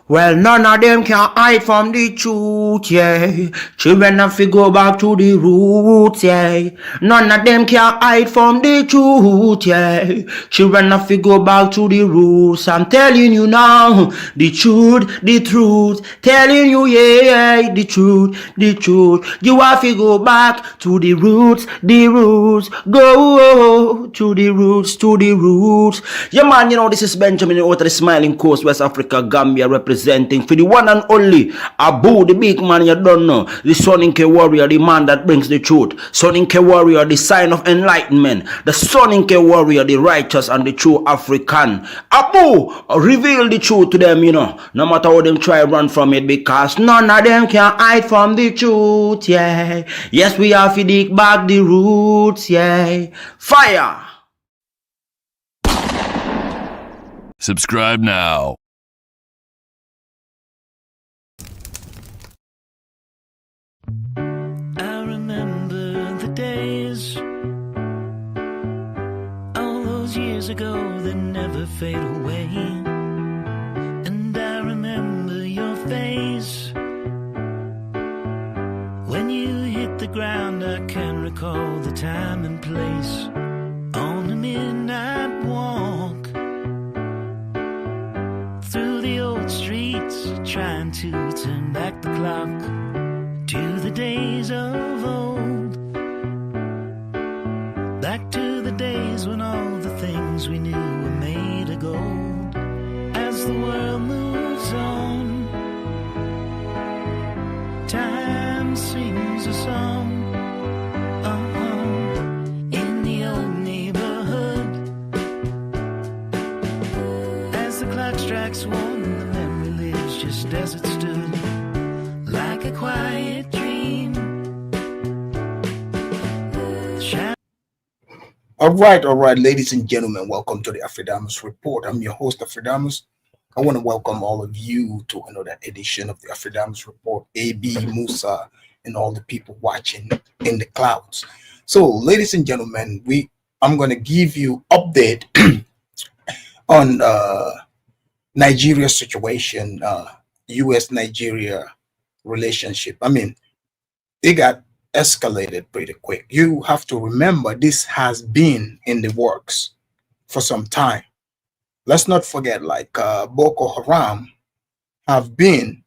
Well, none of them can hide from the truth, yeah. Children have to go back to the roots, yeah. None of them can hide from the truth, yeah. Children have to go back to the roots. I'm telling you now, the truth, the truth. Telling you, yeah, the truth, the truth. You have to go back to the roots, the roots. Go to the roots, to the roots. Yeah, man, this is Benjamin out of the Smiling Coast, West Africa, Gambia, representing for the one and only Abu, the big man you don't know, the Soninke warrior, the man that brings the truth, Soninke warrior, the sign of enlightenment, the Soninke warrior, the righteous and the true African. Abu, reveal the truth to them, no matter how them try run from it, because none of them can hide from the truth, yeah. Yes, we have to dig back the roots, yeah. Fire! Subscribe now. I remember the days, all those years ago that never fade away. And I remember your face when you hit the ground. I can recall the time and place on a midnight walk through the old streets, trying to turn back the clock to the days of old, back to the days when all the things we knew were made of gold. As the world moves on, time sings a song. In the old neighborhood, as the clock strikes one, the memory lives just as it stood, like a quiet dream. All right, ladies and gentlemen, welcome to the Afridamus Report. I'm your host, Afridamus. I want to welcome all of you to another edition of the Afridamus Report, AB, Musa, and all the people watching in the clouds. So, ladies and gentlemen, I'm going to give you update on Nigeria situation, U.S. Nigeria relationship. I mean, it got escalated pretty quick. You have to remember this has been in the works for some time. Let's not forget, like Boko Haram have been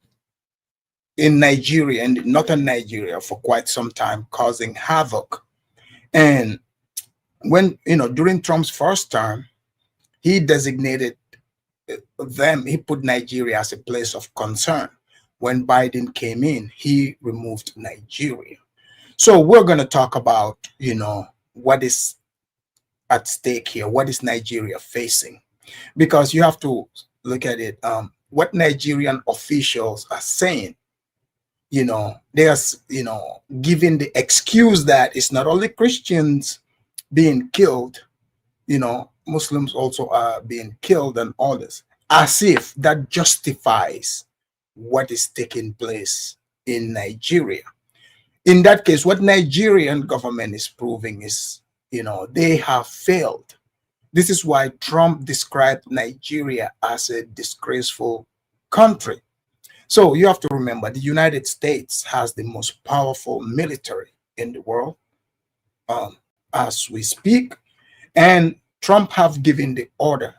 in Nigeria and northern Nigeria for quite some time, causing havoc. And when, during Trump's first term, he designated them, he put Nigeria as a place of concern. When Biden came in, he removed Nigeria. So we're going to talk about, what is at stake here. What is Nigeria facing? Because you have to look at it. What Nigerian officials are saying, they are, giving the excuse that it's not only Christians being killed, Muslims also are being killed and others, as if that justifies what is taking place in Nigeria. In that case, what Nigerian government is proving is, they have failed. This is why Trump described Nigeria as a disgraceful country. So you have to remember, the United States has the most powerful military in the world as we speak. And Trump have given the order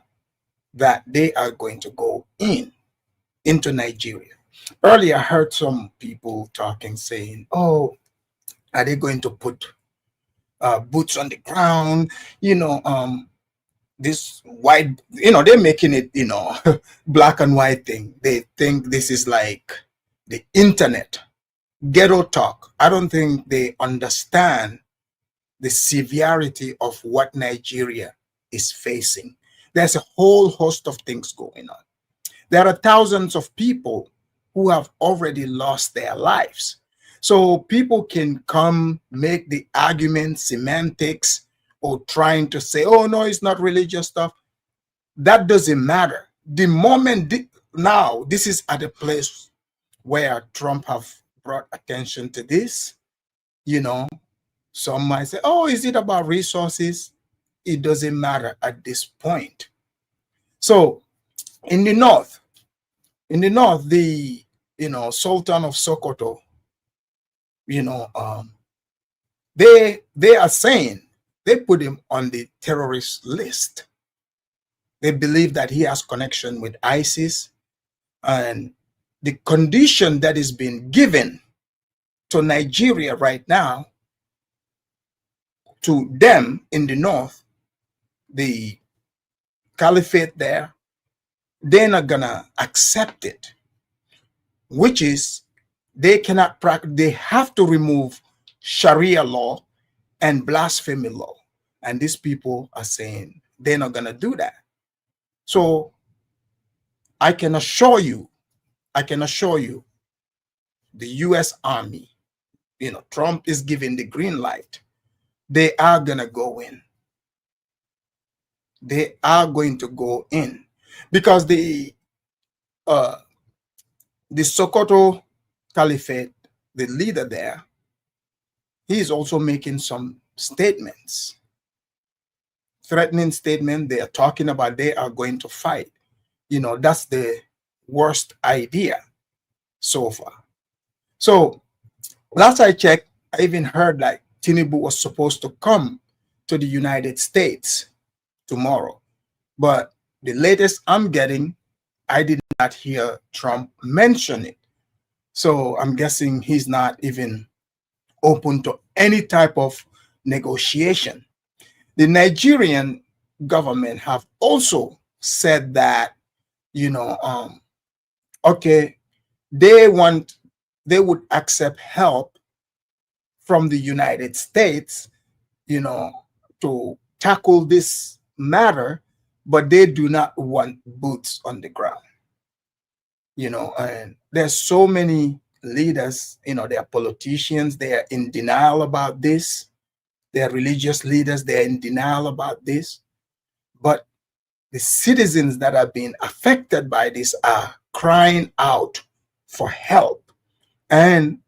that they are going to go into Nigeria. Earlier, I heard some people talking, saying, oh, are they going to put boots on the ground? This white, they're making it, black and white thing. They think this is like the internet, ghetto talk. I don't think they understand the severity of what Nigeria is facing. There's a whole host of things going on. There are thousands of people who have already lost their lives. So people can come make the argument, semantics, or trying to say, oh, no, it's not religious stuff. That doesn't matter. The moment now, this is at a place where Trump have brought attention to this. Some might say, oh, is it about resources? It doesn't matter at this point. So in the north, In the north, the Sultan of Sokoto, they are saying they put him on the terrorist list. They believe that he has connection with ISIS, and the condition that is being given to Nigeria right now, to them in the north, the caliphate there, they're not gonna accept it, which is they cannot practice. They have to remove Sharia law and blasphemy law, and these people are saying they're not gonna do that. So I can assure you, the U.S. Army, Trump is giving the green light. They are gonna go in. They are going to go in because the Sokoto Caliphate, the leader there, he is also making some statements, threatening statement. They are talking about they are going to fight. That's the worst idea so far. So last I checked, I even heard like Tinubu was supposed to come to the United States tomorrow, but the latest I'm getting, I did not hear Trump mention it. So I'm guessing he's not even open to any type of negotiation. The Nigerian government have also said that, okay, they would accept help from the United States, to tackle this matter, but they do not want boots on the ground. And there's so many leaders, they are politicians, they are in denial about this. They are religious leaders, they are in denial about this. But the citizens that are being affected by this are crying out for help. And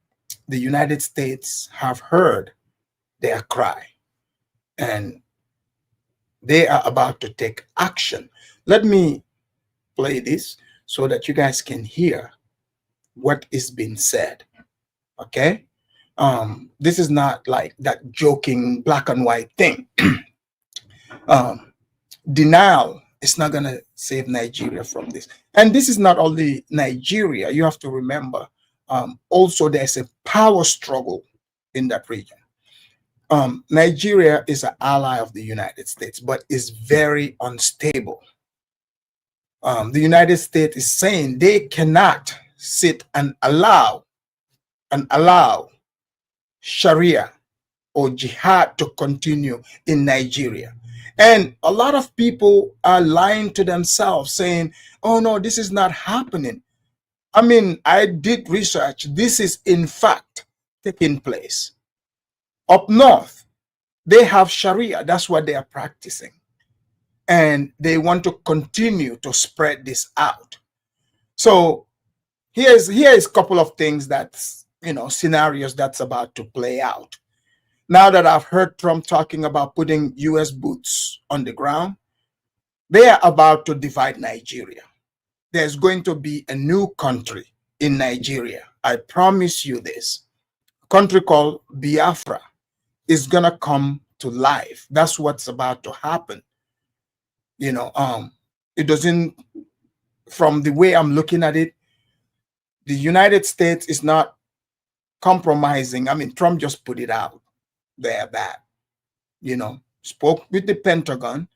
the United States have heard their cry, and they are about to take action. Let me play this so that you guys can hear what is being said. Okay? This is not like that joking black and white thing. Denial is not going to save Nigeria from this. And this is not only Nigeria. You have to remember, also there's a power struggle in that region. Nigeria is an ally of the United States, but is very unstable. The United States is saying they cannot sit and allow Sharia or jihad to continue in Nigeria. And a lot of people are lying to themselves, saying, oh no, this is not happening. I mean, I did research. This is in fact taking place. Up north, they have Sharia. That's what they are practicing. And they want to continue to spread this out. So here is a couple of things that's, scenarios that's about to play out. Now that I've heard Trump talking about putting U.S. boots on the ground, they are about to divide Nigeria. There's going to be a new country in Nigeria. I promise you this. A country called Biafra is going to come to life. That's what's about to happen. It doesn't, from the way I'm looking at it, the United States is not compromising. I mean, Trump just put it out there that, spoke with the Pentagon.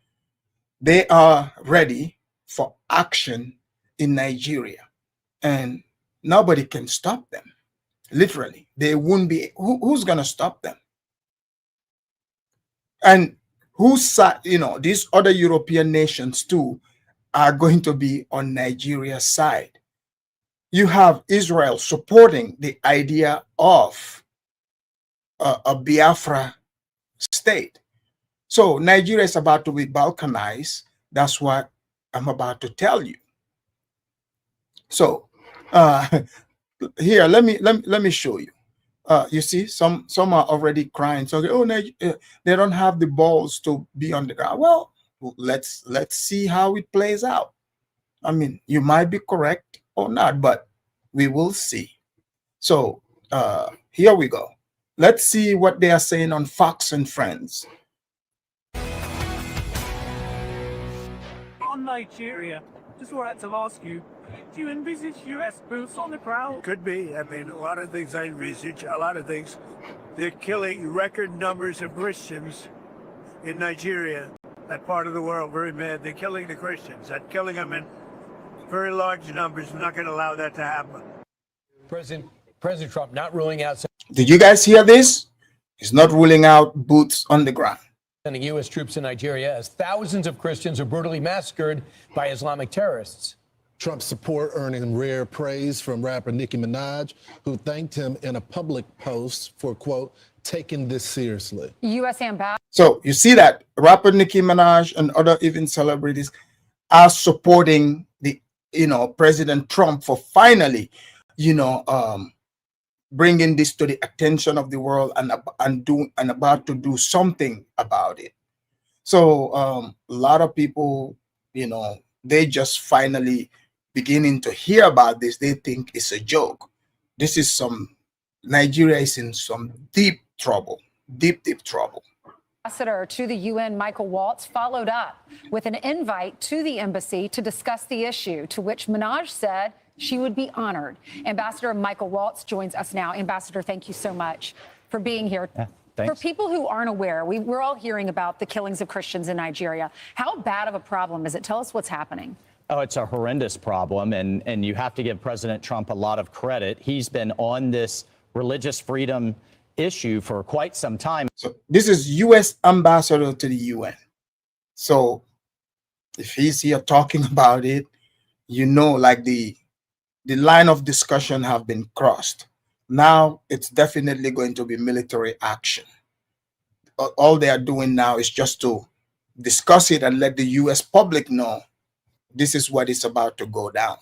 They are ready for action in Nigeria, and nobody can stop them. Literally, they won't be. Who's going to stop them? And these other European nations too are going to be on Nigeria's side. You have Israel supporting the idea of a Biafra state. So Nigeria is about to be balkanized. That's what I'm about to tell you. So here, let me show you. You see, some are already crying. So they don't have the balls to be on the ground. Well, let's see how it plays out. I mean, you might be correct. or not, but we will see. So here we go. Let's see what they are saying on Fox and Friends. On Nigeria, just wanted to ask you, do you envisage U.S. boots on the ground? Could be. I mean, a lot of things I envisage, a lot of things. They're killing record numbers of Christians in Nigeria, that part of the world, very bad. They're killing the Christians. They're killing them in very large numbers. We're not going to allow that to happen. President Trump not ruling out Did you guys hear this? He's not ruling out boots on the ground. sending U.S. troops to Nigeria as thousands of Christians are brutally massacred by Islamic terrorists. Trump's support earning rare praise from rapper Nicki Minaj, who thanked him in a public post for, quote, taking this seriously. U.S. ambassador. So you see that rapper Nicki Minaj and other even celebrities are supporting the, President Trump for finally, bringing this to the attention of the world and about to do something about it. So a lot of people, they just finally beginning to hear about this. They think it's a joke. This is Nigeria is in some deep trouble, deep trouble. Ambassador to the UN, Michael Waltz, followed up with an invite to the embassy to discuss the issue, to which Minaj said she would be honored. Ambassador Michael Waltz joins us now. Ambassador, thank you so much for being here. Yeah, thanks. For people who aren't aware, we're all hearing about the killings of Christians in Nigeria. How bad of a problem is it? Tell us what's happening. Oh, it's a horrendous problem, and you have to give President Trump a lot of credit. He's been on this religious freedom issue for quite some time. So this is U.S. ambassador to the UN. So if he's here talking about it, like the line of discussion have been crossed. Now it's definitely going to be military action. All they are doing now is just to discuss it and let the U.S. public know this is what is about to go down.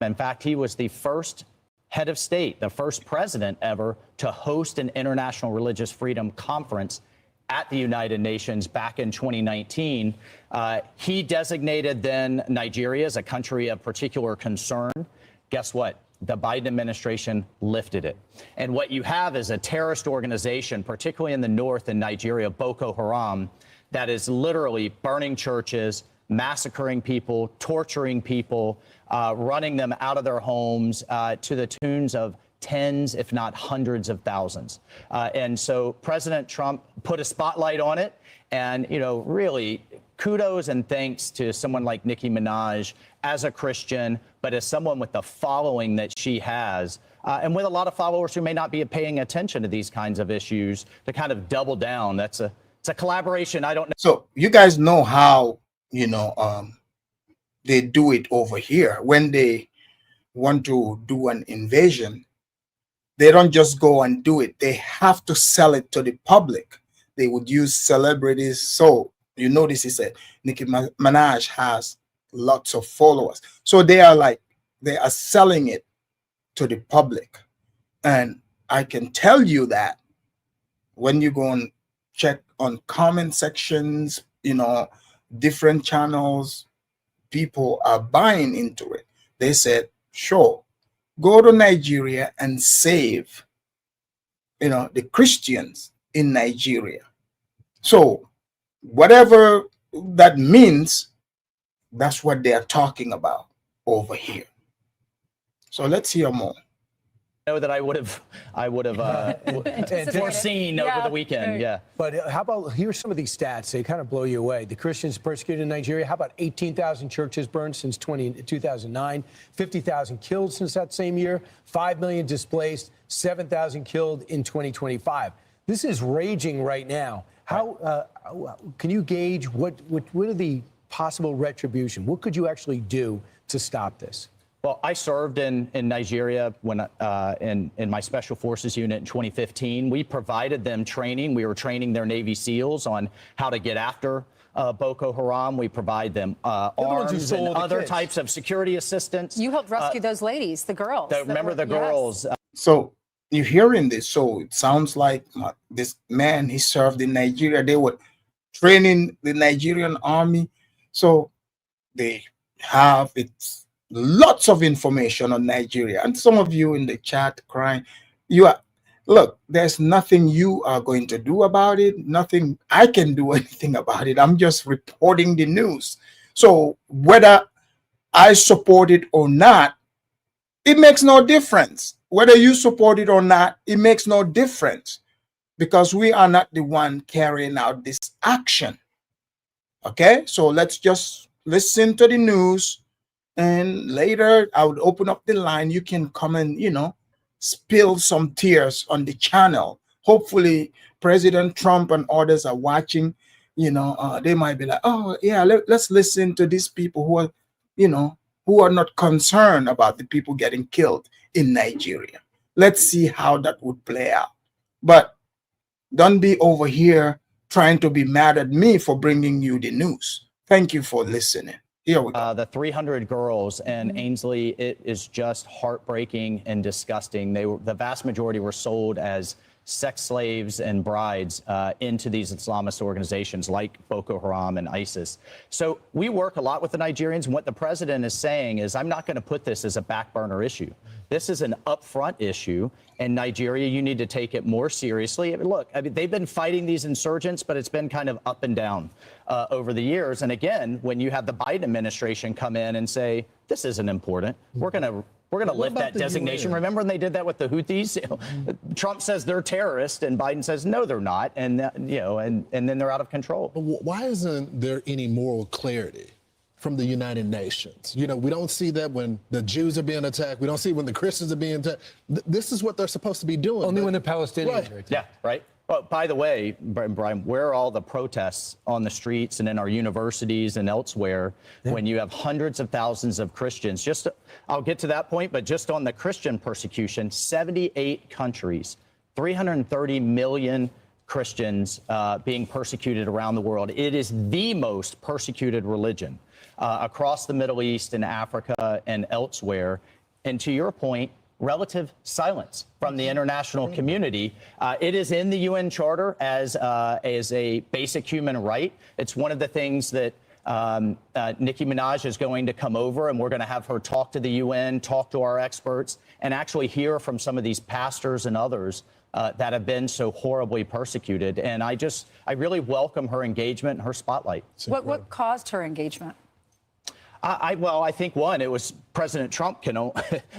In fact, he was the first head of state, the first president ever to host an international religious freedom conference at the United Nations back in 2019. He designated then Nigeria as a country of particular concern. Guess what? The Biden administration lifted it. And what you have is a terrorist organization, particularly in the north in Nigeria, Boko Haram, that is literally burning churches, massacring people, torturing people, running them out of their homes to the tunes of tens, if not hundreds of thousands. And so President Trump put a spotlight on it. And, really, kudos and thanks to someone like Nicki Minaj as a Christian, but as someone with the following that she has, and with a lot of followers who may not be paying attention to these kinds of issues, to kind of double down. It's a collaboration. I don't know. So you guys know how, they do it over here. When they want to do an invasion, they don't just go and do it. They have to sell it to the public. They would use celebrities. So you notice he said Nicki Minaj has lots of followers. So they are selling it to the public. And I can tell you that when you go and check on comment sections, different channels, people are buying into it. They said, sure, go to Nigeria and save, the Christians in Nigeria. So whatever that means, that's what they are talking about over here. So let's hear more. Know that I would have foreseen over the weekend. Yeah. But how about, here's some of these stats. They kind of blow you away. The Christians persecuted in Nigeria. How about 18,000 churches burned since 2009, 50,000 killed since that same year, 5 million displaced, 7,000 killed in 2025. This is raging right now. How can you gauge what are the possible retribution? What could you actually do to stop this? Well, I served in Nigeria when in my special forces unit in 2015. We provided them training. We were training their Navy SEALs on how to get after Boko Haram. We provide them arms and other types of security assistance. You helped rescue those ladies, the girls. Remember the girls. So you're hearing this. So it sounds like this man, he served in Nigeria. They were training the Nigerian army. So they have it. lots of information on Nigeria. And some of you in the chat crying, look, there's nothing you are going to do about it. Nothing I can do anything about it. I'm just reporting the news. So whether I support it or not, it makes no difference. Whether you support it or not, it makes no difference, because we are not the one carrying out this action. Okay, so let's just listen to the news, and later I would open up the line. You can come and, spill some tears on the channel. Hopefully President Trump and others are watching. They might be like, oh yeah, let's listen to these people who are, who are not concerned about the people getting killed in Nigeria. Let's see how that would play out. But don't be over here trying to be mad at me for bringing you the news. Thank you for listening. Here we go. The 300 girls in Ainsley, it is just heartbreaking and disgusting. The vast majority were sold as sex slaves and brides into these Islamist organizations like Boko Haram and ISIS. So we work a lot with the Nigerians, and what the president is saying is, I'm not going to put this as a back burner issue. This is an upfront issue, and Nigeria, you need to take it more seriously. Look, they've been fighting these insurgents, but it's been kind of up and down over the years. And again, when you have the Biden administration come in and say, this isn't important, we're going to lift that designation. Remember when they did that with the Houthis? Trump says they're terrorists, and Biden says no, they're not, and and then they're out of control. Why isn't there any moral clarity from the United Nations? We don't see that when the Jews are being attacked. We don't see when the Christians are being attacked. This is what they're supposed to be doing. Only when the Palestinians are attacked. Yeah, right. Oh, by the way, Brian, where are all the protests on the streets and in our universities and elsewhere when you have hundreds of thousands of Christians? I'll get to that point, but just on the Christian persecution, 78 countries, 330 million Christians being persecuted around the world. It is the most persecuted religion across the Middle East and Africa and elsewhere. And to your point, relative silence from the international community. It is in the UN Charter as a basic human right. It's one of the things that Nicki Minaj is going to come over, and we're going to have her talk to the UN, talk to our experts, and actually hear from some of these pastors and others that have been so horribly persecuted. And I really welcome her engagement and her spotlight. What caused her engagement? I think one, it was President Trump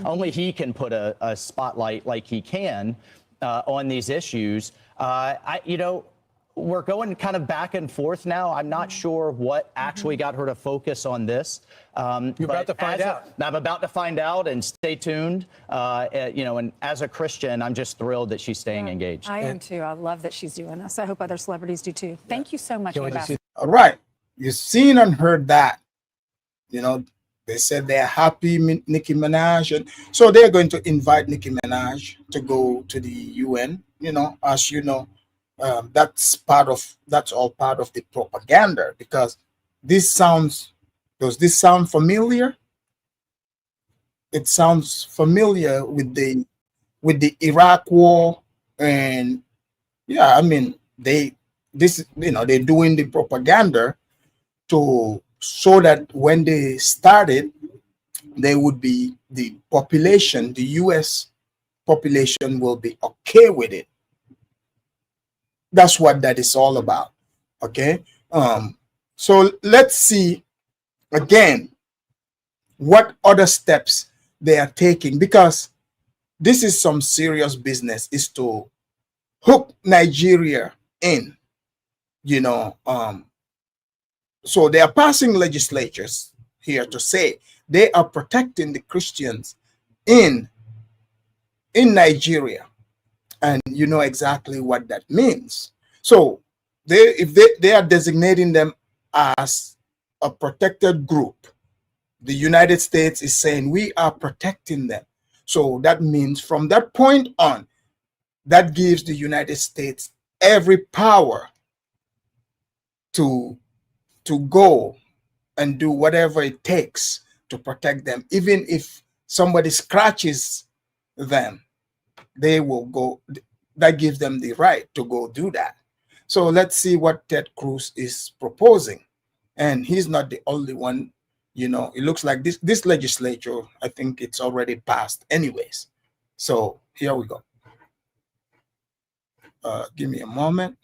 only he can put a spotlight like he can on these issues. We're going kind of back and forth now. I'm not sure what actually got her to focus on this. You're about to find out. I'm about to find out, and stay tuned. And as a Christian, I'm just thrilled that she's staying engaged. I am too. I love that she's doing this. I hope other celebrities do too. Thank you so much, Ambassador. All right. You've seen and heard that. They said they're happy, Nicki Minaj, and so they're going to invite Nicki Minaj to go to the UN. As you know, that's all part of the propaganda, because does this sound familiar? It sounds familiar with the Iraq war, and yeah, they're doing the propaganda so that when they started, they would be the U.S. population will be okay with it. That's what that is all about. Okay. So let's see again what other steps they are taking, because this is some serious business, is to hook Nigeria in, so they are passing legislatures here to say they are protecting the Christians in Nigeria. And you know exactly what that means. So if they are designating them as a protected group, the United States is saying we are protecting them. So that means from that point on, that gives the United States every power to go and do whatever it takes to protect them. Even if somebody scratches them, they will go. That gives them the right to go do that. So let's see what Ted Cruz is proposing. And he's not the only one. You know, it looks like this legislature, I think it's already passed anyways. So here we go. Give me a moment.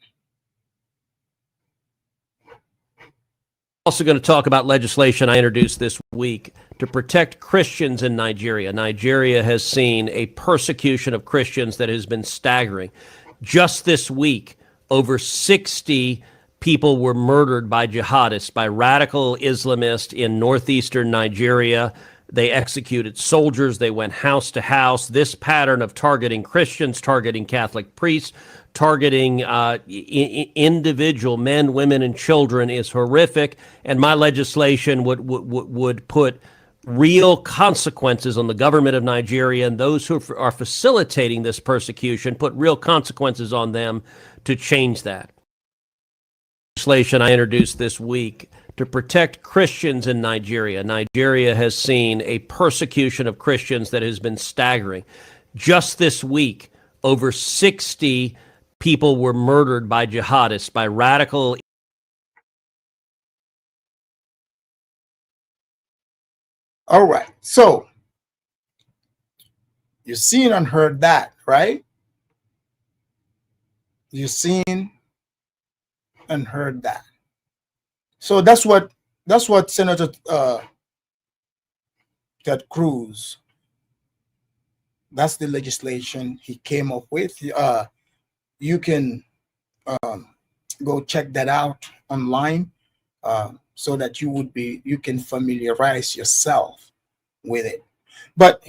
Also going to talk about legislation I introduced this week to protect Christians in Nigeria. Nigeria has seen a persecution of Christians that has been staggering. Just this week, over 60 people were murdered by jihadists, by radical Islamists in northeastern Nigeria. They executed soldiers. They went house to house. This pattern of targeting Christians, targeting Catholic priests, targeting individual men, women, and children is horrific. And my legislation would put real consequences on the government of Nigeria and those who are facilitating this persecution, put real consequences on them to change that. Legislation I introduced this week to protect Christians in Nigeria. Nigeria has seen a persecution of Christians that has been staggering. Just this week, over 60 people were murdered by jihadists, by radical. All right. So you've seen and heard that, right? You've seen and heard that. So that's what Senator Ted Cruz, that's the legislation he came up with. You can go check that out online so that you can familiarize yourself with it. But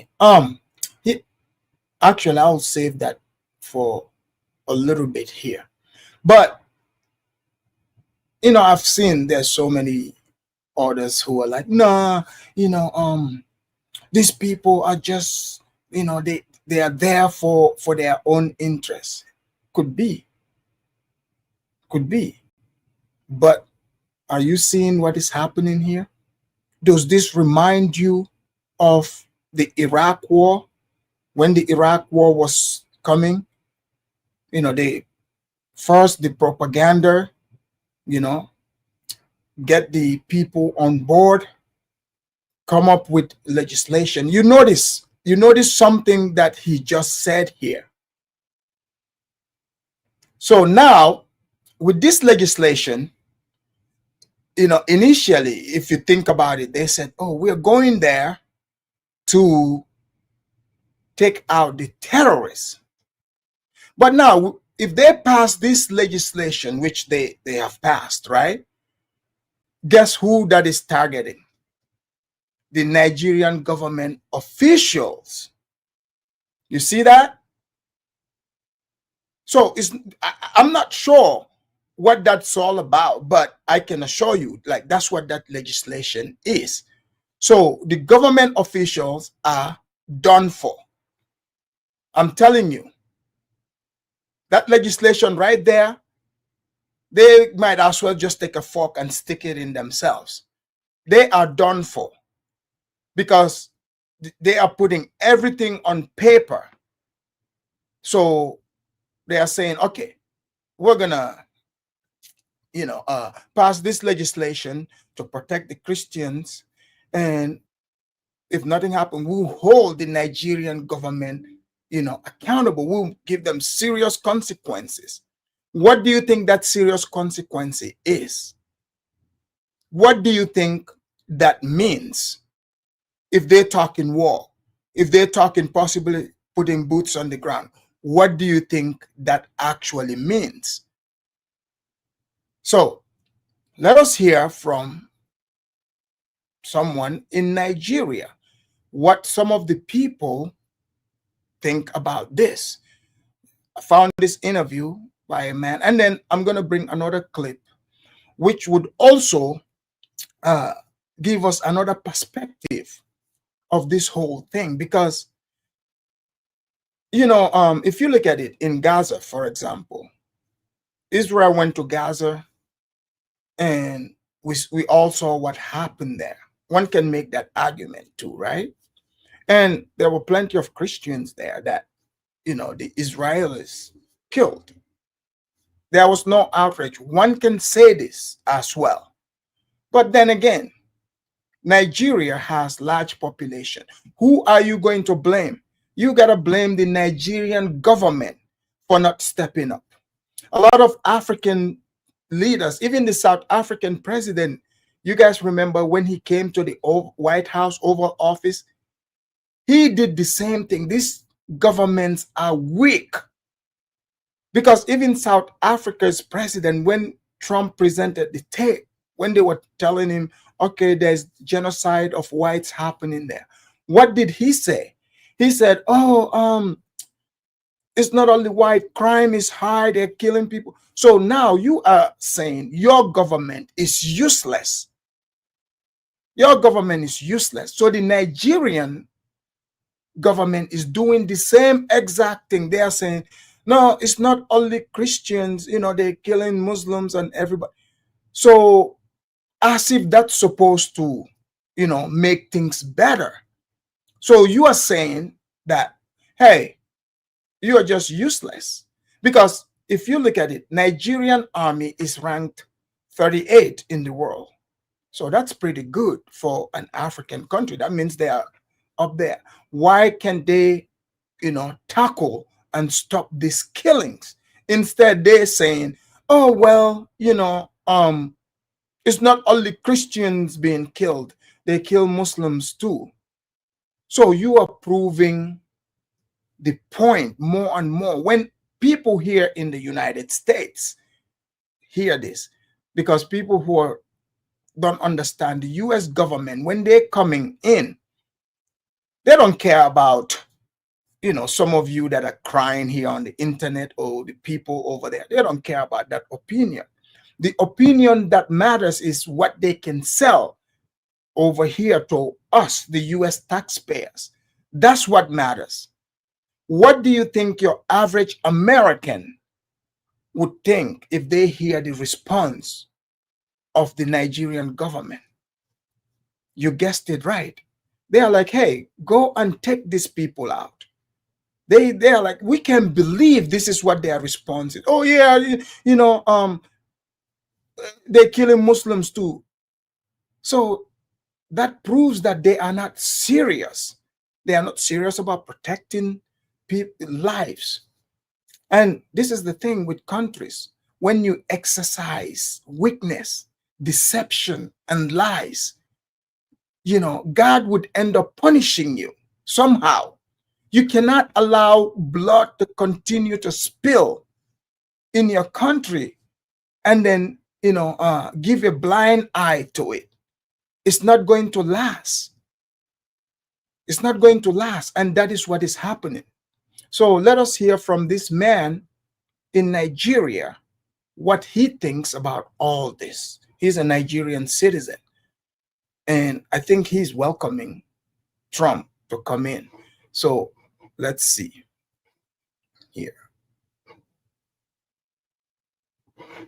actually, I'll save that for a little bit here. But you know, I've seen there's so many others who are like, nah, you know, these people are just, you know, they are there for their own interests. Could be. But are you seeing what is happening here? Does this remind you of the Iraq War? When the Iraq War was coming, you know, the propaganda, you know, get the people on board, come up with legislation. You notice something that he just said here. So now with this legislation, you know, initially, if you think about it, they said, oh, we're going there to take out the terrorists. But now, if they pass this legislation, which they have passed, right? Guess who that is targeting? The Nigerian government officials. You see that? So I'm not sure what that's all about, but I can assure you, like, that's what that legislation is. So the government officials are done for. I'm telling you, that legislation right there, they might as well just take a fork and stick it in themselves. They are done for because they are putting everything on paper. So they are saying, okay, we're gonna, you know, pass this legislation to protect the Christians, and if nothing happens, we'll hold the Nigerian government, you know, accountable. We'll give them serious consequences. What do you think that serious consequence is? What do you think that means? If they're talking war, if they're talking possibly putting boots on the ground, what do you think that actually means? So let us hear from someone in Nigeria what some of the people think about this. I found this interview by a man, and then I'm going to bring another clip which would also give us another perspective of this whole thing. Because, you know, if you look at it in Gaza, for example, Israel went to Gaza and we all saw what happened there. One can make that argument too, right? And there were plenty of Christians there that, you know, the Israelis killed. There was no outrage. One can say this as well. But then again, Nigeria has large population. Who are you going to blame? You got to blame the Nigerian government for not stepping up. A lot of African leaders, even the South African president, you guys remember when he came to the White House Oval Office, he did the same thing. These governments are weak. Because even South Africa's president, when Trump presented the tape, when they were telling him, okay, there's genocide of whites happening there, what did he say? He said, oh, it's not only white, crime is high, they're killing people. So now you are saying your government is useless. Your government is useless. So the Nigerian government is doing the same exact thing. They are saying, no, it's not only Christians, you know, they're killing Muslims and everybody. So as if that's supposed to, you know, make things better. So you are saying that, hey, you are just useless. Because if you look at it, Nigerian army is ranked 38 in the world. So that's pretty good for an African country. That means they are up there. Why can't they, you know, tackle and stop these killings? Instead, they're saying, oh, well, you know, it's not only Christians being killed, they kill Muslims too. So you are proving the point more and more. When people here in the United States hear this, because people who don't understand the U.S. government, when they're coming in, they don't care about, you know, some of you that are crying here on the internet or the people over there. They don't care about that opinion. The opinion that matters is what they can sell over here to us, the U.S. taxpayers. That's what matters. What do you think your average American would think if they hear the response of the Nigerian government? You guessed it right. They are like, hey, go and take these people out. They are like, we can't believe this is what their response is. Oh yeah, you know, they're killing Muslims too. So that proves that they are not serious. They are not serious about protecting people's lives. And this is the thing with countries. When you exercise weakness, deception, and lies, you know, God would end up punishing you somehow. You cannot allow blood to continue to spill in your country and then, you know, give a blind eye to it. It's not going to last. It's not going to last. And that is what is happening. So let us hear from this man in Nigeria what he thinks about all this. He's a Nigerian citizen. And I think he's welcoming Trump to come in. So let's see here.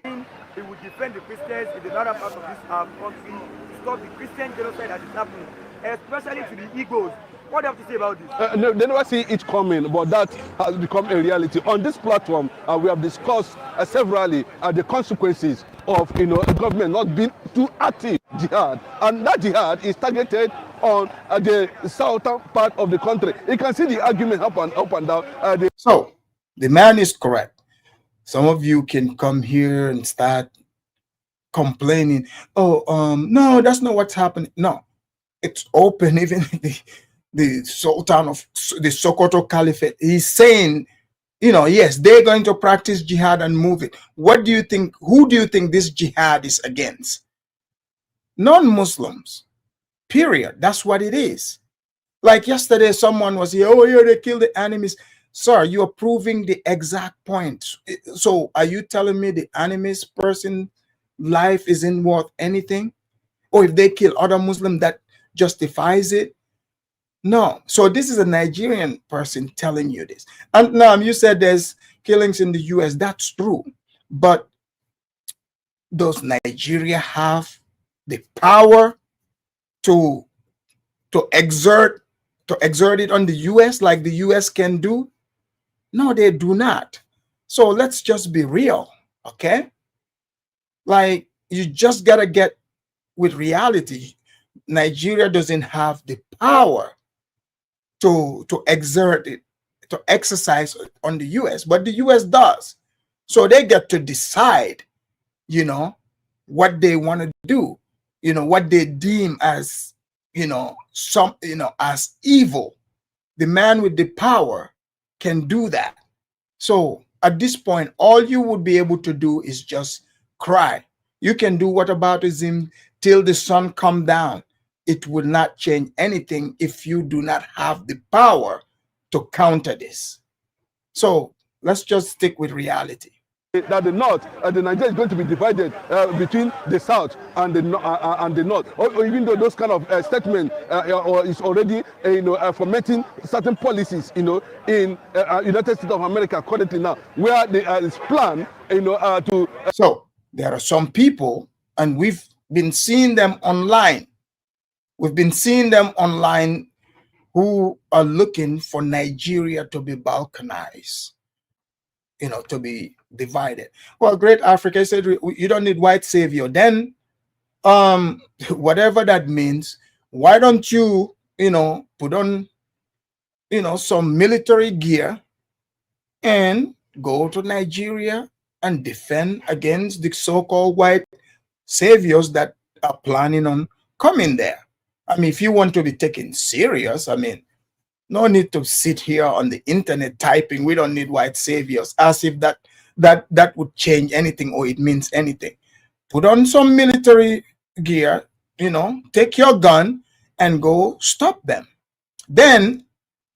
He would defend the Christians in the northern part of this country to stop the Christian genocide that is happening, especially to the Igbos. What do you have to say about this? No, they never see it coming, but that has become a reality. On this platform, we have discussed severally the consequences of, you know, a government not being too active jihad, and that jihad is targeted on the southern part of the country. You can see the argument up and down. So the man is correct. Some of you can come here and start complaining. Oh, no, that's not what's happening. No, it's open. Even the Sultan of the Sokoto Caliphate, he's saying, you know, yes, they're going to practice jihad and move it. What do you think? Who do you think this jihad is against? Non-Muslims, period. That's what it is. Like yesterday, someone was here, oh, yeah, they killed the enemies. Sir, you are proving the exact point. So are you telling me the enemy's person life isn't worth anything? Or if they kill other Muslims, that justifies it? No. So this is a Nigerian person telling you this. And now you said there's killings in the US. That's true. But does Nigeria have the power to exert it on the US like the US can do? No, they do not. So let's just be real, okay? Like, you just gotta get with reality. Nigeria doesn't have the power to exert it, to exercise on the US, but the US does. So they get to decide, you know, what they want to do, you know, what they deem as, you know, as evil. The man with the power can do that. So at this point, all you would be able to do is just cry. You can do whataboutism till the sun come down. It will not change anything if you do not have the power to counter this. So let's just stick with reality. That the North, the Nigeria is going to be divided between the South and the North. Or even though those kind of statement is already, fomenting certain policies, in United States of America currently now, where there is plan, to. So there are some people, and we've been seeing them online. We've been seeing them online who are looking for Nigeria to be balkanized, to be divided. Well, Great Africa said, you don't need white savior. Then, whatever that means, why don't you, put on, some military gear and go to Nigeria and defend against the so-called white saviors that are planning on coming there. I mean, if you want to be taken serious, I mean, no need to sit here on the internet typing, we don't need white saviors, as if that would change anything or it means anything. Put on some military gear, take your gun and go stop them. Then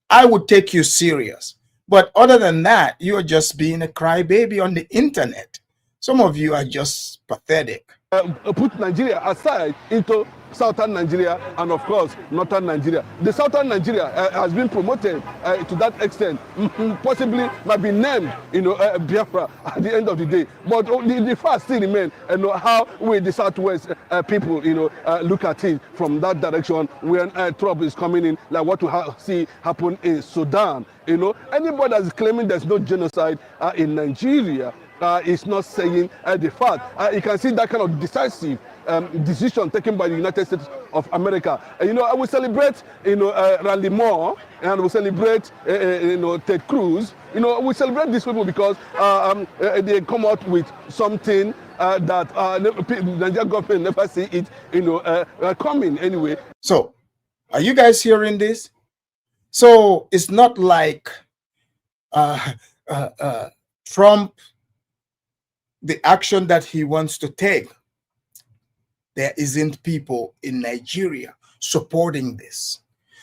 I would take you serious. But other than that, you're just being a crybaby on the internet. Some of you are just pathetic. Put Nigeria aside into southern Nigeria and of course northern Nigeria. The southern Nigeria has been promoted to that extent, possibly might be named Biafra at the end of the day, but the fact still remains how we the southwest people look at it from that direction when trouble is coming in, like what we see happen in Sudan. Anybody that is claiming there's no genocide in Nigeria is not saying the fact. You can see that kind of decisive decision taken by the United States of America. I will celebrate, Randy Moore, and we celebrate, Ted Cruz. We celebrate these people because they come out with something that the Nigerian government never see it, coming anyway. So, are you guys hearing this? So it's not like Trump, the action that he wants to take, there isn't people in Nigeria supporting this.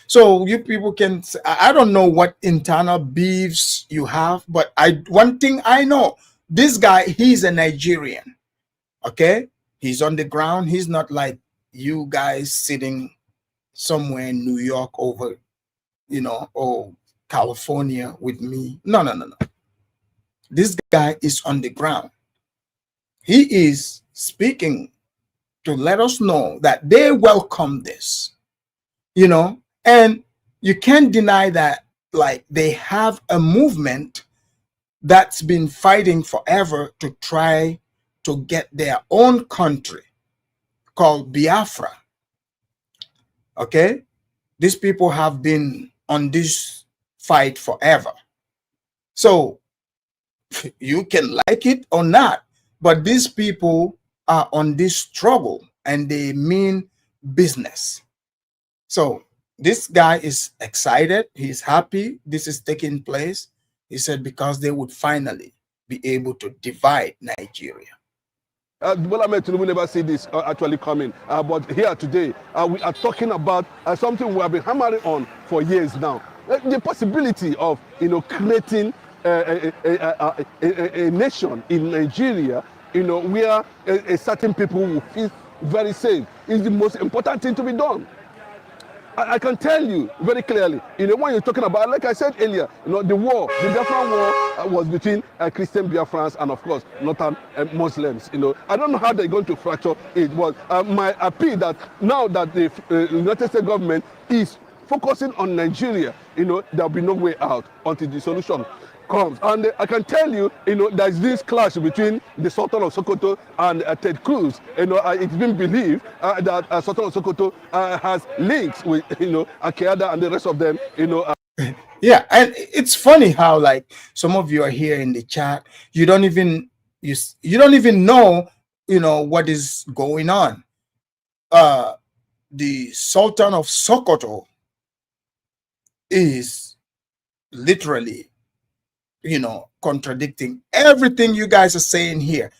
So you people can, I don't know what internal beefs you have, but one thing I know, this guy, he's a Nigerian, okay? He's on the ground. He's not like you guys sitting somewhere in New York over, or California with me. No. This guy is on the ground. He is speaking to let us know that they welcome this, and you can't deny that, like, they have a movement that's been fighting forever to try to get their own country called Biafra. Okay? These people have been on this fight forever. So you can like it or not, but these people are on this struggle and they mean business. So this guy is excited. He's happy this is taking place. He said because they would finally be able to divide Nigeria. Bola Ahmed Tinubu never see this actually coming, but here today we are talking about something we have been hammering on for years now. The possibility of creating a nation in Nigeria, where a certain people will feel very safe, is the most important thing to be done. I can tell you very clearly, when you're talking about, like I said earlier, the war, the Biafran war was between Christian Biafrans and, of course, Northern Muslims. I don't know how they're going to fracture it, but my appeal that now that the United States government is focusing on Nigeria, there'll be no way out until the solution comes. And I can tell you, there's this clash between the Sultan of Sokoto and Ted Cruz. It's been believed that Sultan of Sokoto has links with, Al-Qaeda and the rest of them, Yeah, and it's funny how like some of you are here in the chat, you don't even know what is going on. The Sultan of Sokoto is literally contradicting everything you guys are saying here.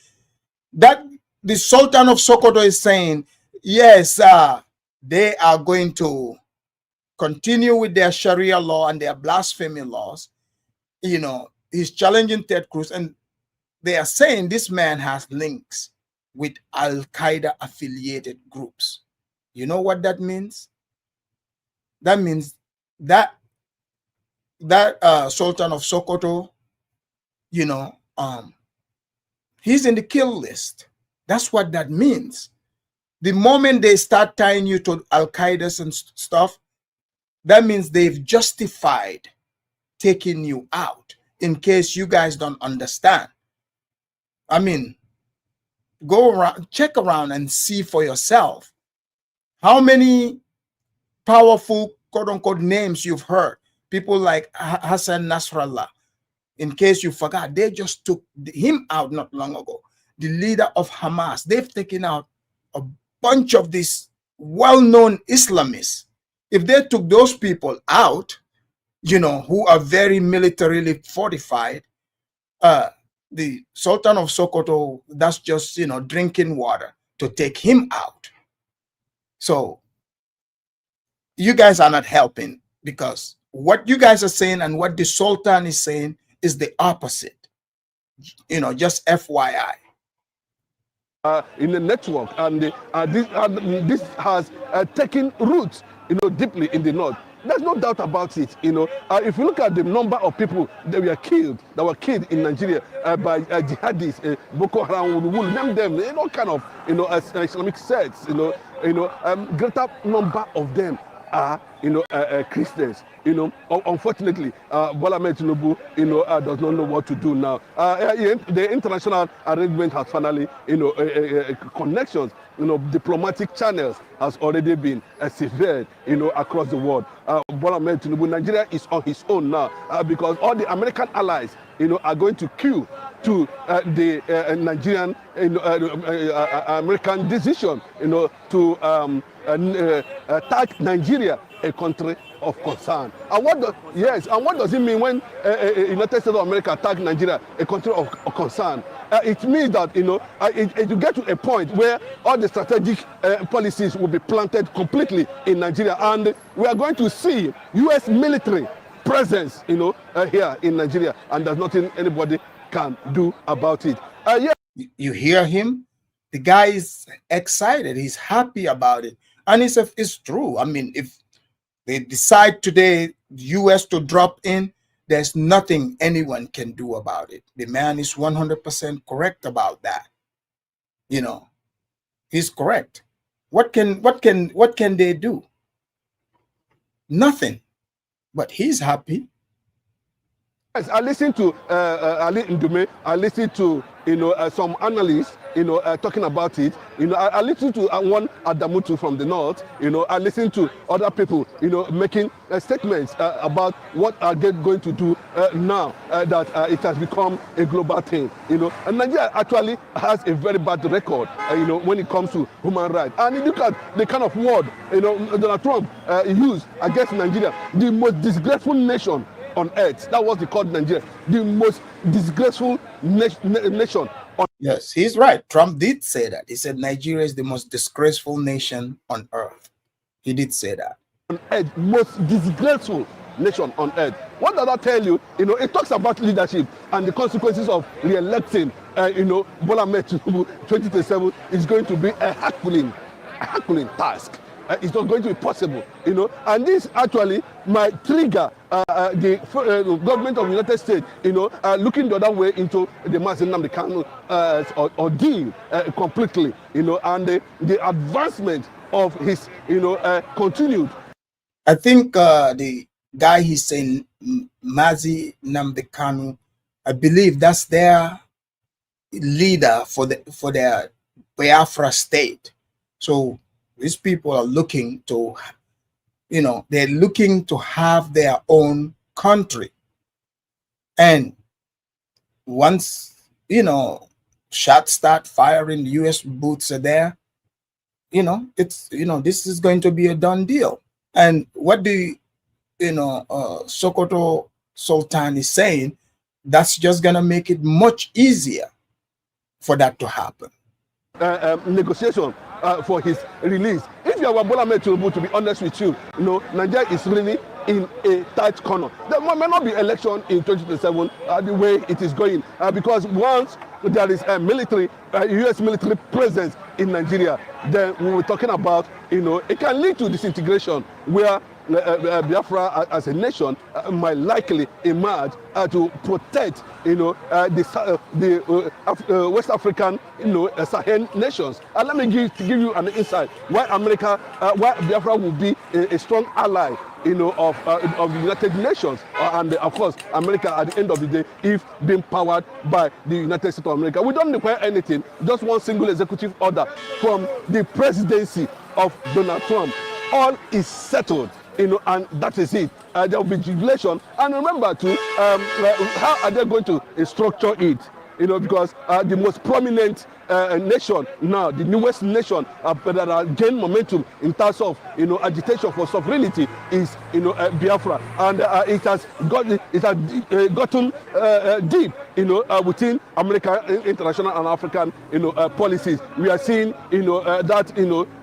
That the Sultan of Sokoto is saying, yes, they are going to continue with their Sharia law and their blasphemy laws. He's challenging Ted Cruz, and they are saying this man has links with Al-Qaeda affiliated groups. You know what that means? That means that Sultan of Sokoto, he's in the kill list. That's what that means. The moment they start tying you to Al-Qaeda and stuff, that means they've justified taking you out, in case you guys don't understand. I mean, go around, check around and see for yourself how many powerful quote-unquote names you've heard. People like Hassan Nasrallah. In case you forgot, they just took him out not long ago. The leader of Hamas. They've taken out a bunch of these well-known Islamists. If they took those people out, who are very militarily fortified, the Sultan of Sokoto, that's just, drinking water to take him out. So you guys are not helping, because what you guys are saying and what the Sultan is saying is the opposite. Just FYI. In the network, and this has taken roots, deeply in the north. There's no doubt about it. If you look at the number of people that were killed in Nigeria by jihadists, Boko Haram, we'll name them, all kind of Islamic sects. Greater number of them are Christians. Unfortunately, Bola Ahmed Tinubu does not know what to do now. The international arrangement has finally connections, diplomatic channels has already been severed across the world. Bola Ahmed Tinubu, Nigeria is on his own now, because all the American allies are going to queue to the Nigerian American decision to tag Nigeria a country of concern. And what does it mean when United States of America tag Nigeria a country of concern? It means that it will get to a point where all the strategic policies will be planted completely in Nigeria, and we are going to see U.S. military presence here in Nigeria, and there's nothing anybody can do about it. You hear him? The guy is excited. He's happy about it, and it's true. I mean, if they decide today U.S. to drop in, there's nothing anyone can do about it. The man is 100% correct about that. He's correct. What can they do? Nothing. But he's happy. Yes, I listened to Ali Ndume. I listened to some analysts talking about it. I listened to one Adamutu from the north. I listened to other people making statements about what are they going to do now that it has become a global thing. And Nigeria actually has a very bad record when it comes to human rights. And you look at the kind of word Donald Trump used against Nigeria, the most disgraceful nation on earth. That was the called Nigeria, the most disgraceful nation on. Yes, he's right. Trump did say that. He said Nigeria is the most disgraceful nation on earth. He did say that. On earth, most disgraceful nation on earth. What does that tell you? It talks about leadership and the consequences of re-electing. Bola Ahmed Tinubu 2027 is going to be a Herculean task. It's not going to be possible, and this actually might trigger the government of the United States, looking the other way into the Mazi Nnamdi Kanu ordeal completely, and the advancement of his, continued. I think the guy he's saying, Mazi Nnamdi Kanu, I believe that's their leader for their Biafra state. So these people are looking to, they're looking to have their own country. And once, shots start firing, the U.S. boots are there, this is going to be a done deal. And what the, Sokoto Sultan is saying, that's just going to make it much easier for that to happen. Negotiation for his release. If you are Bola Ahmed Tinubu, to be honest with you, Nigeria is really in a tight corner. There may not be election in 2027 the way it is going, because once there is a military, U.S. military presence in Nigeria, then we were talking about, it can lead to disintegration where Biafra as a nation might likely emerge to protect, the West African, Sahel nations. And let me give you an insight why why Biafra will be a strong ally, of the United Nations, and of course America at the end of the day, if being powered by the United States of America. We don't require anything, just one single executive order from the presidency of Donald Trump. All is settled, and that is it. There will be jubilation. And remember too, how are they going to structure it? Because the most prominent nation now, the newest nation that are gain momentum in terms of agitation for sovereignty is Biafra, and it has gotten deep within American, international, and African policies. We are seeing that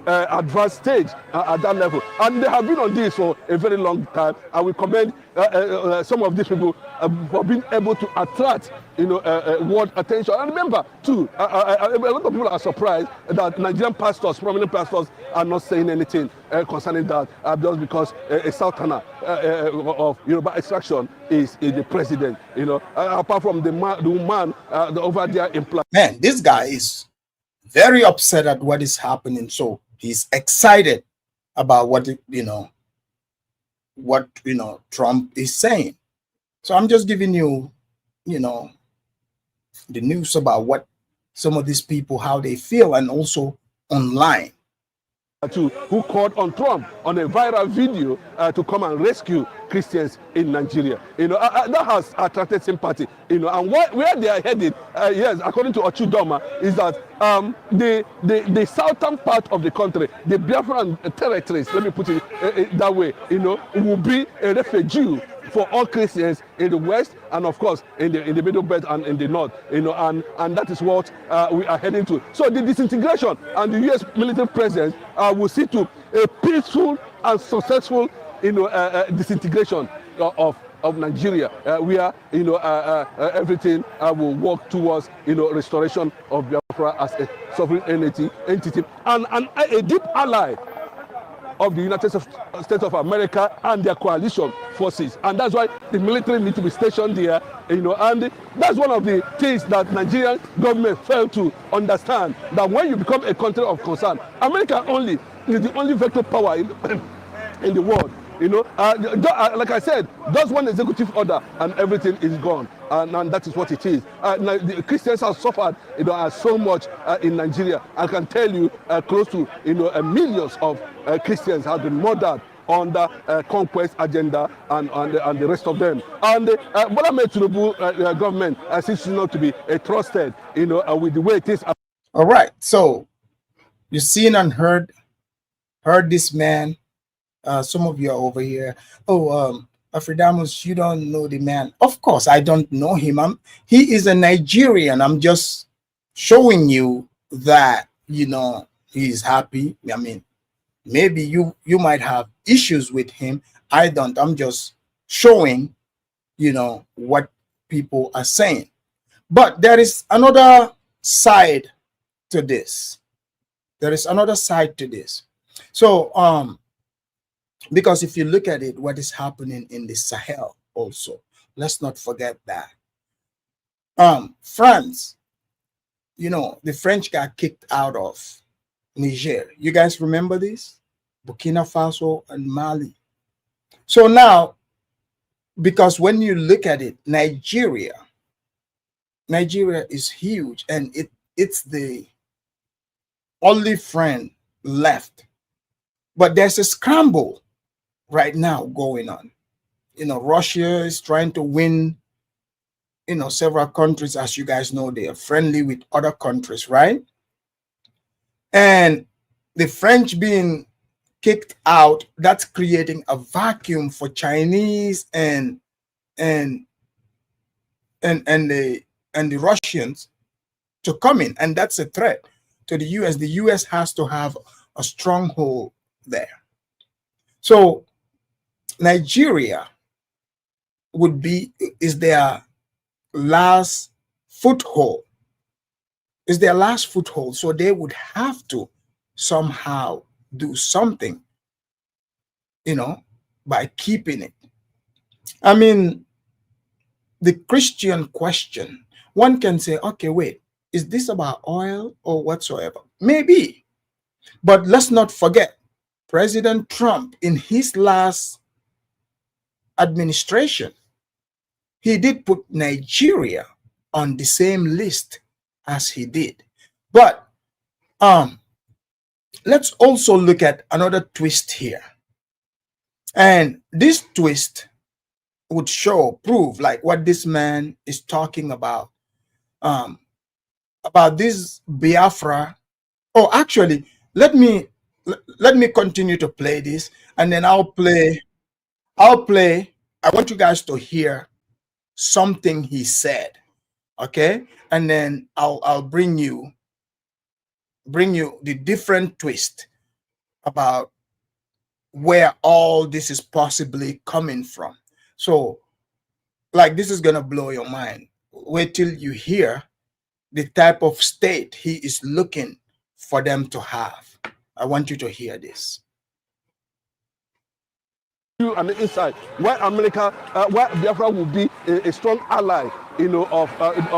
advanced stage at that level, and they have been on this for a very long time. I will commend some of these people for being able to attract world attention. And remember too, a lot of people are surprised that Nigerian pastors, prominent pastors, are not saying anything concerning that, just because a sultana of Yoruba extraction is the president. Apart from the woman over there in place. Man, this guy is very upset at what is happening. So he's excited about what Trump is saying. So I'm just giving you, the news about what some of these people, how they feel, and also online. Who called on Trump on a viral video to come and rescue Christians in Nigeria. That has attracted sympathy. And where they are headed, yes, according to Ochudoma, is that the southern part of the country, the Biafran territories, let me put it that way, will be a refugee for all Christians in the west, and of course in the middle belt and in the north, and that is what we are heading to. So the disintegration and the U.S. military presence will see to a peaceful and successful disintegration of Nigeria, where everything will work towards restoration of Biafra as a sovereign entity and a deep ally of the United States of America and their coalition forces. And that's why the military need to be stationed there, and that's one of the things that Nigerian government failed to understand, that when you become a country of concern, America only is the only vector power in the world. Like I said, just one executive order and everything is gone, and that is what it is. The Christians have suffered, so much in Nigeria. I can tell you, close to millions of Christians have been murdered under conquest agenda and the rest of them. And Bola Ahmed Tinubu government seems not to be trusted, with the way it is. All right, so you've seen and heard this man. Some of you are over here. Oh, Afridamus, you don't know the man. Of course, I don't know him. He is a Nigerian. I'm just showing you that, he's happy. I mean, maybe you might have issues with him. I don't. I'm just showing, what people are saying. But there is another side to this. There is another side to this. So, because if you look at it, what is happening in the Sahel also, let's not forget that. France, the French got kicked out of Niger. You guys remember this? Burkina Faso and Mali. So now because when you look at it, Nigeria is huge, and it's the only friend left. But there's a scramble right now going on. Russia is trying to win, several countries. As you guys know, they are friendly with other countries, right? And the French being kicked out, that's creating a vacuum for Chinese and the Russians to come in, and that's a threat to the U.S. The U.S. has to have a stronghold there. So Nigeria is their last foothold. So they would have to somehow do something, by keeping it. I mean, the Christian question, one can say, okay, wait, is this about oil or whatsoever? Maybe. But let's not forget, President Trump, in his last administration, he did put Nigeria on the same list as he did. But let's also look at another twist here. And this twist would prove like what this man is talking about this Biafra. Oh, actually, let me continue to play this, and then I'll play. I want you guys to hear something he said, okay? And then I'll bring you the different twist about where all this is possibly coming from. So, like, this is gonna blow your mind. Wait till you hear the type of state he is looking for them to have. I want you to hear this. On the inside, why America, why Biafra will be a strong ally, of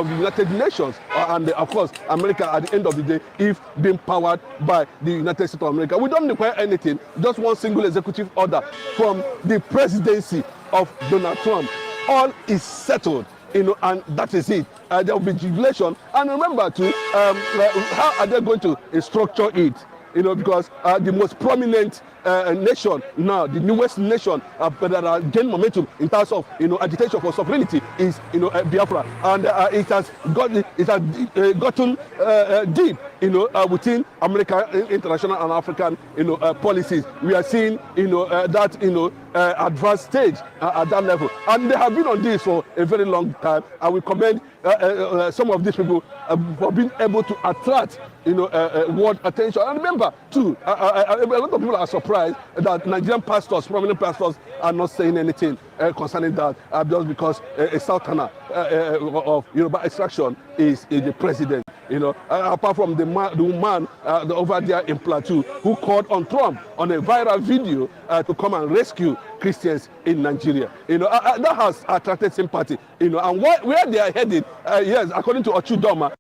the United Nations, and of course America at the end of the day, if being powered by the United States of America. We don't require anything, just one single executive order from the presidency of Donald Trump. All is settled, and that is it. There will be jubilation, and remember too, how are they going to structure it? Because the most prominent nation now, the newest nation that are gaining momentum in terms of agitation for sovereignty is Biafra, and it has gotten deep within American, international, and African policies. We are seeing that advanced stage at that level, and they have been on this for a very long time. And we commend some of these people for being able to attract world attention. And remember too, a lot of people are surprised that Nigerian pastors, prominent pastors, are not saying anything concerning that, just because a Sultana of Yoruba extraction is the president. Apart from the woman over there in Plateau who called on Trump on a viral video to come and rescue Christians in Nigeria. That has attracted sympathy. And where they are headed, yes, according to Ochudoma.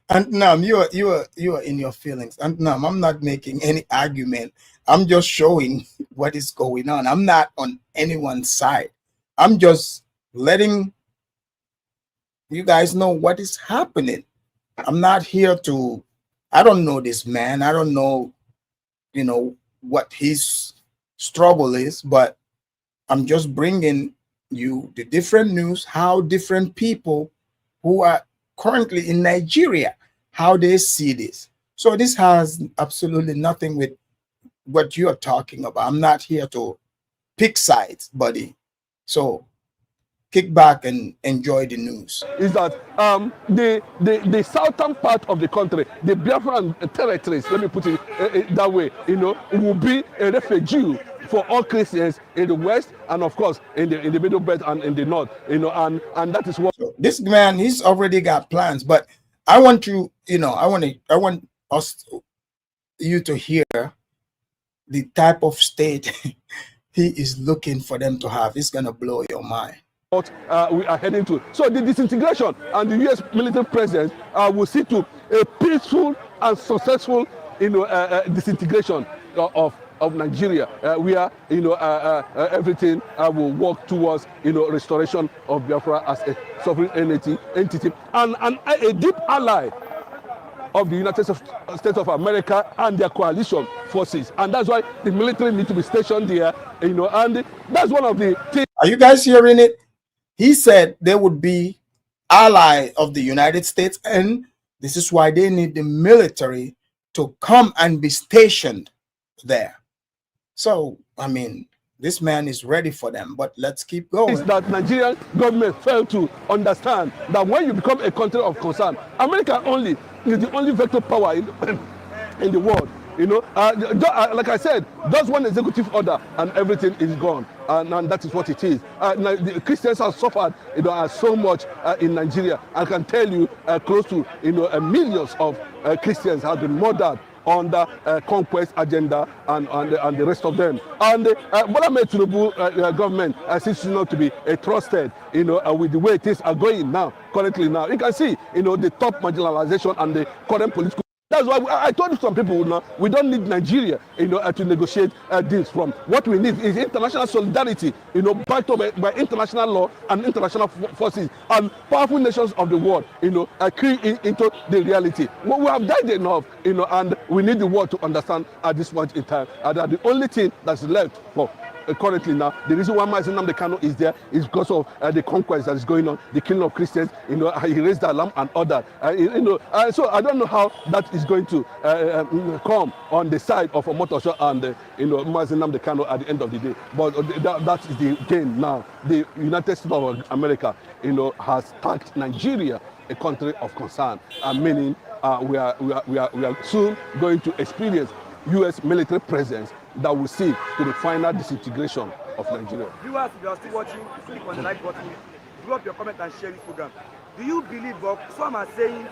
And now you are in your feelings. And now I'm not making any argument. I'm just showing what is going on. I'm not on anyone's side. I'm just letting you guys know what is happening. I'm not here to, I don't know this man. I don't know, what his struggle is, but I'm just bringing you the different news, how different people who are currently in Nigeria, how they see this. So this has absolutely nothing with what you're talking about. I'm not here to pick sides, buddy. So kick back and enjoy the news. Is that the southern part of the country, the Biafran territories, let me put it that way, will be a refugee for all Christians in the west, and of course in the middle belt and in the north, and that is what. So this man, he's already got plans, but I want you, I want you to hear the type of state he is looking for them to have. It's gonna blow your mind. What we are heading to. So the disintegration and the U.S. military presence will see to a peaceful and successful, disintegration of of Nigeria, where everything will work towards restoration of Biafra as a sovereign entity and a deep ally of the United States of America and their coalition forces, and that's why the military need to be stationed there. And that's one of the things. Are you guys hearing it? He said they would be ally of the United States, and this is why they need the military to come and be stationed there. So, I mean, this man is ready for them, but let's keep going. Is that Nigerian government failed to understand that when you become a country of concern, America only is the only vector power in the world. Like I said, just one executive order and everything is gone, and that is what it is. The Christians have suffered, so much in Nigeria. I can tell you, close to millions of Christians have been murdered under conquest agenda and the rest of them. And Bola Tinubu government seems not to be trusted, with the way things are going now, currently now. You can see, the top marginalization and the current political. That's why I told some people now, we don't need Nigeria, to negotiate deals from. What we need is international solidarity, backed up by international law and international forces and powerful nations of the world, key into the reality. Well, we have died enough, and we need the world to understand at this point in time that the only thing that's left for currently now, the reason why Mazi Nnamdi Kanu is there is because of the conquest that is going on, the killing of Christians. He raised the alarm and all that. So I don't know how that is going to come on the side of Omotosho and Mazi Nnamdi Kanu at the end of the day. But that is the game now. The United States of America, has tagged Nigeria a country of concern, meaning we are soon going to experience U.S. military presence that will see to the final disintegration of Nigeria. Viewers, if you are still watching, click on the like button, drop your comment and share this program. Do you believe, but some are saying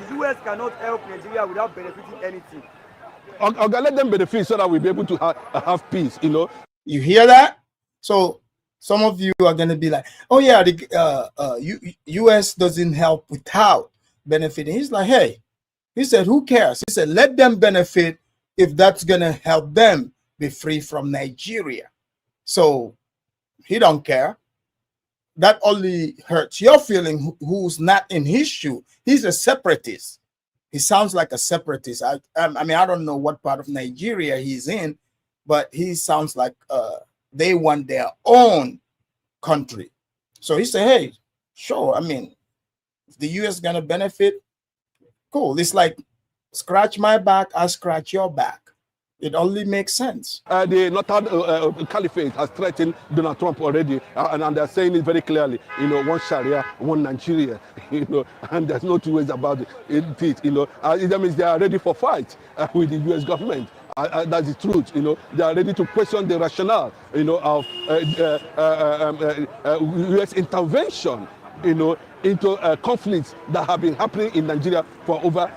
the U.S. cannot help Nigeria without benefiting anything? Okay, let them benefit so that we'll be able to have peace, You hear that? So some of you are going to be like, oh yeah, the U.S. doesn't help without benefiting. He's like, hey, he said, who cares? He said, let them benefit if that's going to help them be free from Nigeria. So he don't care. That only hurts your feeling who's not in his shoe. He's a separatist. He sounds like a separatist. I mean, I don't know what part of Nigeria he's in, but he sounds like they want their own country. So he said, hey, sure. I mean, if the U.S. going to benefit, cool. It's like, scratch my back, I scratch your back. It only makes sense. The Northern Caliphate has threatened Donald Trump already, and they're saying it very clearly. One Sharia, one Nigeria. And there's no two ways about it. That means they are ready for fight with the U.S. government. That's the truth. They are ready to question the rationale, of U.S. intervention, into conflicts that have been happening in Nigeria for over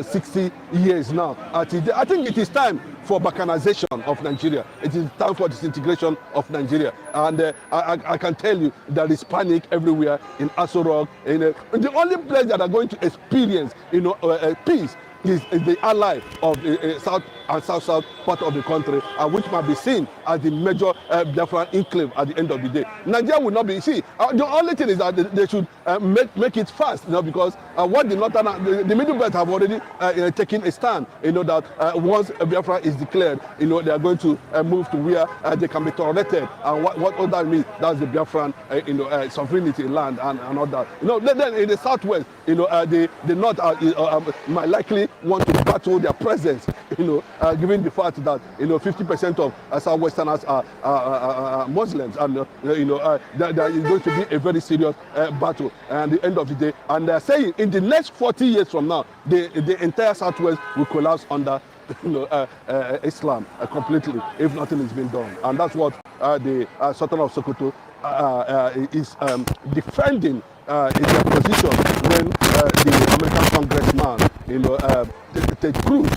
60 years now. I think it is time for balkanization of Nigeria. It is time for disintegration of Nigeria. And I can tell you there is panic everywhere in Aso Rock. The only place that are going to experience peace is the ally of the south and south part of the country, which might be seen as the major Biafran enclave at the end of the day. Nigeria will not be. See, the only thing is that they should make it fast, because what the northern, the middle belt have already taken a stand. That once Biafra is declared, they are going to move to where they can be tolerated. And what all that means, that's the Biafran, sovereignty land and all that. Then in the southwest, the north might likely want to battle their presence, given the fact that 50% of Southwesterners are Muslims, and there is going to be a very serious battle at the end of the day. And they're saying in the next 40 years from now, the entire Southwest will collapse under Islam completely if nothing is being done. And that's what the Sultan of Sokoto is defending in their position when the American congressman, Ted Cruz,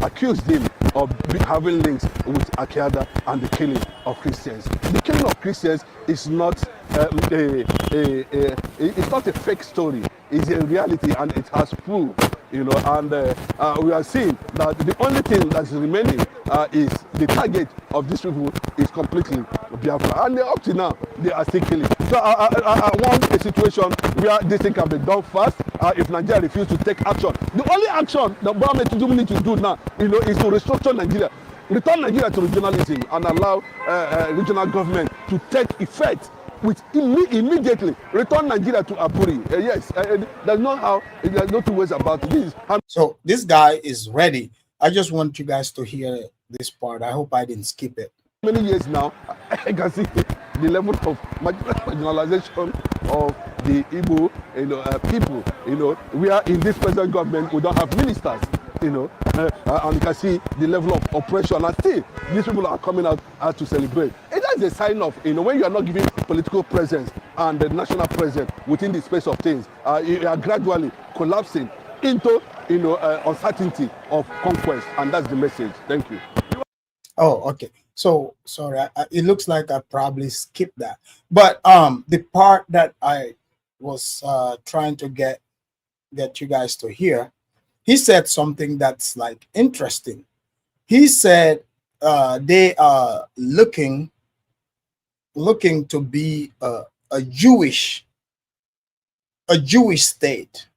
accused him of having links with Al-Qaeda and the killing of Christians. The killing of Christians is not it's not a fake story. It's a reality, and it has proved you know, and we are seeing that the only thing that's remaining is the target of these people is completely Biafra. And up to now, they are still killing. So I want a situation where this thing can be done fast. If Nigeria refuses to take action, the only action the government need to do now, you know, is to restructure Nigeria, return Nigeria to regionalism, and allow regional government to take effect with immediately. Return Nigeria to Aburi. Yes, there's no two ways about this. So this guy is ready. I just want you guys to hear this part. I hope I didn't skip it. Many years now, I can see the level of marginalization of the Igbo, you know, people. You know, we are in this present government. We don't have ministers. You know, and you can see the level of oppression. And still, these people are coming out to celebrate. And that's a sign of, you know, when you are not giving political presence and the national presence within the space of things, you are gradually collapsing into, you know, uncertainty of conquest. And that's the message. Thank you. Oh, okay. So sorry, it looks like I probably skipped that. But the part that I was trying to get you guys to hear, he said something that's like interesting. He said they are looking to be a Jewish state.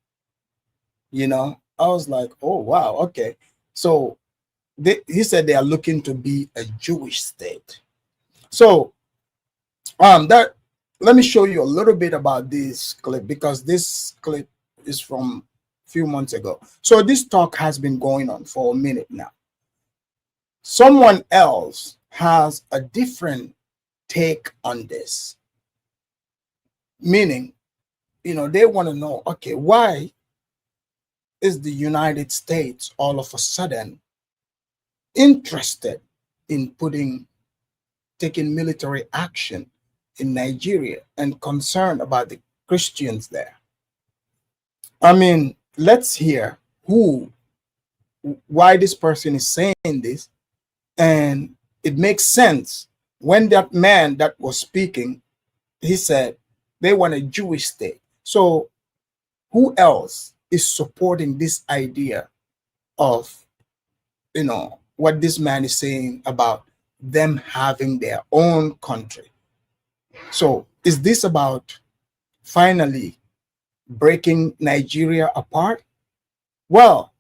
You know, I was like, oh wow, okay. So he said they are looking to be a Jewish state. So that, let me show you a little bit about this clip, because this clip is from a few months ago. So this talk has been going on for a minute now. Someone else has a different take on this, meaning, you know, they want to know, okay, why is the United States all of a sudden interested in taking military action in Nigeria and concerned about the Christians there? I mean, let's hear why this person is saying this. And it makes sense when that man that was speaking, he said they want a Jewish state. So who else is supporting this idea of, you know, what this man is saying about them having their own country? So is this about finally breaking Nigeria apart? Well,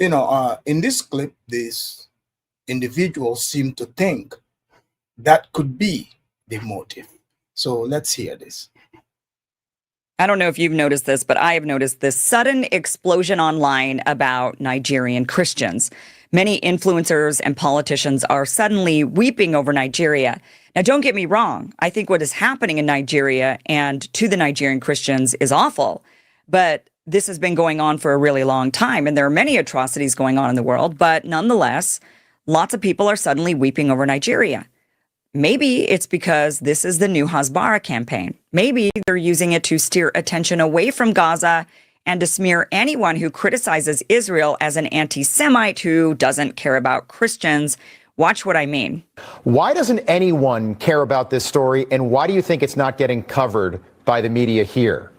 you know, in this clip, this individual seemed to think that could be the motive. So let's hear this. I don't know if you've noticed this, but I have noticed this sudden explosion online about Nigerian Christians. Many influencers and politicians are suddenly weeping over Nigeria. Now, don't get me wrong. I think what is happening in Nigeria and to the Nigerian Christians is awful. But this has been going on for a really long time, and there are many atrocities going on in the world. But nonetheless, lots of people are suddenly weeping over Nigeria. Maybe it's because this is the new Hasbara campaign. Maybe they're using it to steer attention away from Gaza and to smear anyone who criticizes Israel as an anti-Semite who doesn't care about Christians. Watch what I mean. Why doesn't anyone care about this story, and why do you think it's not getting covered by the media here?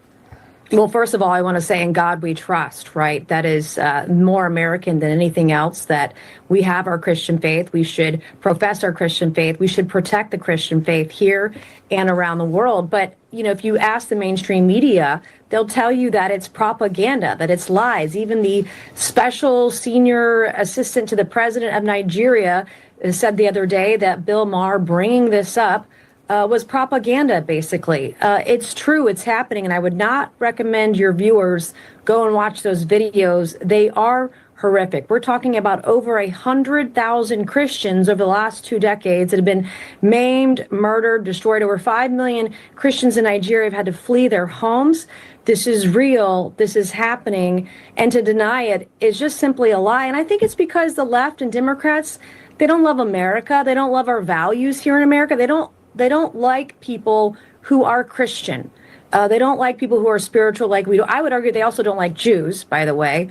Well, first of all, I want to say in God we trust, right? That is more American than anything else, that we have our Christian faith. We should profess our Christian faith. We should protect the Christian faith here and around the world. But, you know, if you ask the mainstream media, they'll tell you that it's propaganda, that it's lies. Even the special senior assistant to the president of Nigeria said the other day that Bill Maher bringing this up was propaganda, basically. It's true, it's happening, and I would not recommend your viewers go and watch those videos. They are horrific. We're talking about over 100,000 Christians over the last 2 decades that have been maimed, murdered, destroyed. Over 5 million Christians in Nigeria have had to flee their homes. This is real. This is happening. And to deny it is just simply a lie. And I think it's because the left and Democrats, they don't love America. They don't love our values here in America. They don't like people who are Christian. They don't like people who are spiritual like we do. I would argue they also don't like Jews, by the way,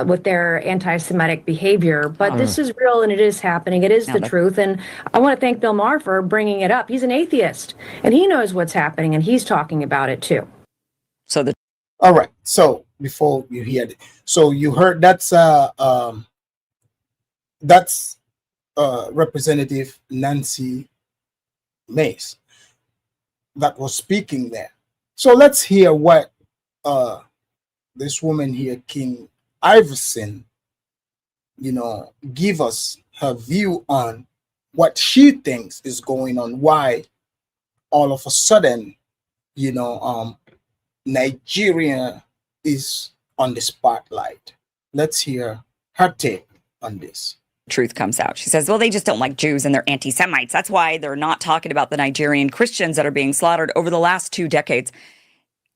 with their anti-Semitic behavior. But this is real and it is happening. It is the truth. And I want to thank Bill Maher for bringing it up. He's an atheist and he knows what's happening and he's talking about it too. So all right. So before you hear it. So you heard that's Representative Nancy Mace that was speaking there. So let's hear what this woman here, King Iverson, give us her view on what she thinks is going on, why all of a sudden, Nigeria is on the spotlight. Let's hear her take on this. Truth comes out. She says, well, they just don't like Jews and they're anti-Semites. That's why they're not talking about the Nigerian Christians that are being slaughtered over the last 2 decades.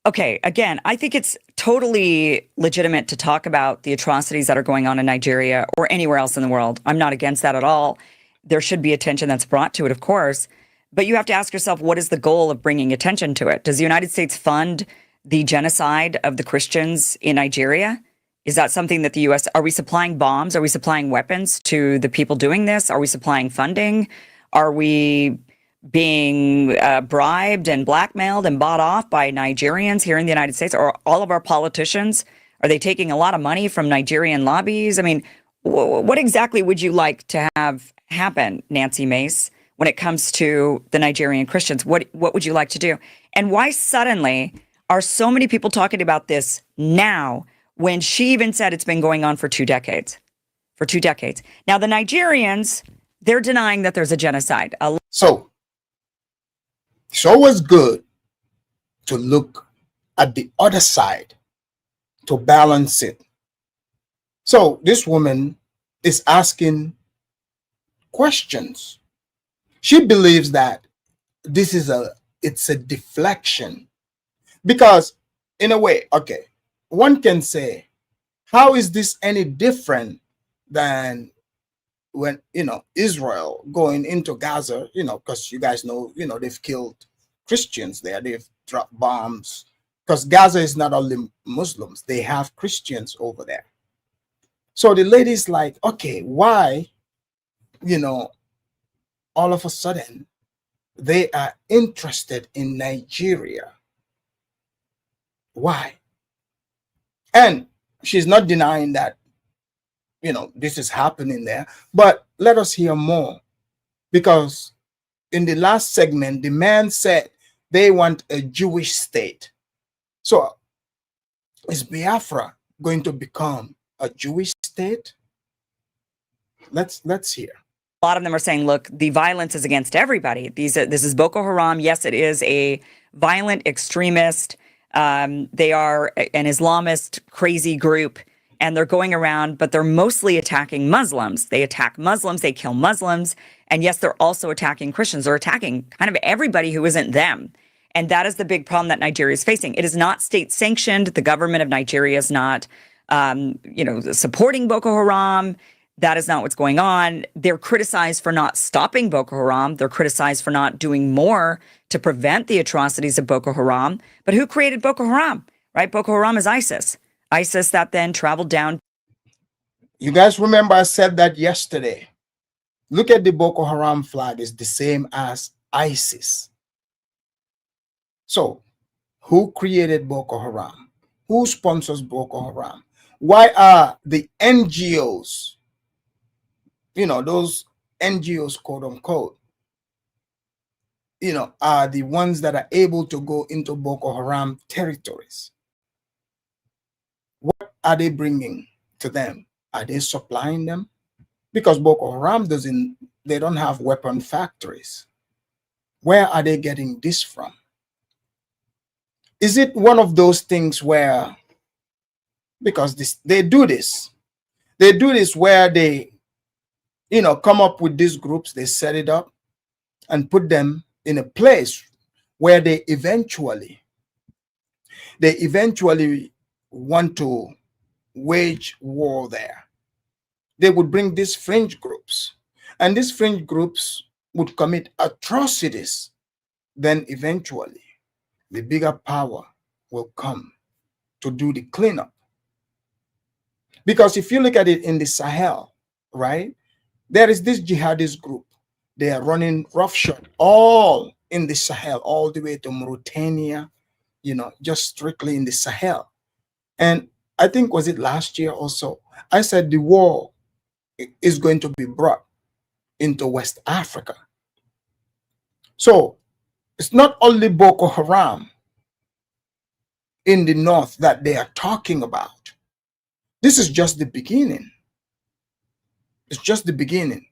Okay, again, I think it's totally legitimate to talk about the atrocities that are going on in Nigeria or anywhere else in the world. I'm not against that at all. There should be attention that's brought to it, of course. But you have to ask yourself, what is the goal of bringing attention to it? Does the United States fund the genocide of the Christians in Nigeria? Is that something that the U.S., are we supplying bombs? Are we supplying weapons to the people doing this? Are we supplying funding? Are we being bribed and blackmailed and bought off by Nigerians here in the United States? Or all of our politicians, are they taking a lot of money from Nigerian lobbies? I mean, what exactly would you like to have happen, Nancy Mace, when it comes to the Nigerian Christians? What would you like to do? And why suddenly are so many people talking about this now, when she even said it's been going on for 2 decades? For 2 decades. Now, the Nigerians, they're denying that there's a genocide. So, it's always good to look at the other side to balance it. So, this woman is asking questions. She believes that this is it's a deflection. Because, in a way, okay, one can say, how is this any different than when, Israel going into Gaza, because you guys know, they've killed Christians there, they've dropped bombs, because Gaza is not only Muslims, they have Christians over there. So the lady's like, okay, why, all of a sudden they are interested in Nigeria? Why? And she's not denying that, this is happening there. But let us hear more. Because in the last segment, the man said they want a Jewish state. So is Biafra going to become a Jewish state? Let's hear. A lot of them are saying, look, the violence is against everybody. This is Boko Haram. Yes, it is a violent extremist. They are an Islamist crazy group, and they're going around, but they're mostly attacking Muslims. They attack Muslims, they kill Muslims, and yes, they're also attacking Christians. They're attacking kind of everybody who isn't them. And that is the big problem that Nigeria is facing. It is not state sanctioned. The government of Nigeria is not, supporting Boko Haram. That is not what's going on. They're criticized for not stopping Boko Haram. They're criticized for not doing more to prevent the atrocities of Boko Haram. But who created Boko Haram, right? Boko Haram is ISIS. ISIS that then traveled down. You guys remember I said that yesterday. Look at the Boko Haram flag. It's the same as ISIS. So, who created Boko Haram? Who sponsors Boko Haram? Why are the NGOs, those NGOs, quote unquote, are the ones that are able to go into Boko Haram territories? What are they bringing to them? Are they supplying them? Because Boko Haram they don't have weapon factories. Where are they getting this from? Is it one of those things where, because they do this where they, come up with these groups, they set it up and put them in a place where they eventually want to wage war there. They would bring these fringe groups, and these fringe groups would commit atrocities. Then eventually the bigger power will come to do the cleanup. Because if you look at it in the Sahel, right, there is this jihadist group. They are running roughshod all in the Sahel, all the way to Mauritania, just strictly in the Sahel. And I think, was it last year or so? I said the war is going to be brought into West Africa. So it's not only Boko Haram in the north that they are talking about. This is just the beginning. It's just the beginning.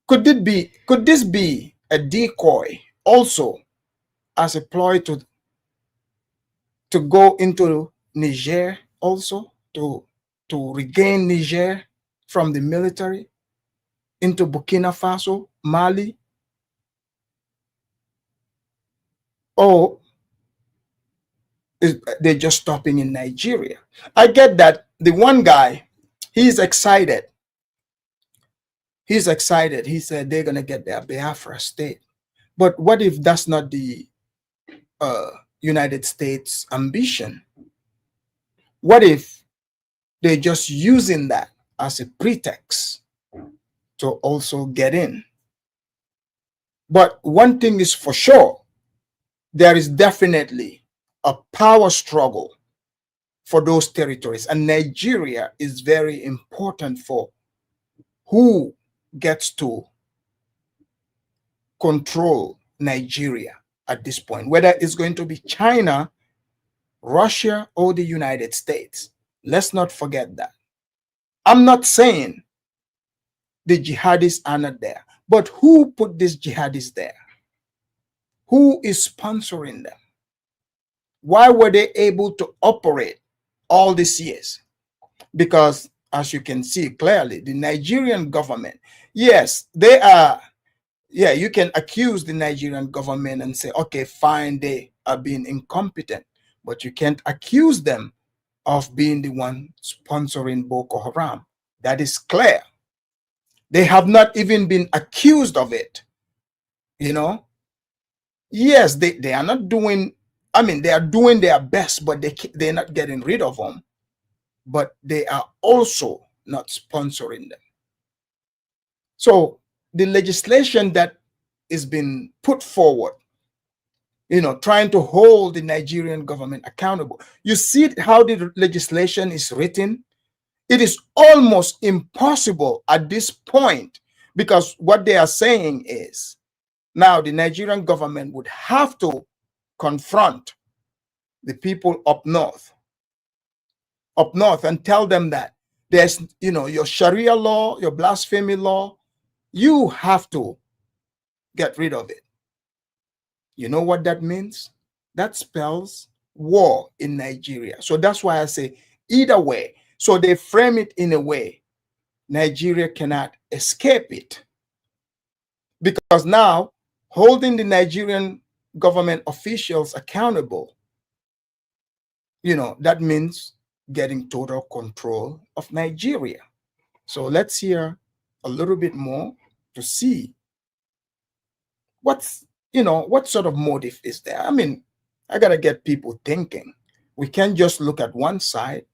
Could this be a decoy also as a ploy to go into Niger also, to regain Niger from the military, into Burkina Faso, Mali? Or they're just stopping in Nigeria? I get that the one guy, he's excited. He's excited. He said they're going to get their Biafra state. But what if that's not the United States ambition? What if they're just using that as a pretext to also get in? But one thing is for sure, there is definitely a power struggle for those territories. And Nigeria is very important for who gets to control Nigeria at this point, whether it's going to be China, Russia, or the United States. Let's not forget that. I'm not saying the jihadists are not there, but who put these jihadists there? Who is sponsoring them? Why were they able to operate all these years? Because, as you can see clearly, the Nigerian government, yes, they are, yeah, you can accuse the Nigerian government and say, okay, fine, they are being incompetent, but you can't accuse them of being the one sponsoring Boko Haram. That is clear. They have not even been accused of it, you know. Yes, they are not doing, I mean, they are doing their best, but they're not getting rid of them. But they are also not sponsoring them. So the legislation that is being put forward, you know, trying to hold the Nigerian government accountable. You see how the legislation is written? It is almost impossible at this point, because what they are saying is now the Nigerian government would have to confront the people up north and tell them that there's, you know, your Sharia law, your blasphemy law, you have to get rid of it. You know what that means? That spells war in Nigeria. So that's why I say either way. So they frame it in a way Nigeria cannot escape it. Because now holding the Nigerian government officials accountable, you know, that means getting total control of Nigeria. So let's hear a little bit more to see what's, you know, what sort of motive is there. I mean, I got to get people thinking. We can't just look at one side.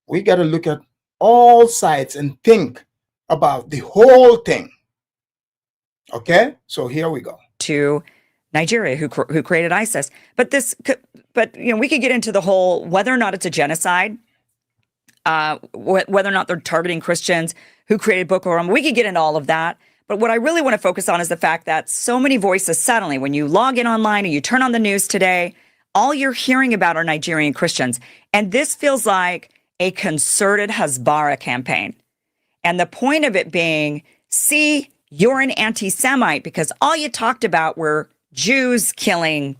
We got to look at all sides and think about the whole thing. Okay, so here we go. To Nigeria, who created ISIS, but you know, we could get into the whole whether or not it's a genocide, whether or not they're targeting Christians, who created Boko Haram. We could get into all of that. But what I really want to focus on is the fact that so many voices suddenly, when you log in online and you turn on the news today, all you're hearing about are Nigerian Christians. And this feels like a concerted Hasbara campaign. And the point of it being, see, you're an anti-Semite because all you talked about were Jews killing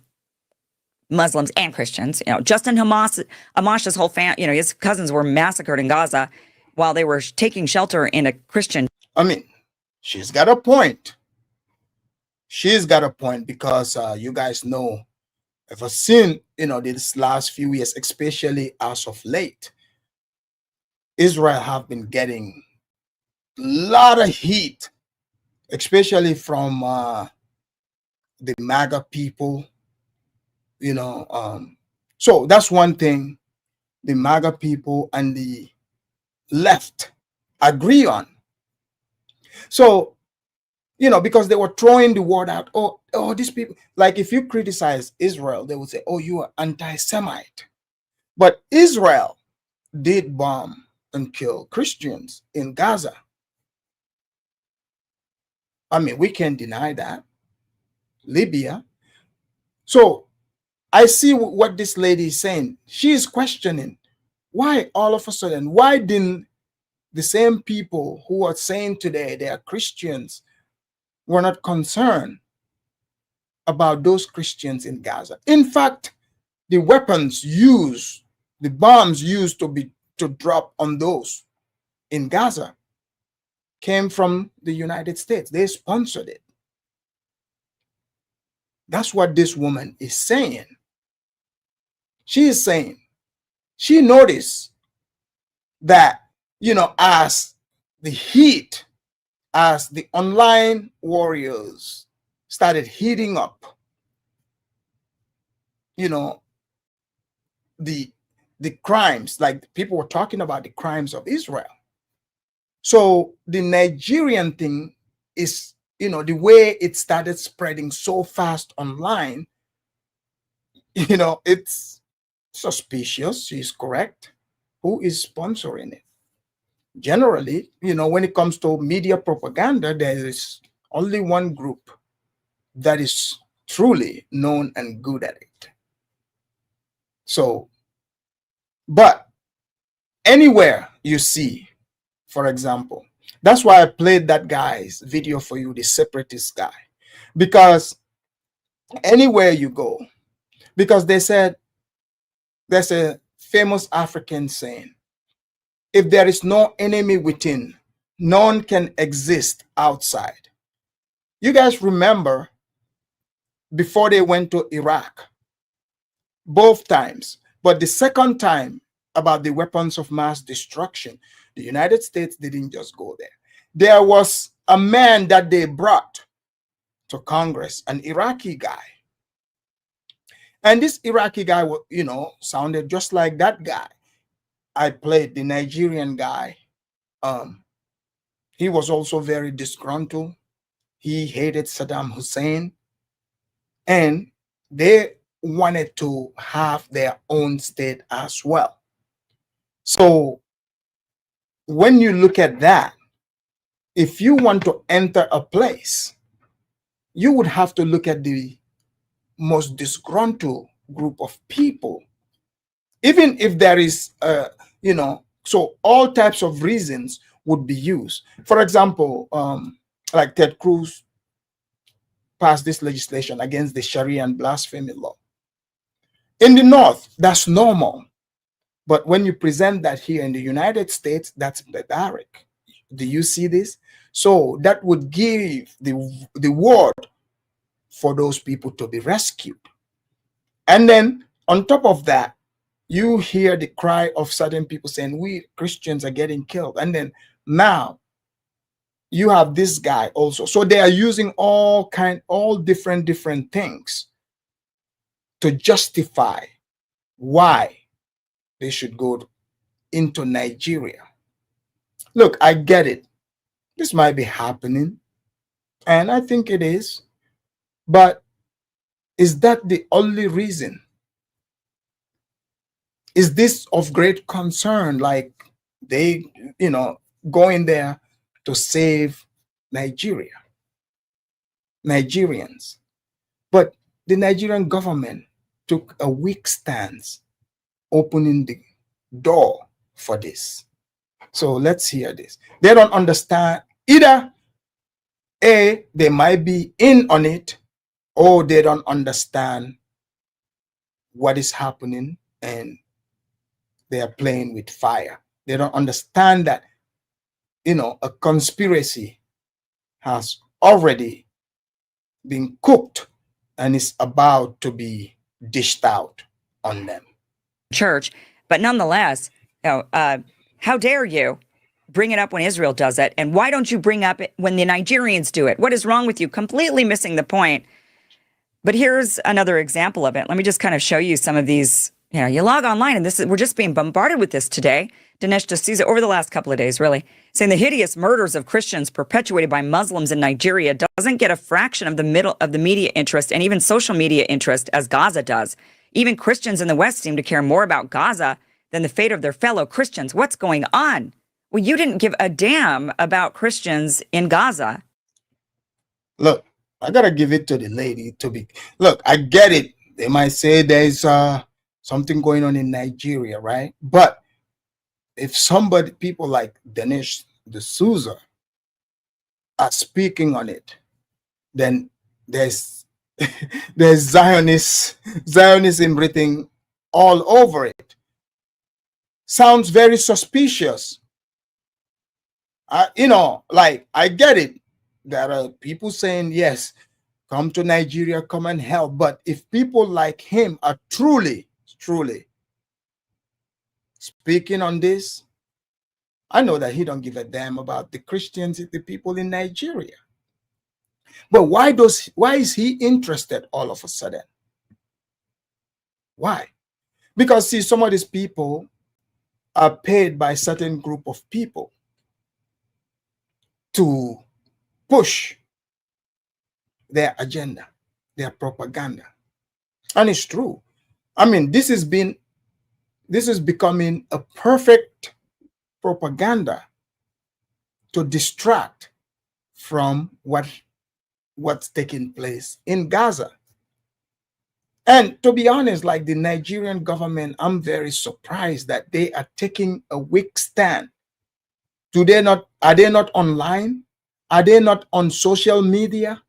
Muslims and Christians. You know, Justin Hamash's whole family, you know, his cousins were massacred in Gaza while they were taking shelter in a Christian. I mean, she's got a point. She's got a point because you guys know, ever since, you know, these last few years, especially as of late, Israel have been getting a lot of heat, especially from the MAGA people, you know. So that's one thing the MAGA people and the left agree on. So, you know, because they were throwing the word out, oh, these people, like if you criticize Israel, they would say, oh, you are anti-Semite. But Israel did bomb and kill Christians in Gaza. I mean, we can't deny that. Libya. So I see what this lady is saying. She is questioning why all of a sudden, why didn't the same people who are saying today they are Christians were not concerned about those Christians in Gaza? In fact, the weapons used, the bombs used to drop on those in Gaza came from the United States. They sponsored it. That's what this woman is saying. She is saying she noticed that, as the heat, as the online warriors started heating up, the crimes, like people were talking about the crimes of Israel. So the Nigerian thing is, the way it started spreading so fast online, it's suspicious. She's correct. Who is sponsoring it? Generally, when it comes to media propaganda, there is only one group that is truly known and good at it. So, but anywhere you see, for example, that's why I played that guy's video for you, the separatist guy, because anywhere you go, because they said, there's a famous African saying, if there is no enemy within, none can exist outside. You guys remember before they went to Iraq, both times, but the second time about the weapons of mass destruction, the United States didn't just go there. There was a man that they brought to Congress, an Iraqi guy. And this Iraqi guy, sounded just like that guy I played, the Nigerian guy. He was also very disgruntled. He hated Saddam Hussein. And they wanted to have their own state as well. So when you look at that, if you want to enter a place, you would have to look at the most disgruntled group of people. Even if there is, so all types of reasons would be used. For example, like Ted Cruz passed this legislation against the Sharia and blasphemy law. In the North, that's normal. But when you present that here in the United States, that's barbaric. Do you see this? So that would give the word for those people to be rescued. And then on top of that, you hear the cry of certain people saying, we Christians are getting killed. And then now you have this guy also. So they are using all different things to justify why they should go into Nigeria. Look, I get it. This might be happening, and I think it is. But is that the only reason? Is this of great concern? Like they, going there to save Nigeria, Nigerians. But the Nigerian government took a weak stance, opening the door for this. So let's hear this. They don't understand either. A, they might be in on it, or they don't understand what is happening and they are playing with fire. They don't understand that, a conspiracy has already been cooked and is about to be dished out on them. Church, but nonetheless, how dare you bring it up when Israel does it? And why don't you bring up it when the Nigerians do it? What is wrong with you? Completely missing the point. But here's another example of it. Let me just kind of show you some of these. You log online and we're just being bombarded with this today. Dinesh D'Souza, over the last couple of days, really, saying the hideous murders of Christians perpetuated by Muslims in Nigeria doesn't get a fraction of the media interest and even social media interest as Gaza does. Even Christians in the West seem to care more about Gaza than the fate of their fellow Christians. What's going on? Well, you didn't give a damn about Christians in Gaza. Look, I gotta give it to the lady to be. Look, I get it. They might say there's something going on in Nigeria, right? But if somebody, people like Dinesh D'Souza are speaking on it, then there's there's Zionism written all over it. Sounds very suspicious. Like, I get it. There are people saying, yes, come to Nigeria, come and help. But if people like him are truly speaking on this, I know that he don't give a damn about the Christians, the people in Nigeria. But why is he interested all of a sudden? Why? Because, see, some of these people are paid by a certain group of people to push their agenda, their propaganda. And it's true. I mean, this is becoming a perfect propaganda to distract from what's taking place in Gaza. And to be honest, like the Nigerian government, I'm very surprised that they are taking a weak stand. Are they not online? Are they not on social media?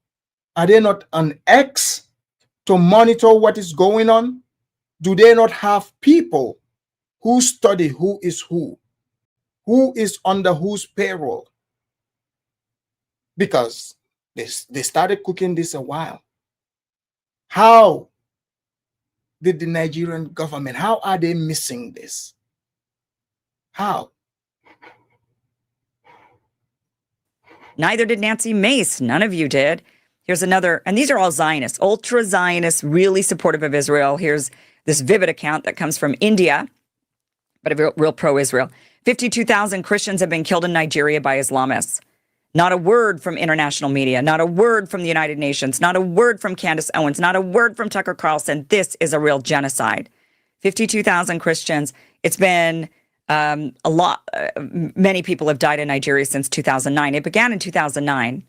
Are they not on X to monitor what is going on? Do they not have people who study who is under whose payroll? Because they started cooking this a while. How did the Nigerian government, how are they missing this? How? Neither did Nancy Mace. None of you did. Here's another, and these are all Zionists, ultra Zionists, really supportive of Israel. Here's this vivid account that comes from India, but a real pro-Israel. 52,000 Christians have been killed in Nigeria by Islamists. Not a word from international media, not a word from the United Nations, not a word from Candace Owens, not a word from Tucker Carlson. This is a real genocide. 52,000 Christians. It's been a lot. Many people have died in Nigeria since 2009. It began in 2009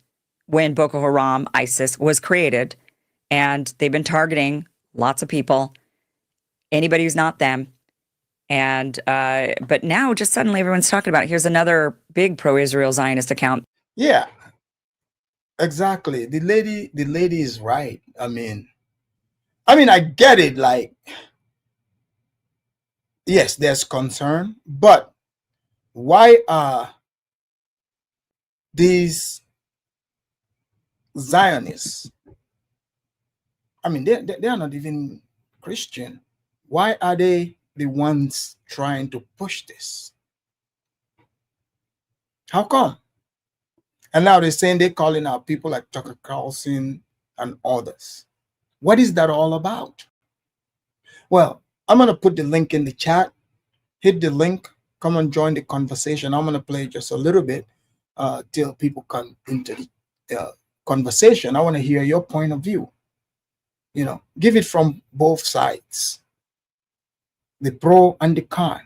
when Boko Haram, ISIS, was created. And they've been targeting lots of people, anybody who's not them. And but now just suddenly everyone's talking about it. Here's another big pro-Israel Zionist account. Yeah, exactly. The lady is right. I mean, I get it. Like, yes, there's concern, but why are these Zionists? I mean, they are not even Christian. Why are they the ones trying to push this? How come? And now they're saying they're calling out people like Tucker Carlson and others. What is that all about? Well, I'm going to put the link in the chat. Hit the link. Come and join the conversation. I'm going to play just a little bit till people come into the conversation. I want to hear your point of view. You know, give it from both sides, the pro and the con.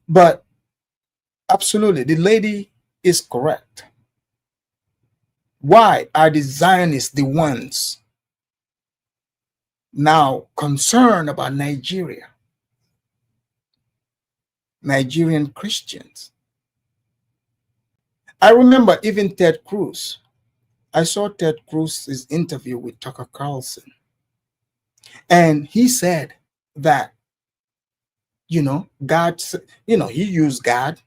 But absolutely, the lady is correct. Why are the Zionists the ones now concerned about Nigeria? Nigerian Christians. I remember even Ted Cruz. I saw Ted Cruz's interview with Tucker Carlson. And he said that, God, he used God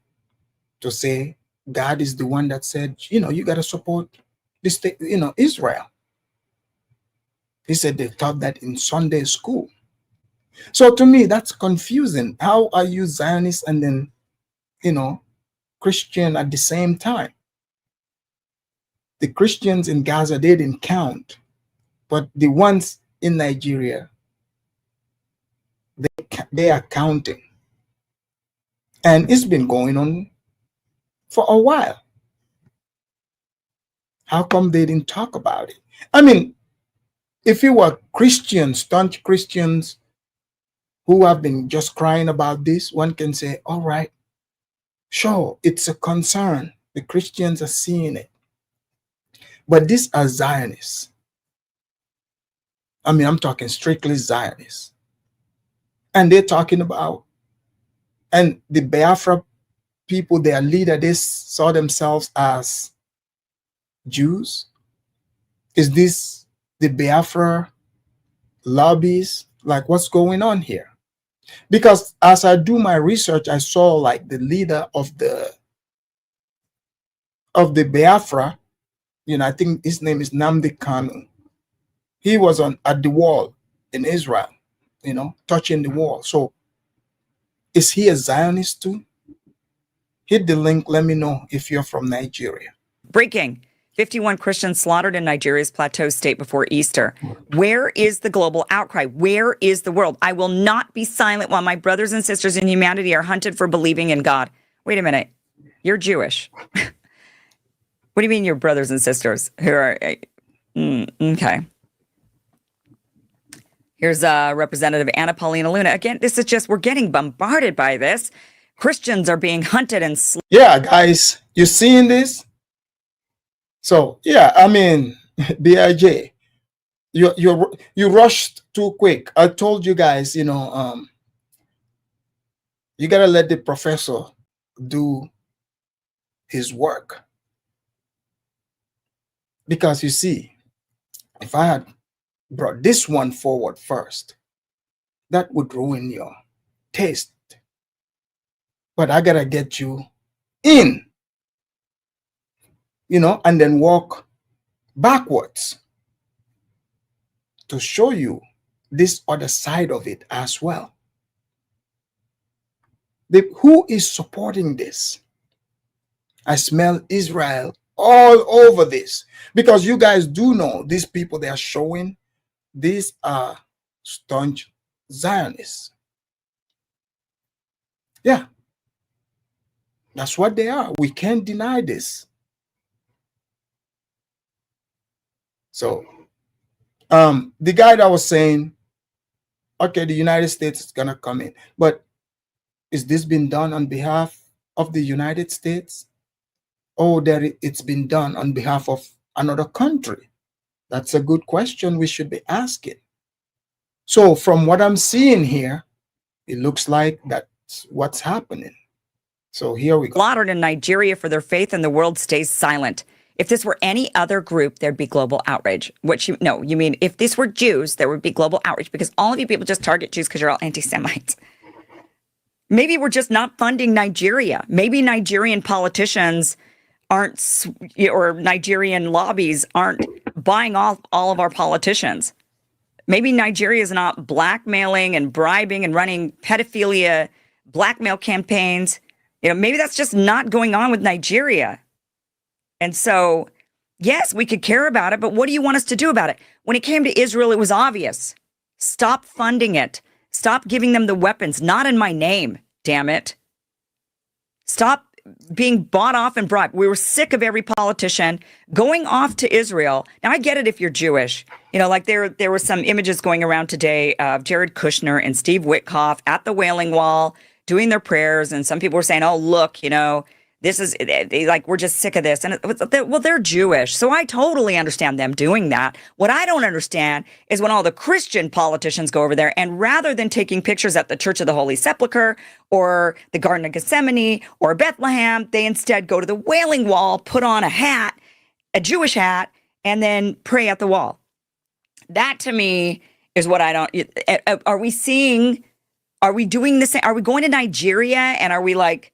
to say, God is the one that said, you got to support the state, Israel. He said they taught that in Sunday school. So to me, that's confusing. How are you Zionist and then, Christian at the same time? The Christians in Gaza, they didn't count. But the ones in Nigeria, they are counting. And it's been going on for a while. How come they didn't talk about it? I mean, if you were Christians, staunch Christians, who have been just crying about this, one can say, all right, sure, it's a concern. The Christians are seeing it. But these are Zionists. I mean, I'm talking strictly Zionists. And they're talking about, and the Biafra people, their leader, they saw themselves as Jews. Is this the Biafra lobbies? Like, what's going on here? Because as I do my research, I saw like the leader of the Biafra, you know, I think his name is Nnamdi Kanu. He was at the wall in Israel, you know, touching the wall. So is he a Zionist too? Hit the link. Let me know if you're from Nigeria. Breaking. 51 Christians slaughtered in Nigeria's Plateau State before Easter. Where is the global outcry? Where is the world? I will not be silent while my brothers and sisters in humanity are hunted for believing in God. Wait a minute. You're Jewish. What do you mean your brothers and sisters who are... okay. Here's Representative Anna Paulina Luna. Again, this is just, we're getting bombarded by this. Christians are being hunted and slaughtered. Yeah, guys, you seeing this? So yeah, I mean, BIJ, you rushed too quick. I told you guys, you know, you gotta let the professor do his work. Because you see, if I had brought this one forward first, that would ruin your taste. But I gotta get you in, you know, and then walk backwards to show you this other side of it as well. Who is supporting this? I smell Israel all over this, because you guys do know these people they are showing, these are staunch Zionists. Yeah, that's what they are. We can't deny this. So the guy that was saying, okay, the United States is gonna come in, but is this been done on behalf of the United States, or that it's been done on behalf of another country? That's a good question we should be asking. So from what I'm seeing here, it looks like that's what's happening. So here we go. Slaughtered in Nigeria for their faith, and the world stays silent. If this were any other group, there'd be global outrage. You mean if this were Jews, there would be global outrage, because all of you people just target Jews because you're all anti-Semites. Maybe we're just not funding Nigeria. Maybe Nigerian politicians aren't, or Nigerian lobbies aren't buying off all of our politicians. Maybe Nigeria is not blackmailing and bribing and running pedophilia blackmail campaigns. You know, maybe that's just not going on with Nigeria. And so, yes, we could care about it, but what do you want us to do about it? When it came to Israel, it was obvious. Stop funding it. Stop giving them the weapons. Not in my name, damn it. Stop being bought off and bribed. We were sick of every politician going off to Israel. Now, I get it if you're Jewish. You know, like there were some images going around today of Jared Kushner and Steve Witkoff at the Wailing Wall doing their prayers. And some people were saying, oh, look, you know, this is like, we're just sick of this. And well, they're Jewish. So I totally understand them doing that. What I don't understand is when all the Christian politicians go over there, and rather than taking pictures at the Church of the Holy Sepulchre or the Garden of Gethsemane or Bethlehem, they instead go to the Wailing Wall, put on a hat, a Jewish hat, and then pray at the wall. That to me is what I don't, are we doing this? Are we going to Nigeria and are we like,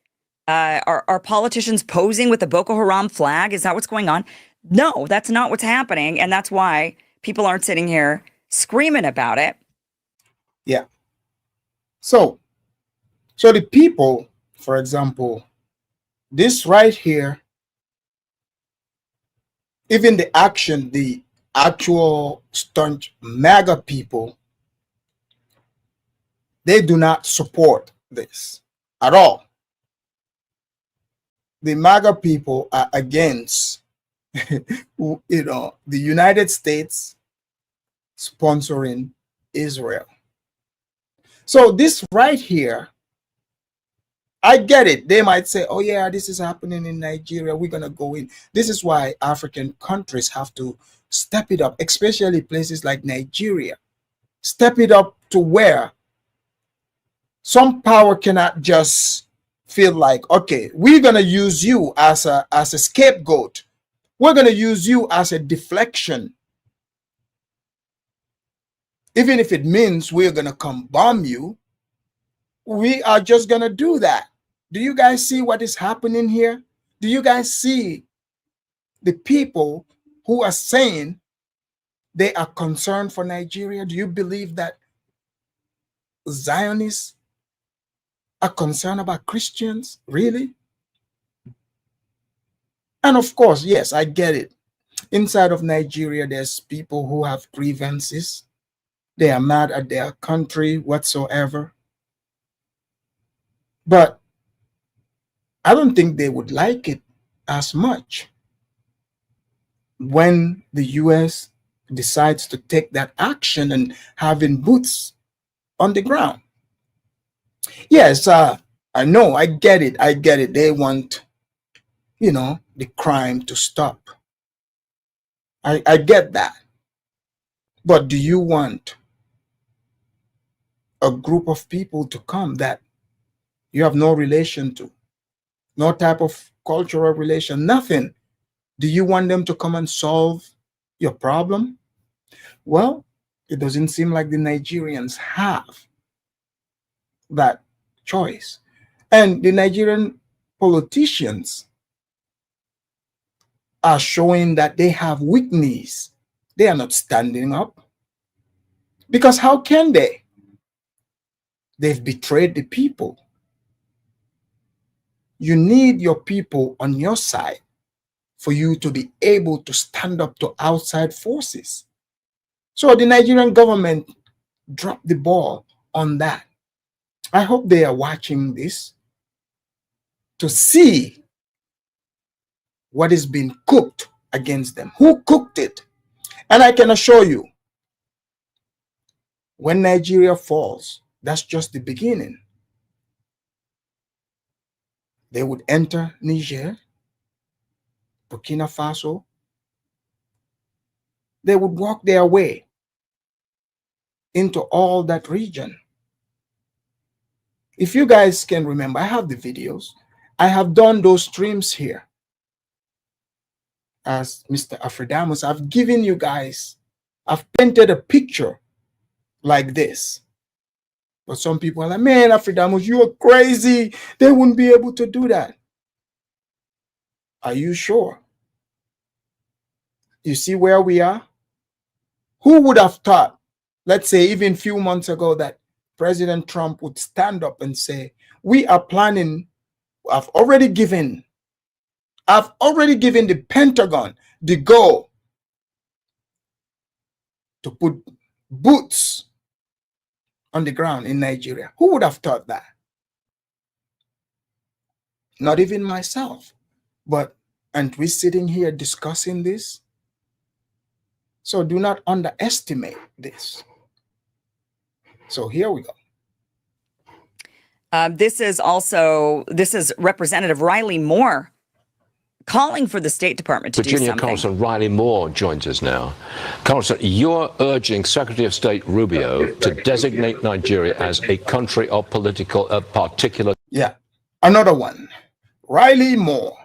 are politicians posing with the Boko Haram flag? Is that what's going on? No, that's not what's happening. And that's why people aren't sitting here screaming about it. Yeah. So the people, for example, this right here, even the action, the actual staunch MAGA people, they do not support this at all. The MAGA people are against, you know, the United States sponsoring Israel. So this right here, I get it. They might say, oh yeah, this is happening in Nigeria, we're going to go in. This is why African countries have to step it up, especially places like Nigeria. Step it up to where some power cannot just feel like, okay, we're going to use you as a scapegoat. We're going to use you as a deflection. Even if it means we're going to come bomb you, we are just going to do that. Do you guys see what is happening here? Do you guys see the people who are saying they are concerned for Nigeria? Do you believe that Zionists are concerned about Christians? Really? And of course, yes, I get it. Inside of Nigeria, there's people who have grievances. They are mad at their country whatsoever. But I don't think they would like it as much when the U.S. decides to take that action and having boots on the ground. Yes, I know, I get it. I get it. They want, you know, the crime to stop. I get that. But do you want a group of people to come that you have no relation to, no type of cultural relation, nothing? Do you want them to come and solve your problem? Well, it doesn't seem like the Nigerians have that choice. And the Nigerian politicians are showing that they have weakness. They are not standing up. Because how can they? They've betrayed the people. You need your people on your side for you to be able to stand up to outside forces. So the Nigerian government dropped the ball on that. I hope they are watching this to see what is being cooked against them. Who cooked it? And I can assure you, when Nigeria falls, that's just the beginning. They would enter Niger, Burkina Faso. They would walk their way into all that region. If you guys can remember, I have the videos. I have done those streams here. As Mr. Afridamus, I've given you guys, I've painted a picture like this. But some people are like, man, Afridamus, you are crazy. They wouldn't be able to do that. Are you sure? You see where we are? Who would have thought, let's say even a few months ago, that President Trump would stand up and say, we are planning, I've already given the Pentagon the go to put boots on the ground in Nigeria. Who would have thought that? Not even myself. But aren't we sitting here discussing this? So do not underestimate this. So here we go. This is Representative Riley Moore calling for the State Department to do something. Virginia Congressman Riley Moore joins us now. Congressman, you're urging Secretary of State Rubio to designate Nigeria as a country of particular. Yeah, another one. Riley Moore.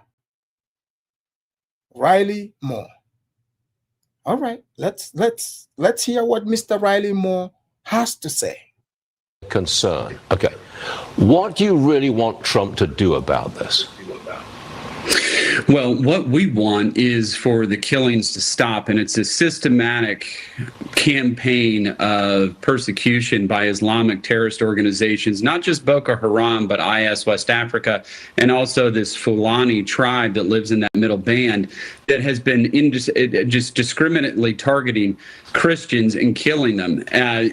Riley Moore. All right, let's hear what Mr. Riley Moore has to say. Concern. Okay. What do you really want Trump to do about this? Well, what we want is for the killings to stop, and it's a systematic campaign of persecution by Islamic terrorist organizations, not just Boko Haram, but IS West Africa, and also this Fulani tribe that lives in that middle band that has been just discriminately targeting Christians and killing them.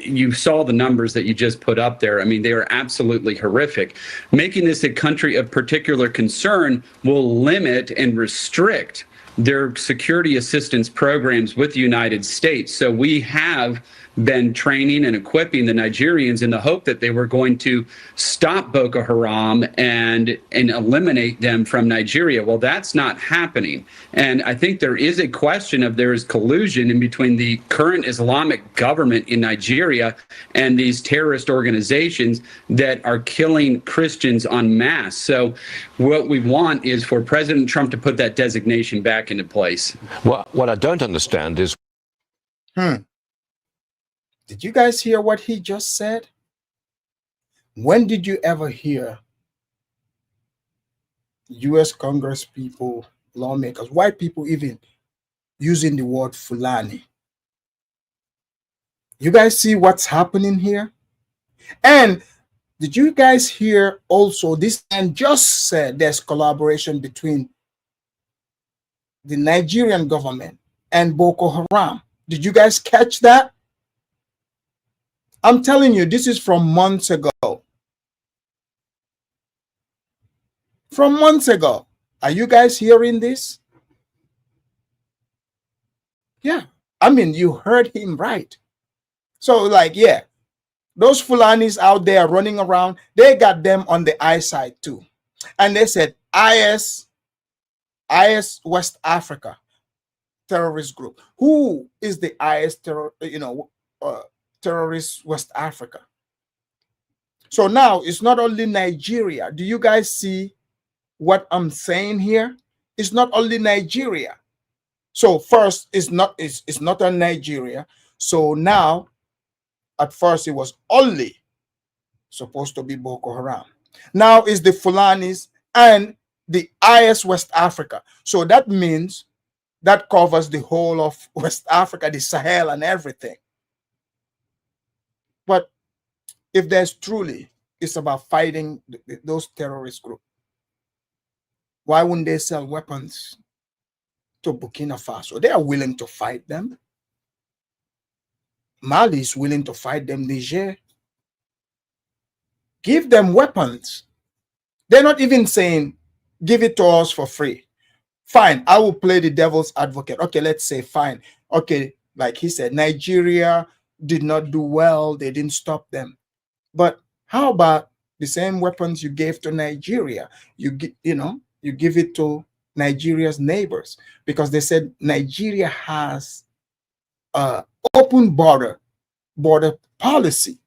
You saw the numbers that you just put up there. I mean, they are absolutely horrific. Making this a country of particular concern will limit and restrict their security assistance programs with the United States. So we have been training and equipping the Nigerians in the hope that they were going to stop Boko Haram and eliminate them from Nigeria. Well, that's not happening. And I think there is a question of there is collusion in between the current Islamic government in Nigeria and these terrorist organizations that are killing Christians en masse. So what we want is for President Trump to put that designation back into place. Well, what I don't understand is... Did you guys hear what he just said? When did you ever hear U.S. Congress people, lawmakers, white people even using the word Fulani? You guys see what's happening here? And did you guys hear also this man just said there's collaboration between the Nigerian government and Boko Haram? Did you guys catch that? I'm telling you, this is from months ago. From months ago. Are you guys hearing this? Yeah. I mean, you heard him right. So, like, yeah, those Fulanis out there running around, they got them on the eyesight too. And they said IS West Africa terrorist group. Who is the IS terrorist West Africa? So now it's not only Nigeria. Do you guys see what I'm saying here? It's not only Nigeria. So first it's not on Nigeria. So now at first it was only supposed to be Boko Haram. Now it's the Fulanis and the IS West Africa. So that means that covers the whole of West Africa, the Sahel and everything. But if there's truly, it's about fighting those terrorist groups, why wouldn't they sell weapons to Burkina Faso? They are willing to fight them. Mali is willing to fight them. Niger. Give them weapons. They're not even saying, give it to us for free. Fine, I will play the devil's advocate. Okay, let's say fine. Okay, like he said, Nigeria did not do well. They didn't stop them. But how about the same weapons you gave to Nigeria? You give it to Nigeria's neighbors, because they said Nigeria has open border policy.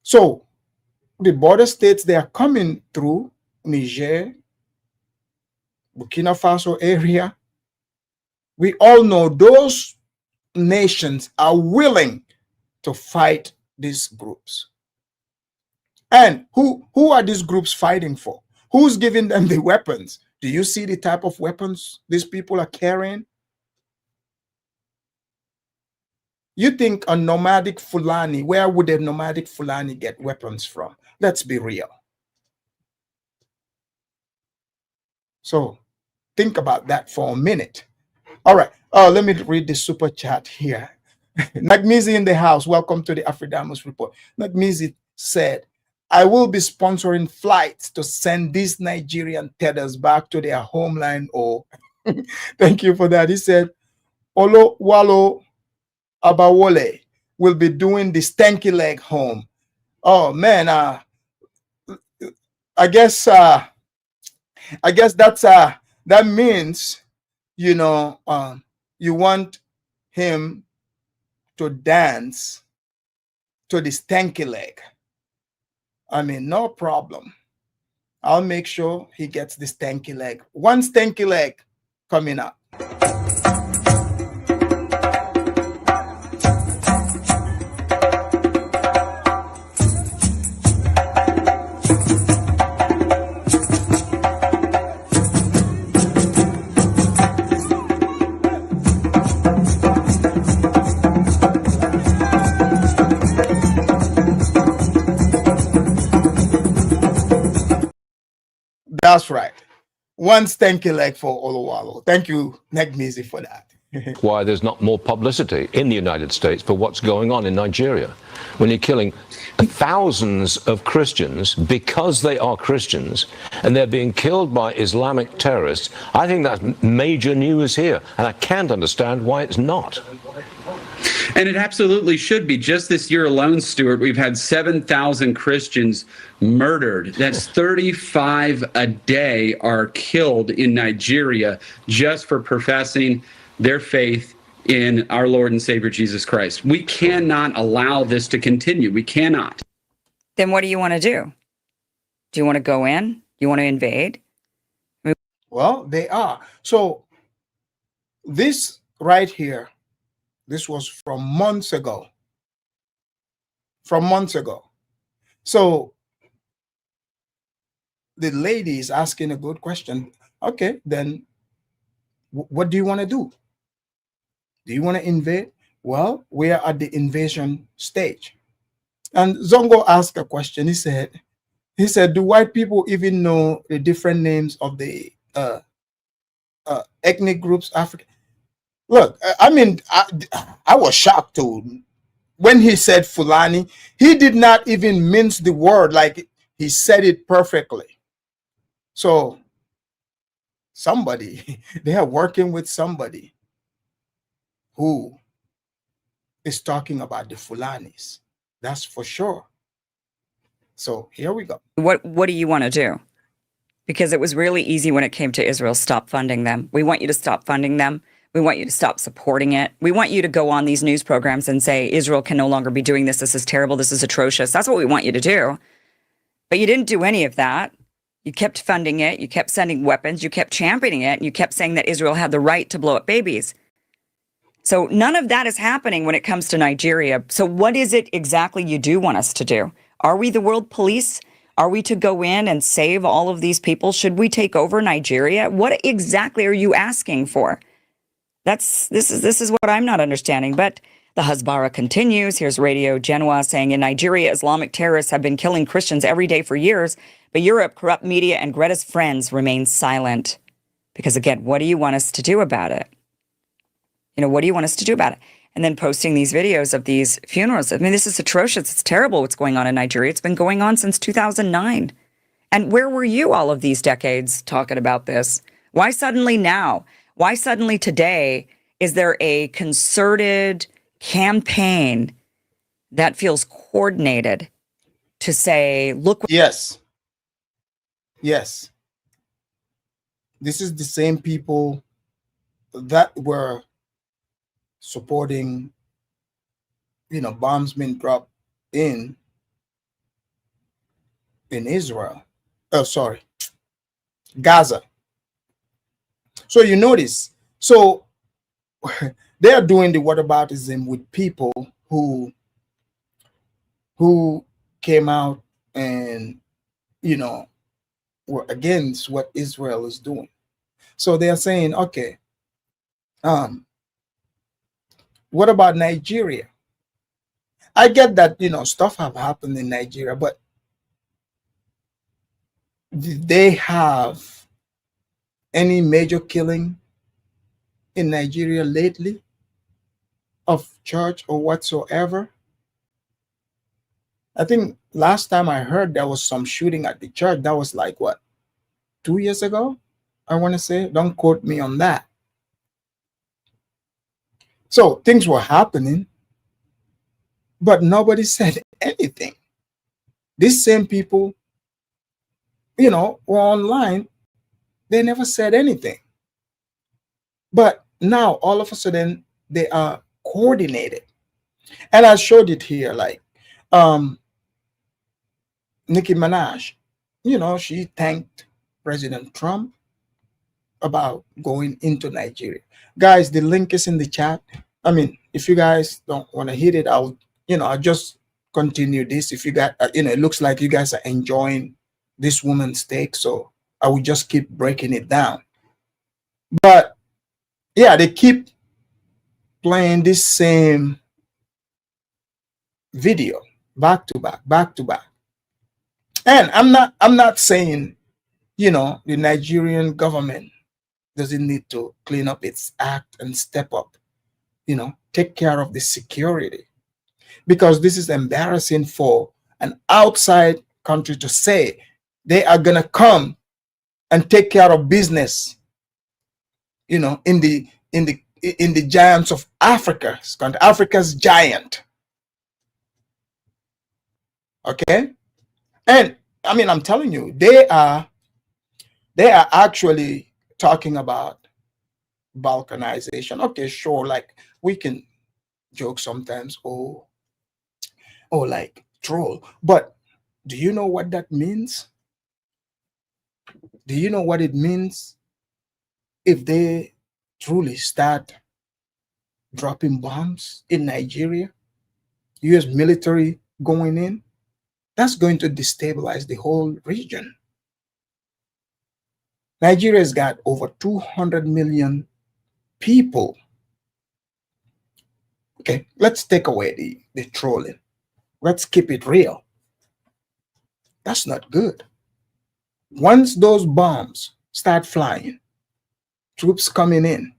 So the border states they are coming through, Niger, Burkina Faso area, we all know those nations are willing to fight these groups. And who are these groups fighting for? Who's giving them the weapons? Do you see the type of weapons these people are carrying? You think a nomadic Fulani, where would a nomadic Fulani get weapons from? Let's be real. So think about that for a minute. All right. Let me read the super chat here. Nagmizi in the house. Welcome to the Afridamus Report. Nagmizi said, I will be sponsoring flights to send these Nigerian tethers back to their homeland. Oh, thank you for that. He said, Olo Walo Abawole will be doing the stanky leg home. Oh man, I guess that's that means, you want him to dance to the stanky leg. I mean, no problem. I'll make sure he gets the stanky leg. One stanky leg coming up. That's right. One stanky leg for Olowalo. Thank you, Negmizi, for that. why there's not more publicity in the United States for what's going on in Nigeria. When you're killing thousands of Christians because they are Christians and they're being killed by Islamic terrorists, I think that's major news here. And I can't understand why it's not. And it absolutely should be. Just this year alone, Stuart, we've had 7,000 Christians murdered. That's 35 a day are killed in Nigeria just for professing their faith in our Lord and Savior Jesus Christ. We cannot allow this to continue. We cannot. Then what do you want to do? Do you want to go in? Do you want to invade? Well, they are. So this right here, this was from months ago. From months ago. So the lady is asking a good question. Okay, then what do you want to do? Do you want to invade? Well, we are at the invasion stage. And Zongo asked a question. He said, do white people even know the different names of the ethnic groups, Africa? Look, I mean, I was shocked too. When he said Fulani, he did not even mince the word, like he said it perfectly. So somebody, they are working with somebody who is talking about the Fulanis. That's for sure. So here we go. What do you want to do? Because it was really easy when it came to Israel. Stop funding them. We want you to stop funding them. We want you to stop supporting it. We want you to go on these news programs and say, Israel can no longer be doing this. This is terrible. This is atrocious. That's what we want you to do. But you didn't do any of that. You kept funding it. You kept sending weapons. You kept championing it. And you kept saying that Israel had the right to blow up babies. So none of that is happening when it comes to Nigeria. So what is it exactly you do want us to do? Are we the world police? Are we to go in and save all of these people? Should we take over Nigeria? What exactly are you asking for? This is what I'm not understanding. But the Hasbara continues. Here's Radio Genoa saying, in Nigeria, Islamic terrorists have been killing Christians every day for years, but Europe, corrupt media, and Greta's friends remain silent. Because again, what do you want us to do about it? You know, what do you want us to do about it? And then posting these videos of these funerals. I mean, this is atrocious. It's terrible what's going on in Nigeria. It's been going on since 2009. And where were you all of these decades talking about this? Why suddenly now? Why suddenly today is there a concerted campaign that feels coordinated to say, look. Yes. Yes. This is the same people that were supporting, bombs being dropped in Israel. Oh, sorry, Gaza. So you notice, so they are doing the whataboutism with people who came out and, were against what Israel is doing. So they are saying, okay, what about Nigeria? I get that, stuff have happened in Nigeria, but did they have any major killing in Nigeria lately of church or whatsoever? I think last time I heard there was some shooting at the church. That was like, what, 2 years ago? I want to say. Don't quote me on that. So things were happening, but nobody said anything. These same people, were online. They never said anything. But now, all of a sudden, they are coordinated. And I showed it here, like, Nicki Minaj, she thanked President Trump about going into Nigeria. Guys, the link is in the chat. I mean, if you guys don't want to hit it, I'll just continue this. If you got, it looks like you guys are enjoying this woman's take, so I will just keep breaking it down. But yeah, they keep playing this same video back to back, back to back. And I'm not saying, the Nigerian government does it need to clean up its act and step up, take care of the security? Because this is embarrassing for an outside country to say they are going to come and take care of business, in the giants of Africa. Africa's giant. Okay? And I mean, I'm telling you, they are actually talking about balkanization. Okay, sure, like we can joke sometimes, or like troll, but do you know what that means? Do you know what it means if they truly start dropping bombs in Nigeria? U.S. military going in? That's going to destabilize the whole region. Nigeria's got over 200 million people. Okay, let's take away the trolling. Let's keep it real. That's not good. Once those bombs start flying, troops coming in,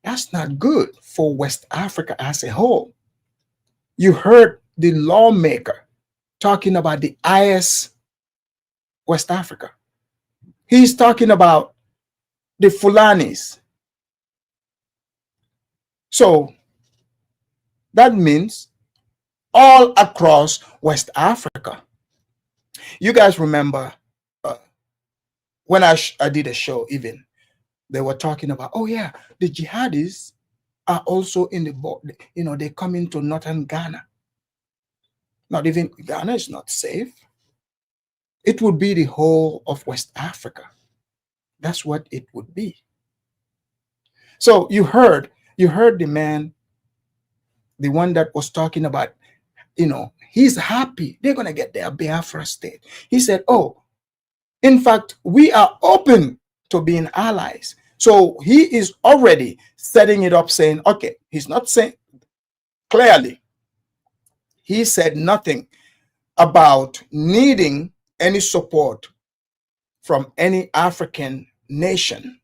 that's not good for West Africa as a whole. You heard the lawmaker talking about the IS West Africa. He's talking about the Fulanis. So that means all across West Africa. You guys remember when I did a show, even they were talking about, oh yeah, the jihadis are also in the border. They come into northern Ghana. Not even Ghana is not safe. It would be the whole of West Africa. That's what it would be. So you heard the man, the one that was talking about, he's happy they're going to get their Biafra state. He said, oh, in fact, we are open to being allies. So he is already setting it up, saying, okay, he's not saying clearly. He said nothing about needing any support from any African nation,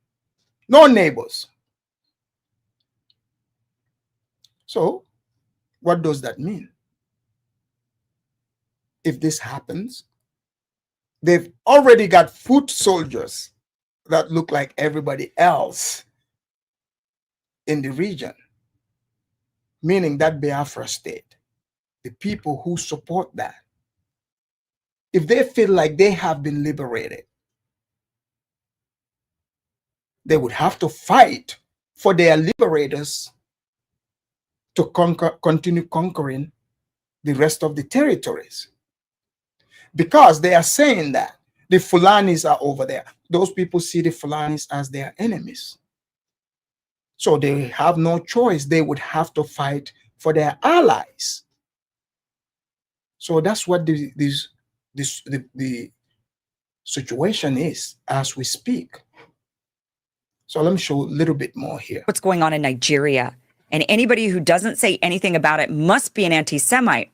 no neighbors. So what does that mean? If this happens, they've already got foot soldiers that look like everybody else in the region, meaning that Biafra state, the people who support that, if they feel like they have been liberated, they would have to fight for their liberators to continue conquering the rest of the territories. Because they are saying that the Fulanis are over there. Those people see the Fulanis as their enemies. So they have no choice. They would have to fight for their allies. So that's what the situation is as we speak. So let me show a little bit more here. What's going on in Nigeria? And anybody who doesn't say anything about it must be an anti-Semite.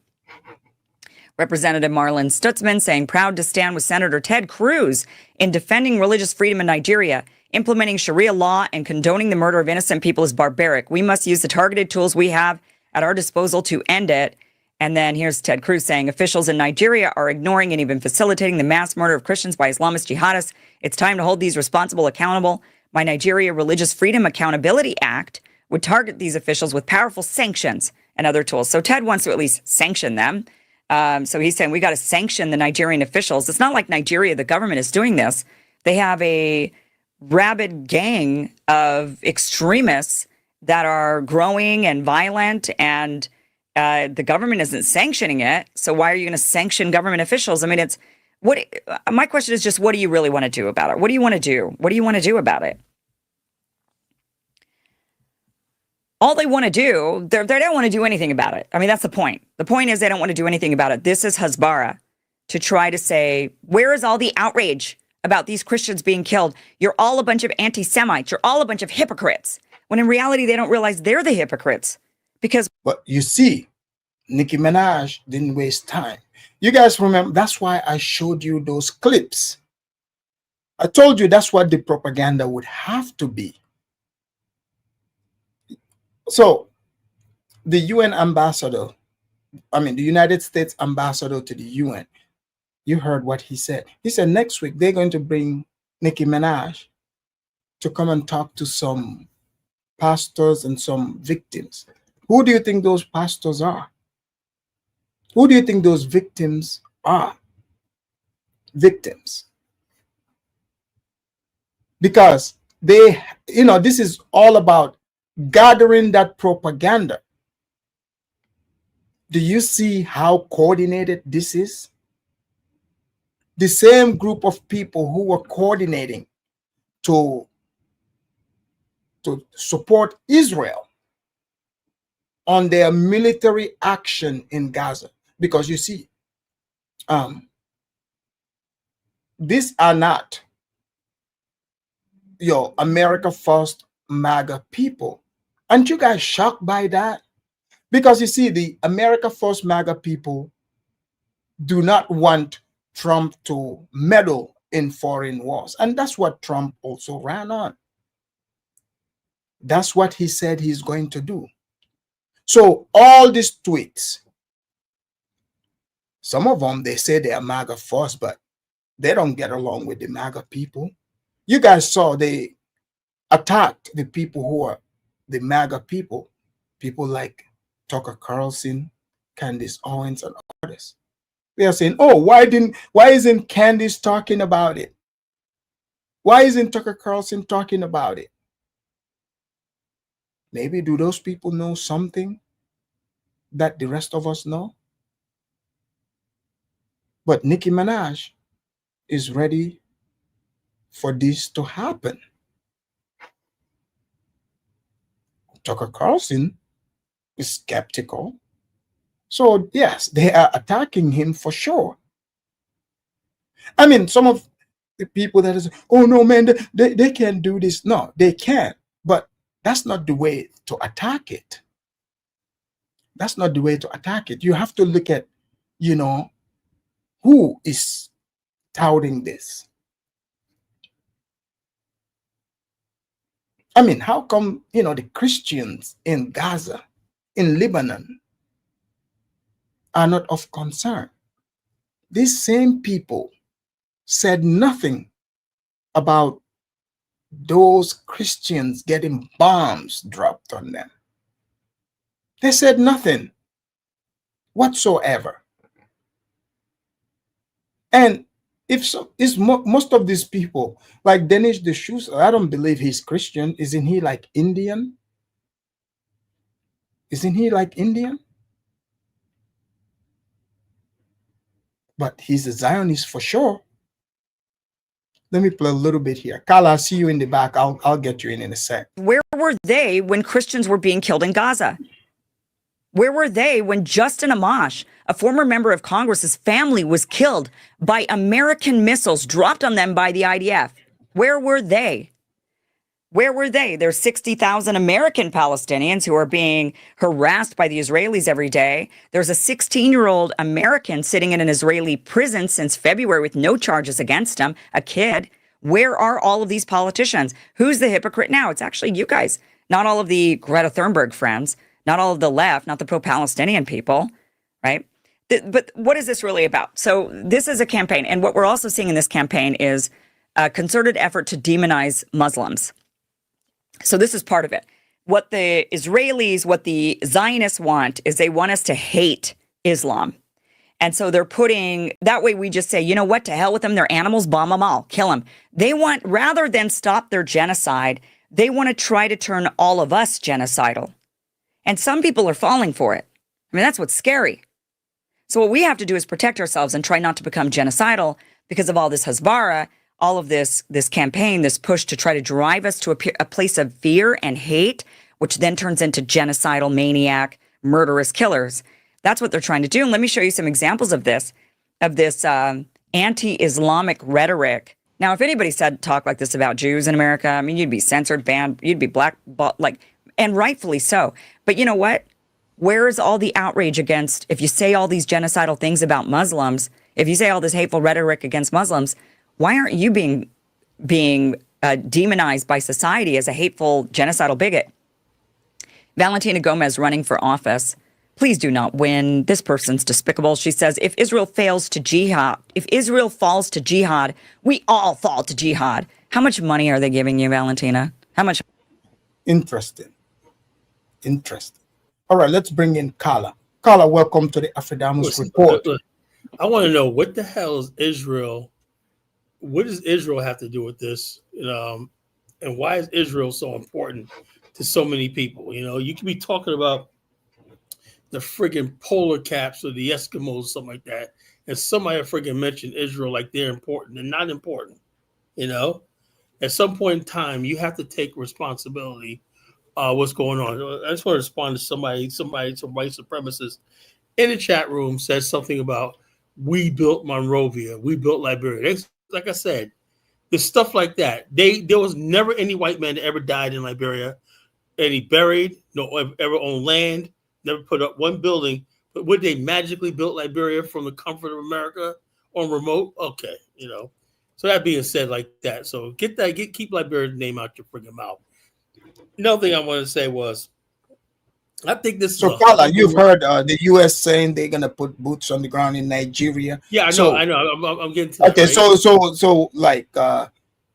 Representative Marlon Stutzman saying proud to stand with Senator Ted Cruz in defending religious freedom in Nigeria. Implementing Sharia law and condoning the murder of innocent people is barbaric. We must use the targeted tools we have at our disposal to end it. And then here's Ted Cruz saying officials in Nigeria are ignoring and even facilitating the mass murder of Christians by Islamist jihadists. It's time to hold these responsible accountable. My Nigeria Religious Freedom Accountability Act would target these officials with powerful sanctions and other tools. So Ted wants to at least sanction them. So he's saying we got to sanction the Nigerian officials. It's not like Nigeria, the government is doing this. They have a rabid gang of extremists that are growing and violent, and the government isn't sanctioning it. So why are you going to sanction government officials? I mean, my question is just, what do you really want to do about it? What do you want to do? What do you want to do about it? All they want to do, they don't want to do anything about it. I mean, that's the point. The point is they don't want to do anything about it. This is Hasbara to try to say, where is all the outrage about these Christians being killed? You're all a bunch of anti-Semites. You're all a bunch of hypocrites. When in reality, they don't realize they're the hypocrites. Because... But you see, Nicki Minaj didn't waste time. You guys remember, that's why I showed you those clips I told you that's what the propaganda would have to be. So the UN ambassador, the United States ambassador to the UN, you heard what he said. He said next week they're going to bring Nicki Minaj to come and talk to some pastors and some victims. Who do you think those pastors are? Who do you think those victims are? Victims. Because they, this is all about gathering that propaganda. Do you see how coordinated this is? The same group of people who were coordinating to support Israel on their military action in Gaza. Because you see, these are not your America First MAGA people. Aren't you guys shocked by that? Because you see, the America First MAGA people do not want Trump to meddle in foreign wars. And that's what Trump also ran on. That's what he said he's going to do. So all these tweets, some of them, they say they are MAGA First, but they don't get along with the MAGA people. You guys saw they attacked the people who are the MAGA people like Tucker Carlson, Candace Owens, and others. They are saying, oh, why isn't Candace talking about it? Why isn't Tucker Carlson talking about it? Maybe do those people know something that the rest of us know? But Nicki Minaj is ready for this to happen. Tucker Carlson is skeptical. So yes, they are attacking him for sure. Some of the people that is, oh no, man, they can't do this. No, they can, but that's not the way to attack it. That's not the way to attack it. You have to look at, who is touting this. How come, the Christians in Gaza, in Lebanon, are not of concern? These same people said nothing about those Christians getting bombs dropped on them. They said nothing whatsoever. And most of these people, like Dinesh D'Souza, I don't believe he's Christian. Isn't he like Indian? Isn't he like Indian? But he's a Zionist for sure. Let me play a little bit here. Carla, I see you in the back. I'll get you in a sec. Where were they when Christians were being killed in Gaza? Where were they when Justin Amash, a former member of Congress's family, was killed by American missiles dropped on them by the IDF? Where were they? Where were they? There's 60,000 American Palestinians who are being harassed by the Israelis every day. There's a 16-year-old American sitting in an Israeli prison since February with no charges against him, a kid. Where are all of these politicians? Who's the hypocrite now? It's actually you guys, not all of the Greta Thunberg friends, not all of the left, not the pro-Palestinian people, right? But what is this really about? So this is a campaign. And what we're also seeing in this campaign is a concerted effort to demonize Muslims. So this is part of it. What the Israelis, what the Zionists want is they want us to hate Islam. And so they're putting, that way we just say, you know what, to hell with them, they're animals, bomb them all, kill them. They want, rather than stop their genocide, they want to try to turn all of us genocidal. And some people are falling for it. That's what's scary. So what we have to do is protect ourselves and try not to become genocidal because of all this Hasbara, all of this campaign, this push to try to drive us to a place of fear and hate, which then turns into genocidal, maniac, murderous killers. That's what they're trying to do. And let me show you some examples of this anti-Islamic rhetoric. Now, if anybody said talk like this about Jews in America, you'd be censored, banned, you'd be and rightfully so. But you know what? Where is all the outrage against, if you say all these genocidal things about Muslims, if you say all this hateful rhetoric against Muslims, why aren't you being being demonized by society as a hateful, genocidal bigot. Valentina Gomez running for office. Please do not win. This person's despicable. She says, if Israel falls to jihad, we all fall to jihad. How much money are they giving you, Valentina? How much? Interesting. Interesting. All right, let's bring in Carla. Carla, welcome to the Afredamus Report. Look, I want to know what the hell is Israel? What does Israel have to do with this? And why is Israel so important to so many people? You could be talking about the friggin' polar caps or the Eskimos, something like that, and somebody friggin' mentioned Israel like they're important. They're not important. At some point in time, you have to take responsibility. What's going on? I just want to respond to some white supremacist in the chat room said something about we built Monrovia, we built Liberia. Like I said, the stuff like that. There was never any white man that ever died in Liberia, any buried, no ever owned land, never put up one building. But would they magically built Liberia from the comfort of America on remote? Okay, So that being said, like that. So keep Liberia's name out your friggin' mouth. Another thing I wanted to say was, I think this. So, Carla, you've heard the U.S. saying they're gonna put boots on the ground in Nigeria. Yeah, I know. So, I know. I'm getting to that. Okay, right? so like,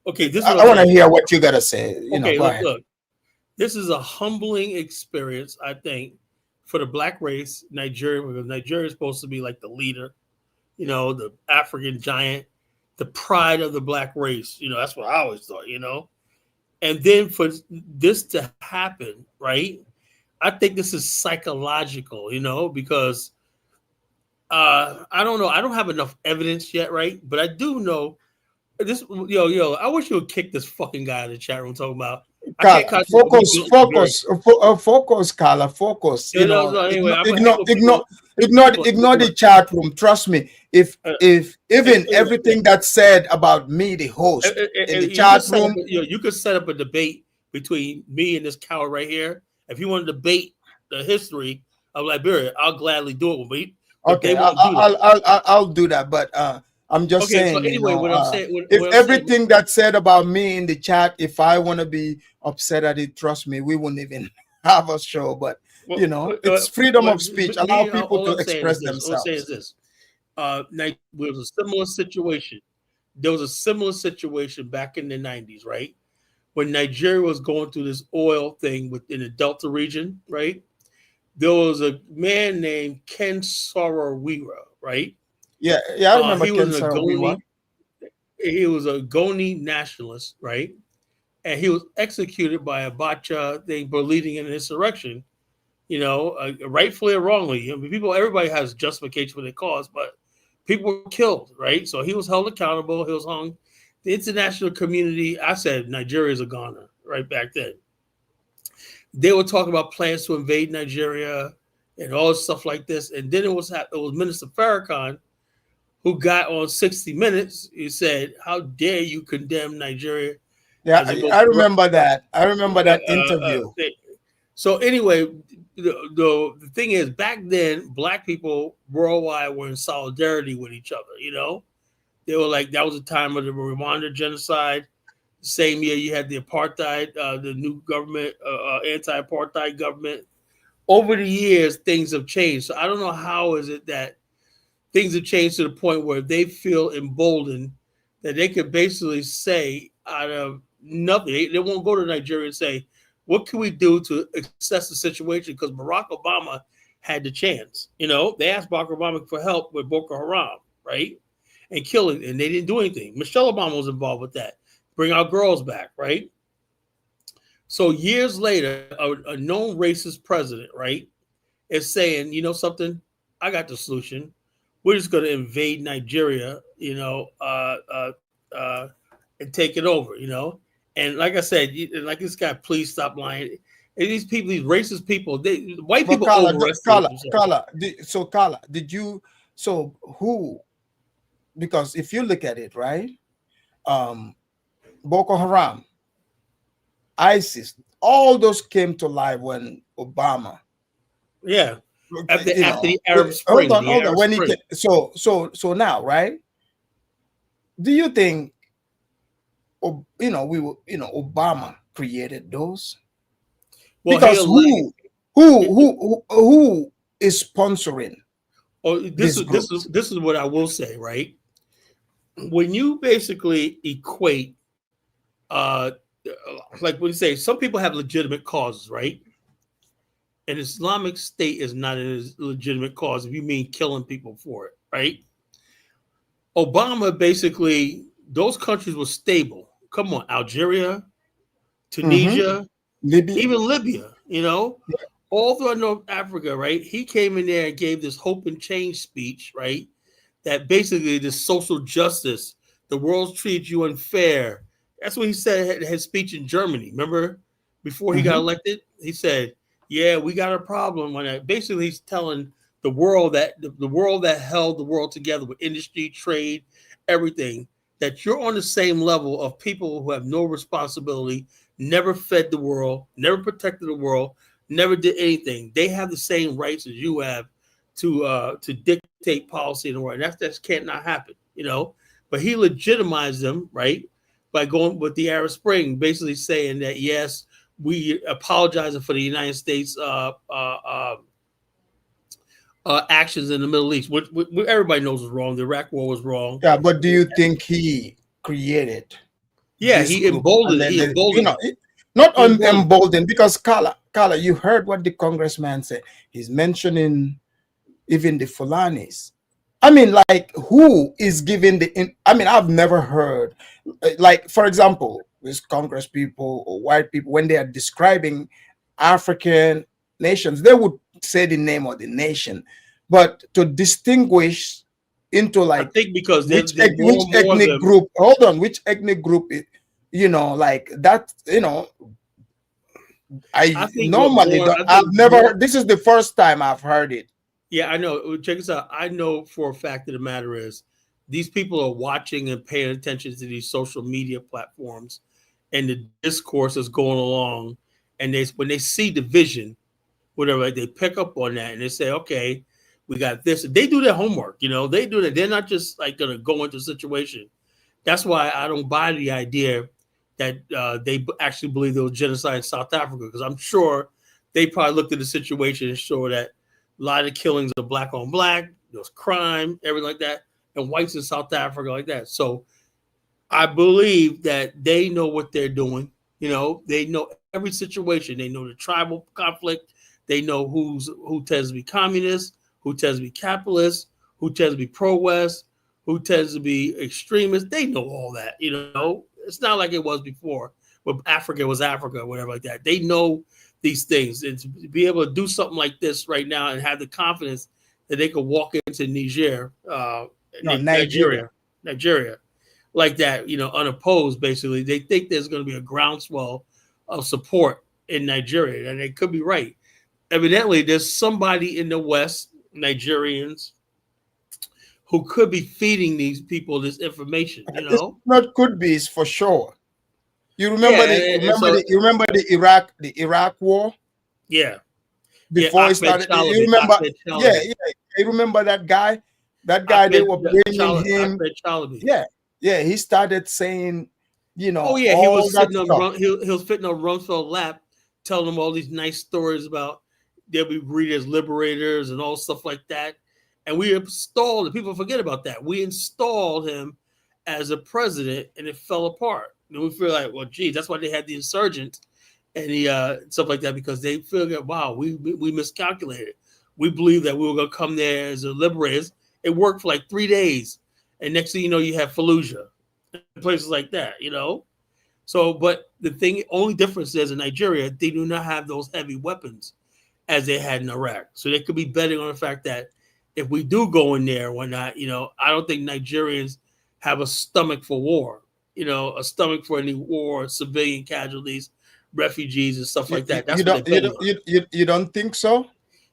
okay, this. I want to hear what you gotta say. Look, this is a humbling experience, I think, for the black race, Nigeria, because Nigeria is supposed to be like the leader, the African giant, the pride of the black race. That's what I always thought. And then for this to happen, right? I think this is psychological, because I don't know. I don't have enough evidence yet, right? But I do know this. I wish you would kick this fucking guy in the chat room talking about. Carla, focus, Carla, focus. Anyway, ignore the chat room. Trust me. If even everything that's said about me, the host, in the chat room, you could set up a debate between me and this coward right here. If you want to debate the history of Liberia, I'll gladly do it. But okay, I'll do that. But I'm just saying. So anyway, what I'm saying, if everything that's said about me in the chat, if I want to be upset at it, trust me, we wouldn't even have a show. But it's freedom of speech. Allow people to express themselves. All I'm saying is this: there was a similar situation. There was a similar situation back in the 90s, right? When Nigeria was going through this oil thing within the Delta region, right? There was a man named Ken Saro-Wiwa, right? Yeah, I remember Ken Saro-Wiwa. He was a Goni nationalist, right? And he was executed by Abacha. They were leading an insurrection, rightfully or wrongly. Everybody has justification for their cause, but people were killed, right? So he was held accountable. He was hung. The international community, I said Nigeria is a goner right back then. They were talking about plans to invade Nigeria and all this stuff like this. And then it was Minister Farrakhan who got on 60 Minutes. He said, "How dare you condemn Nigeria?" Yeah, I remember that. I remember that interview. So anyway, the thing is, back then, black people worldwide were in solidarity with each other. They were like, that was the time of the Rwanda genocide. Same year, you had the apartheid, the new government, anti-apartheid government. Over the years, things have changed. So I don't know how is it that things have changed to the point where they feel emboldened that they could basically say out of nothing. They won't go to Nigeria and say, what can we do to assess the situation? Because Barack Obama had the chance. They asked Barack Obama for help with Boko Haram, right? And killing, and they didn't do anything. Michelle Obama was involved with that. Bring our girls back, right? So years later, a known racist president, right, is saying, something? I got the solution. We're just going to invade Nigeria, and take it over, And like I said, like this guy, please stop lying. And these people, these racist people, white people overestimate themselves. Carla, did you? So who? Because if you look at it, right, Boko Haram, ISIS, all those came to life when Obama. Yeah. After the Arab Spring. Hold on. When he came, so now, right? Do you think Obama created those? Well, Because who is sponsoring? Oh, these groups? this is what I will say, right? When you basically equate, uh, like when you say some people have legitimate causes, right? An Islamic State is not a legitimate cause if you mean killing people for it, right? Obama basically, those countries were stable. Come on, Algeria, Tunisia, Libya. even Libya, all throughout North Africa, right? He came in there and gave this hope and change speech, right? That basically this social justice, the world treats you unfair. That's what he said at his speech in Germany. Remember, before he got elected, he said, "Yeah, we got a problem." When basically he's telling the world that the world that held the world together with industry, trade, everything, that you're on the same level of people who have no responsibility, never fed the world, never protected the world, never did anything. They have the same rights as you have to dictate policy in the world. And that can't not happen, But he legitimized them, right, by going with the Arab Spring, basically saying that yes, we apologizing for the United States actions in the Middle East, which everybody knows was wrong. The Iraq War was wrong. Yeah, but do you think he created? Yeah, he emboldened. Not emboldened, because Carla, you heard what the congressman said. He's mentioning even the Fulanis. I mean, like, who is giving I've never heard, like, for example, with Congress people or white people, when they are describing African nations, they would say the name of the nation, but to distinguish into, like, I think because which ethnic group, which ethnic group, like that, I normally I've never heard. This is the first time I've heard it. Yeah, I know. Check this out. I know for a fact that the matter is these people are watching and paying attention to these social media platforms and the discourse is going along. And when they see division, whatever, they pick up on that and they say, okay, we got this. They do their homework, they do that. They're not just like going to go into a situation. That's why I don't buy the idea that they actually believe there was genocide in South Africa, because I'm sure they probably looked at the situation and saw that a lot of the killings are black on black, there was crime, everything like that, and whites in South Africa like that. So I believe that they know what they're doing. They know every situation. They know the tribal conflict. They know who tends to be communist, who tends to be capitalist, who tends to be pro-West, who tends to be extremist. They know all that, It's not like it was before, but Africa was Africa, whatever like that. They know these things. And to be able to do something like this right now and have the confidence that they could walk into Nigeria, like that, unopposed, basically. They think there's going to be a groundswell of support in Nigeria, and they could be right. Evidently, there's somebody in the West, Nigerians, who could be feeding these people this information, It's not could be, it's for sure. You remember the Iraq war? Yeah. Before it started, you remember? Yeah. You remember that guy? That guy, they were bringing him. Yeah. He started saying, Oh yeah, he was sitting on he was sitting on Rumsfeld's lap, telling him all these nice stories about they'll be read as liberators and all stuff like that. And we installed it. People forget about that. We installed him as a president, and it fell apart. And we feel like, well, geez, that's why they had the insurgents and the stuff like that, because they feel that, wow, we miscalculated. We believe that we were going to come there as a liberators. It worked for like 3 days, and next thing you know, you have Fallujah, places like that, So, but the only difference is in Nigeria, they do not have those heavy weapons as they had in Iraq. So they could be betting on the fact that if we do go in there or whatnot, I don't think Nigerians have a stomach for war, a stomach for any war, civilian casualties, refugees and stuff like that. That's you don't think so?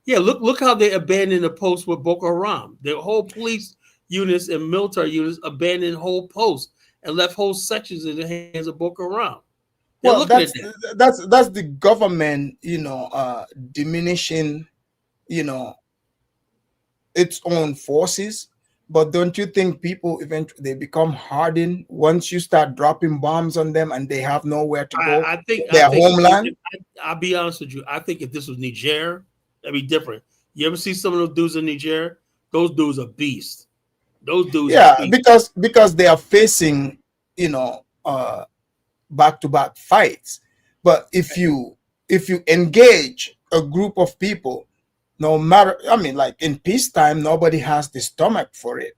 Yeah, look how they abandoned the post with Boko Haram. The whole police units and military units abandoned whole posts and left whole sections in the hands of Boko Haram. Well, that's the government, diminishing, its own forces. But don't you think people eventually they become hardened once you start dropping bombs on them and they have nowhere to go? I think Their homeland. I'll be honest with you. I think if this was Niger, that'd be different. You ever see some of those dudes in Niger? Those dudes are beasts. Those dudes are Yeah, beasts. because they are facing, back-to-back fights. But if you engage a group of people, no matter, I mean, like in peacetime, nobody has the stomach for it.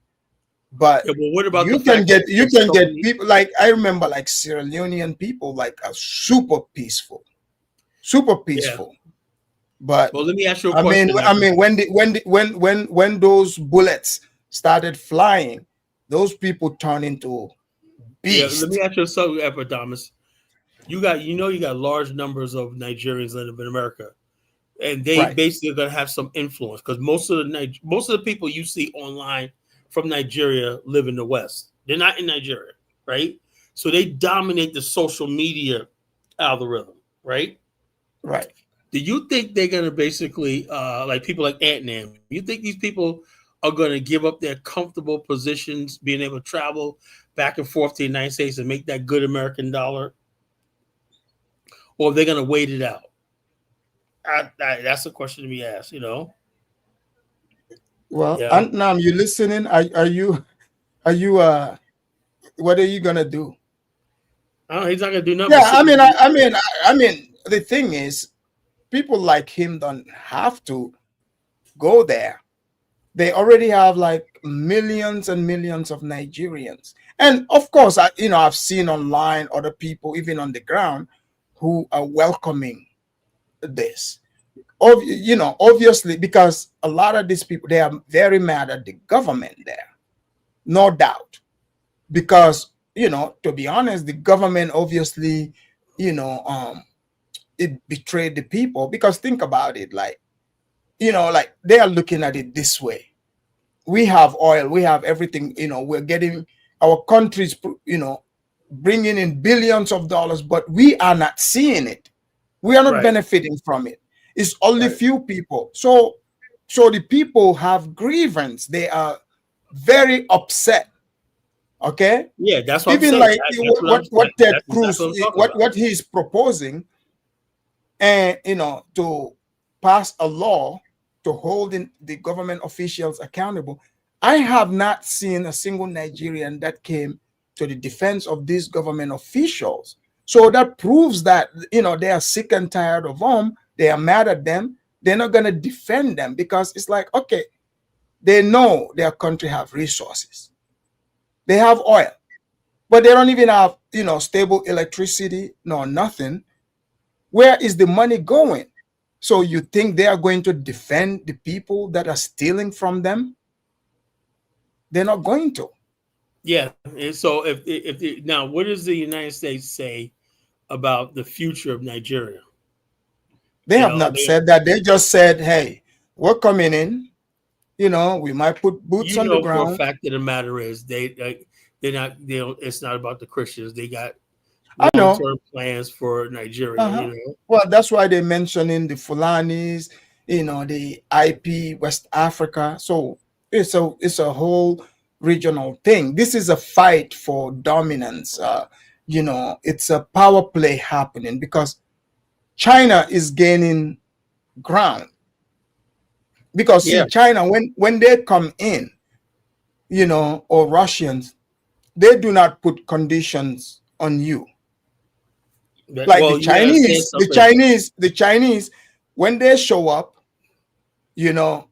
But Yeah, well, what about you the can fact that get there's so many? people, like I remember, like Sierra Leonean people like are super peaceful, super Yeah. peaceful. But Well, let me ask you a I mean, question. when those bullets started flying, those people turn into Yeah, let me beasts. ask you something, Epidemius. You got large numbers of Nigerians that live in America, and they Right. basically are going to have some influence because most of the people you see online from Nigeria live in the West. They're not in Nigeria, right? So they dominate the social media algorithm, right? Right. Do you think they're going to basically, like people like Ant-Man, you think these people are going to give up their comfortable positions, being able to travel back and forth to the United States and make that good American dollar? Or are they going to wait it out? That's a question to be asked, Well, Yeah. Antnam, you listening? Are you what are you gonna do? I don't know. He's not going to do nothing but Yeah, sit there. I mean, the thing is, people like him don't have to go there. They already have like millions and millions of Nigerians, and of course, I've seen online other people, even on the ground, who are welcoming this. Obviously, because a lot of these people they are very mad at the government there, no doubt. Because to be honest, the government obviously, you know, um, it betrayed the people. Because think about it, like like they are looking at it this way: we have oil, we have everything, we're getting our countries, bringing in billions of dollars, but we are not seeing it. We are not Right. benefiting from it. It's only Right. few people. So the people have grievance. They are very upset. Okay. Yeah, that's what I'm Even saying. like That's what I'm what saying. Ted That's Cruz, exactly what I'm talking what about. he's proposing, and to pass a law to hold the government officials accountable. I have not seen a single Nigerian that came to the defense of these government officials. So that proves that they are sick and tired of them. They are mad at them. They're not going to defend them because it's like, okay, they know their country have resources. They have oil, but they don't even have stable electricity, no nothing. Where is the money going? So you think they are going to defend the people that are stealing from them? They're not going to. Yeah. And so now, what does the United States say about the future of Nigeria? They have not said that. They just said, hey, we're coming in. We might put boots on the For a ground. fact of the matter is they're not they don't. It's not about the Christians. They got I long know. term plans for Nigeria. Uh-huh. Well, that's why they're mentioning the Fulanis, the IP, West Africa. So it's a whole regional thing. This is a fight for dominance. It's a power play happening because China is gaining ground. Because see, Yeah. China, when they come in, or Russians, they do not put conditions on you. Like Well, you understand something. The Chinese, when they show up,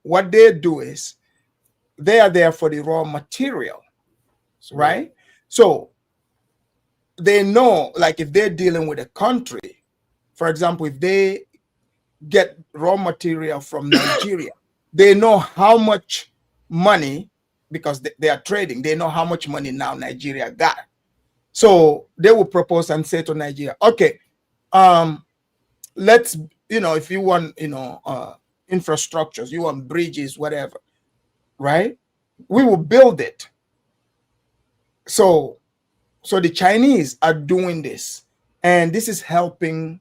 what they do is they are there for the raw material, right? So they know, like if they're dealing with a country, for example, if they get raw material from Nigeria, they know how much money, because they are trading, they know how much money now Nigeria got. So they will propose and say to Nigeria, okay, let's, if you want, infrastructures, you want bridges, whatever, right? We will build it. So the Chinese are doing this, and this is helping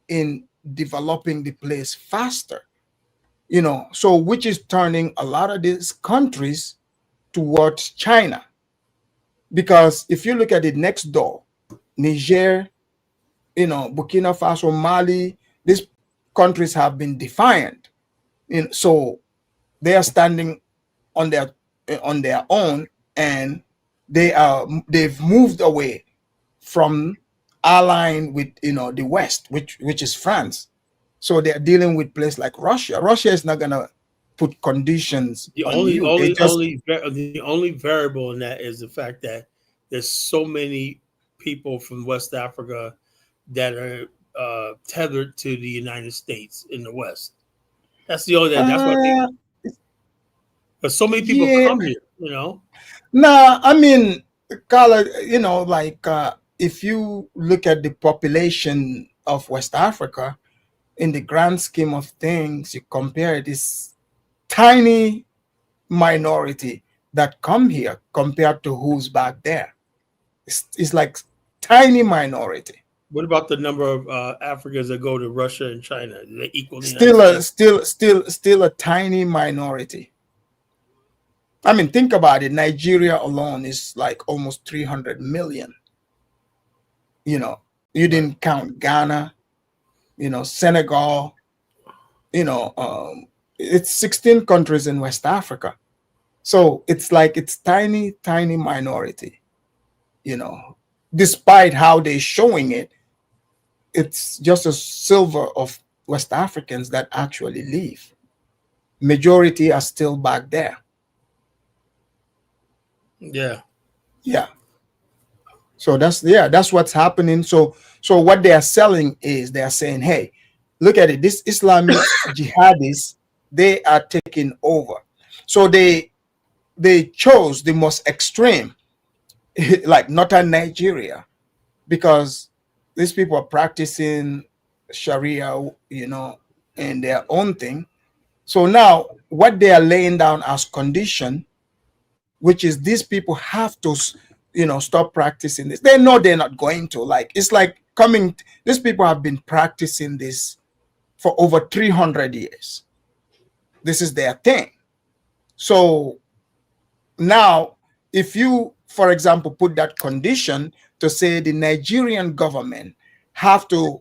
in developing the place faster, so which is turning a lot of these countries towards China. Because if you look at it next door, Niger, Burkina Faso, Mali, these countries have been defiant. So they are standing on their own, and they've moved away from allying with the West, which is France. So they're dealing with places like Russia. Russia is not gonna put conditions The on you. They just the only variable in that is the fact that there's so many people from West Africa that are tethered to the United States in the West. That's the only that's why people. But so many people yeah. come here. Nah, I mean, Carla, if you look at the population of West Africa, in the grand scheme of things, you compare this tiny minority that come here compared to who's back there. It's like tiny minority. What about the number of Africans that go to Russia and China? Do they equal the Still United a States? still a tiny minority. I mean, think about it. Nigeria alone is like almost 300 million. You didn't count Ghana, Senegal, it's 16 countries in West Africa. So it's like it's tiny, tiny minority, despite how they're showing it, it's just a silver of West Africans that actually leave. Majority are still back there. Yeah. Yeah. So that's what's happening. So what they are selling is they are saying, hey, look at it. This Islamic jihadists, they are taking over. So they chose the most extreme, like northern Nigeria, because these people are practicing Sharia, and their own thing. So now what they are laying down as condition, which is these people have to, stop practicing this. They know they're not going to. Like, it's like these people have been practicing this for over 300 years. This is their thing. So now, if you, for example, put that condition to say the Nigerian government have to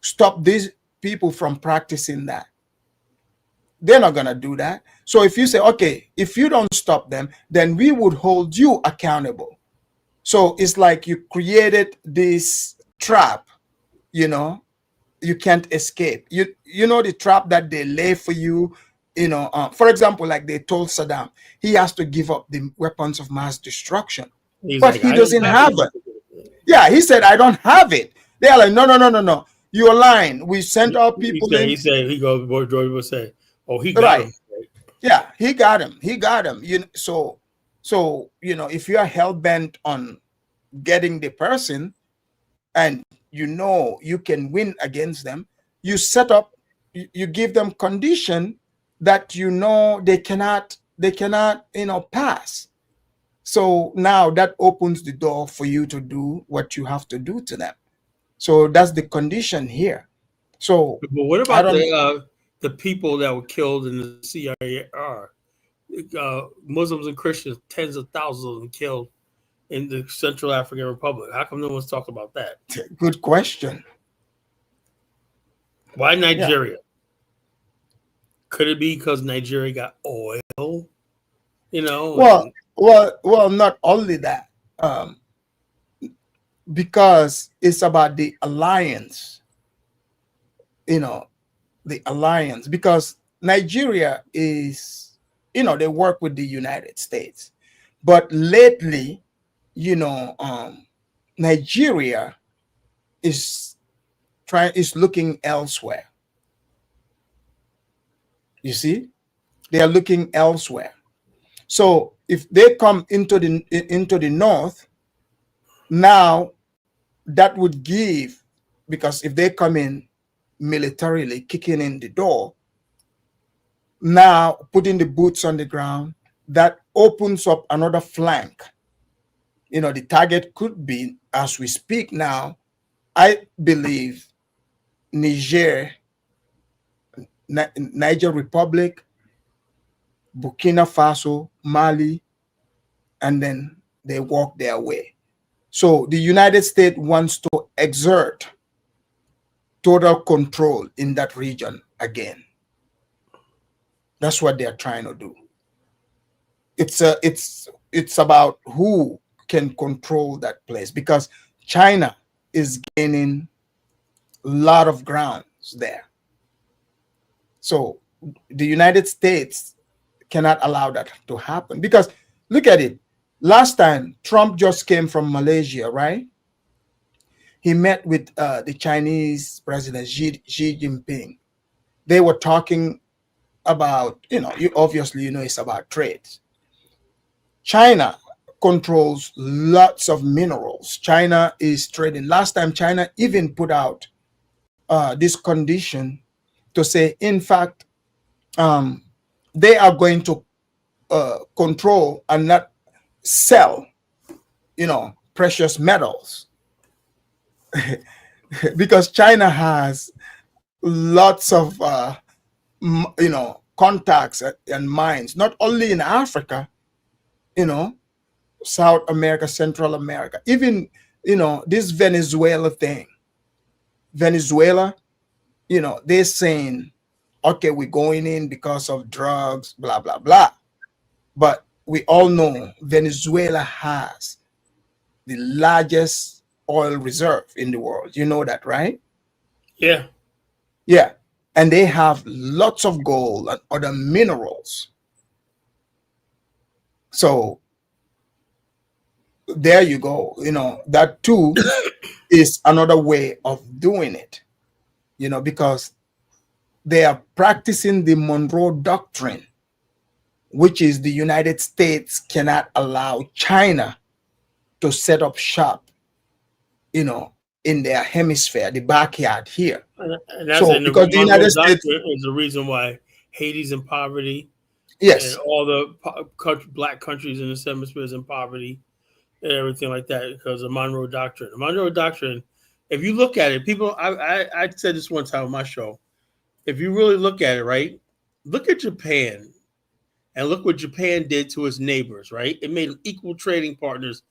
stop these people from practicing that, they're not going to do that. So if you say, okay, if you don't stop them, then we would hold you accountable. So it's like you created this trap, you can't escape. You know the trap that they lay for you, for example, like they told Saddam, he has to give up the weapons of mass destruction. But he doesn't have it. Yeah, he said, I don't have it. They're like, no. You're lying. We sent our people in. He said, George will say, oh, he got Right. him. Yeah, he got him. So if you are hell-bent on getting the person and you can win against them, you set up, you give them condition that they cannot pass. So now that opens the door for you to do what you have to do to them. So that's the condition here. So but what about the people that were killed in the CIR? Muslims and Christians, tens of thousands of them killed in the Central African Republic. How come no one's talking about that? Good question. Why Nigeria? Yeah. Could it be because Nigeria got oil? Well, not only that, because it's about the alliance. The alliance, because Nigeria is, they work with the United States, but lately, Nigeria is looking elsewhere. You see, they are looking elsewhere. So if they come into the north, now that would give, because if they come in militarily, kicking in the door, now putting the boots on the ground, that opens up another flank. The target could be, as we speak now, I believe Niger Republic, Burkina Faso, Mali, and then they walk their way. So the United States wants to exert total control in that region again. That's what they're trying to do. It's about who can control that place, because China is gaining a lot of grounds there. So the United States cannot allow that to happen, because look at it. Last time Trump just came from Malaysia, right? He met with the Chinese president Xi Jinping. They were talking about, obviously, it's about trade. China controls lots of minerals. China is trading. Last time China even put out this condition to say, in fact, they are going to control and not sell, precious metals, because China has lots of, contacts and mines, not only in Africa, South America, Central America, even, this Venezuela thing. Venezuela, they're saying, okay, we're going in because of drugs, blah, blah, blah. But we all know Venezuela has the largest oil reserve in the world. You know that, right? Yeah. Yeah. And they have lots of gold and other minerals. So there you go. That too is another way of doing it, because they are practicing the Monroe Doctrine, which is the United States cannot allow China to set up shop, in their hemisphere, the backyard here. And that's So in the because the Monroe United States, Doctrine is the reason why Haiti's in poverty. yes, And all the black countries in this hemisphere is in poverty and everything like that because of Monroe Doctrine. The Monroe Doctrine, if you look at it, people, I said this one time on my show. If you really look at it, right, look at Japan and look what Japan did to its neighbors, right? It made them equal trading partners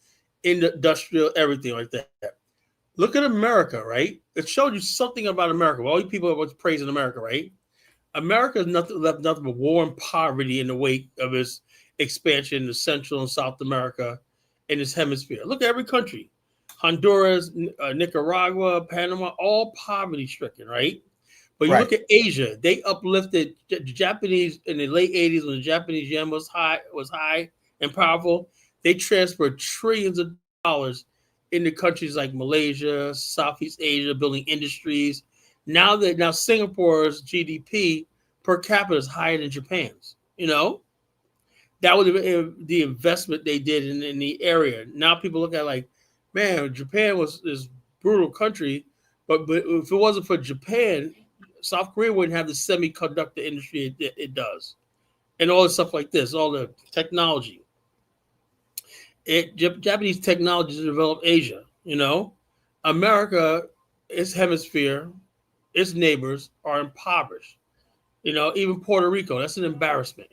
in the industrial, everything like that. Look at America, right? It showed you something about America. All you people are praising America, right? America has left nothing but war and poverty in the wake of its expansion to Central and South America in this hemisphere. Look at every country. Honduras, Nicaragua, Panama, all poverty stricken, right? But you right. look at Asia, they uplifted the Japanese in the late 80s when the Japanese yen was high and powerful. They transferred trillions of dollars into countries like Malaysia, Southeast Asia, building industries. Now Singapore's GDP per capita is higher than Japan's. That was the investment they did in the area. Now people look at like, man, Japan was this brutal country, but if it wasn't for Japan, South Korea wouldn't have the semiconductor industry it does, and all the stuff like this, all the technology. Japanese technology to develop Asia. America, its hemisphere, its neighbors are impoverished. Even Puerto Rico, that's an embarrassment.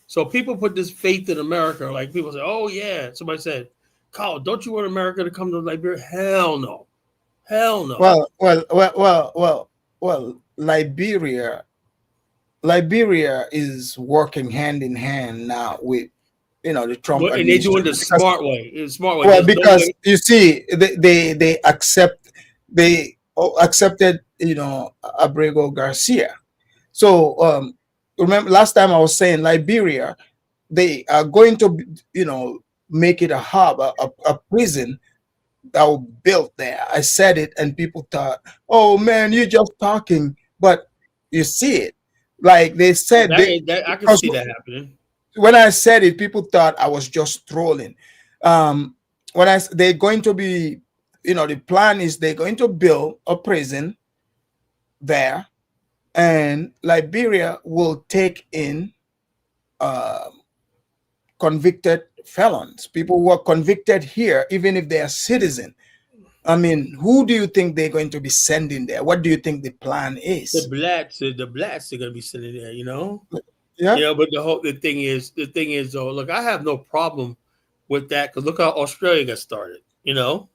So people put this faith in America. Like people say, oh yeah. Somebody said, Carl, don't you want America to come to Liberia? Hell no. Hell no. Well, Liberia is working hand in hand now with, the Trump And they do it administration. the smart way. It's smart way. Well, There's no because way. you see, they accepted, Abrego Garcia. So remember last time I was saying Liberia, they are going to, make it a hub, a prison that will be built there. I said it, and people thought, "Oh man, you're just talking," but you see it. Like they said, I can see that happening. when I said it, people thought I was just trolling. They're going to be, the plan is they're going to build a prison there, and Liberia will take in convicted felons, people who are convicted here, even if they are citizen. I mean, who do you think they're going to be sending there? What do you think the plan is? The blacks are going to be sitting there. Yeah. You know, but the thing is though, look, I have no problem with that because look how Australia got started. You know,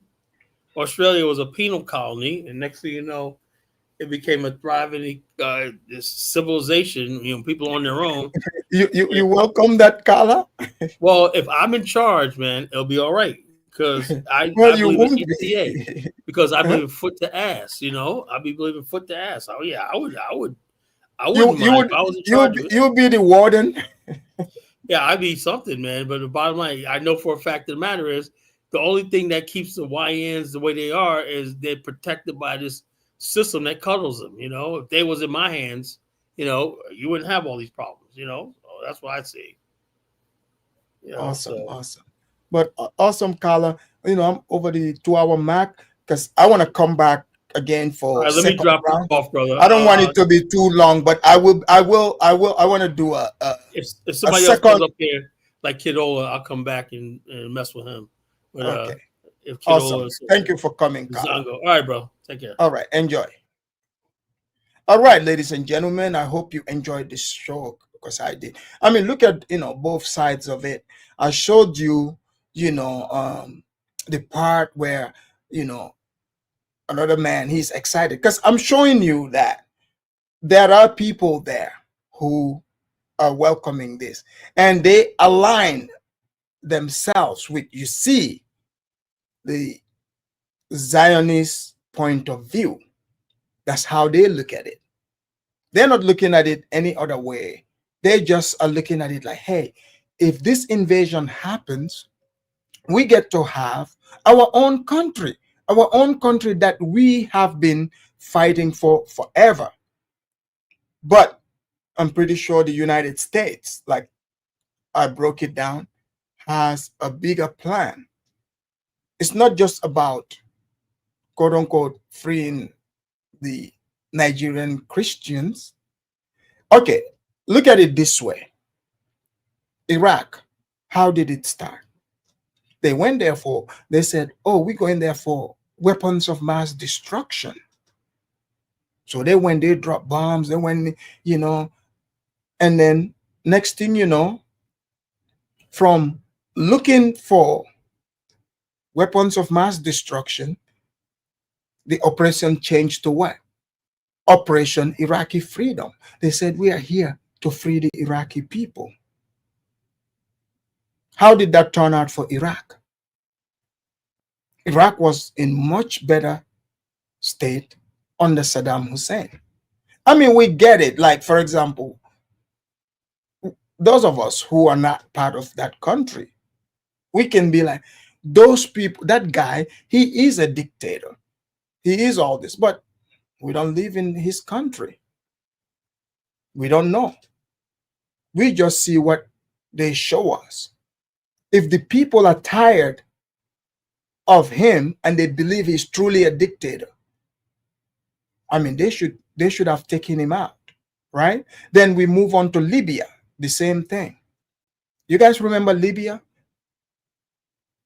Australia was a penal colony, and next thing you know, it became a thriving this civilization. You know, people on their own. You welcome that, Carla? Well, if I'm in charge, man, it'll be all right because Well, I you believe in won't ECA be. because I Huh? believe in foot to ass. You know, I be believing foot to ass. Oh yeah, I You wouldn't you mind would if I was in charge of it. you'll be the warden. Yeah, I'd be something, man. But the bottom line, I know for a fact of the matter is the only thing that keeps the YNs the way they are is they're protected by this system that cuddles them. You know, if they was in my hands, you know, you wouldn't have all these problems. You know, so that's what I see. You know, Awesome, so awesome. But awesome, Carla. You know, I'm over the 2 hour mark because I want to come back again all for right, let me second drop round. off, brother. I don't want it to be too long, but I want to do If a somebody else comes second. up here like Kidola, I'll come back and mess with him. But Okay, if Kidola awesome. is Thank you for coming, Carla. Zongo, all right, bro, take care. All right, enjoy. All right, ladies and gentlemen, I hope you enjoyed this show because I did. I mean, look at both sides of it. I showed you, the part where another man he's excited because I'm showing you that there are people there who are welcoming this and they align themselves with the Zionist point of view. That's how they look at it. They're not looking at it any other way. They just are looking at it like, hey, if this invasion happens, we get to have our own country that we have been fighting for forever. But I'm pretty sure the United States, like I broke it down, has a bigger plan. It's not just about quote unquote freeing the Nigerian Christians. Okay, look at it this way. Iraq, how did it start? They went there they said, oh, we're going there for weapons of mass destruction. So they dropped bombs, they went, and then next thing you know, from looking for weapons of mass destruction, the operation changed to what? Operation Iraqi Freedom. They said, we are here to free the Iraqi people. How did that turn out for Iraq? Iraq was in much better state under Saddam Hussein. I mean, we get it. Like, for example, those of us who are not part of that country, we can be like, those people, that guy, he is a dictator. He is all this, but we don't live in his country. We don't know. We just see what they show us. If the people are tired of him and they believe he's truly a dictator, I mean, they should have taken him out, right? Then we move on to Libya, the same thing. You guys remember Libya?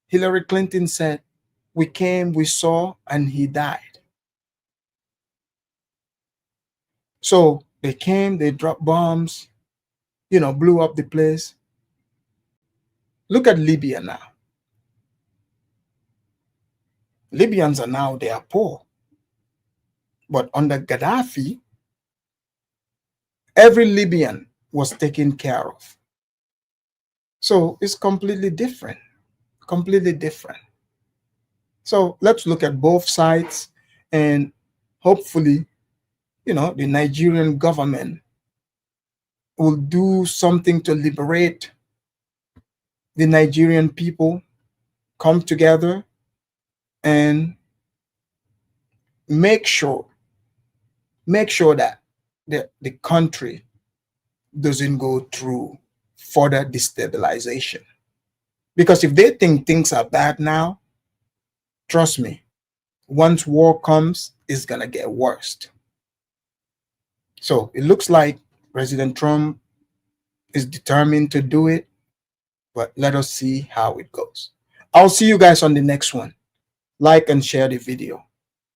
Hillary Clinton said, we came, we saw, and he died. So they came, they dropped bombs, blew up the place. Look at Libya now. Libyans are now, they are poor. But under Gaddafi, every Libyan was taken care of. So it's completely different, completely different. So let's look at both sides and hopefully, the Nigerian government will do something to liberate the Nigerian people, come together and make sure that the country doesn't go through further destabilization. Because if they think things are bad now, trust me, once war comes, it's gonna get worse. So it looks like President Trump is determined to do it, but let us see how it goes. I'll see you guys on the next one. Like and share the video.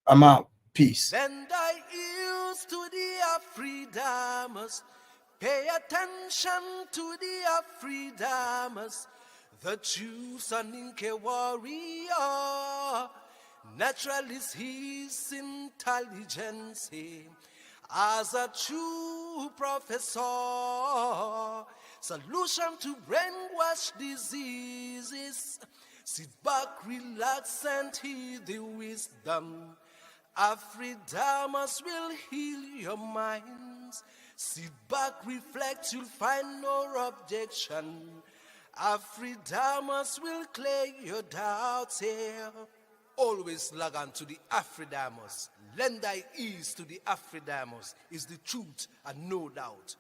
I'm out. Peace. Then I used to the freedomers. Pay attention to the Afridamas, the truths and Inca warrior. Naturalist his intelligence as a true professor. Solution to brainwash diseases. Sit back, relax, and hear the wisdom. Afridamas will heal your minds. Sit back, reflect, you'll find no objection. Afridamas will clear your doubts here. Always log on to the Afridamas. Lend thy ears to the Afridamas. Is the truth and no doubt.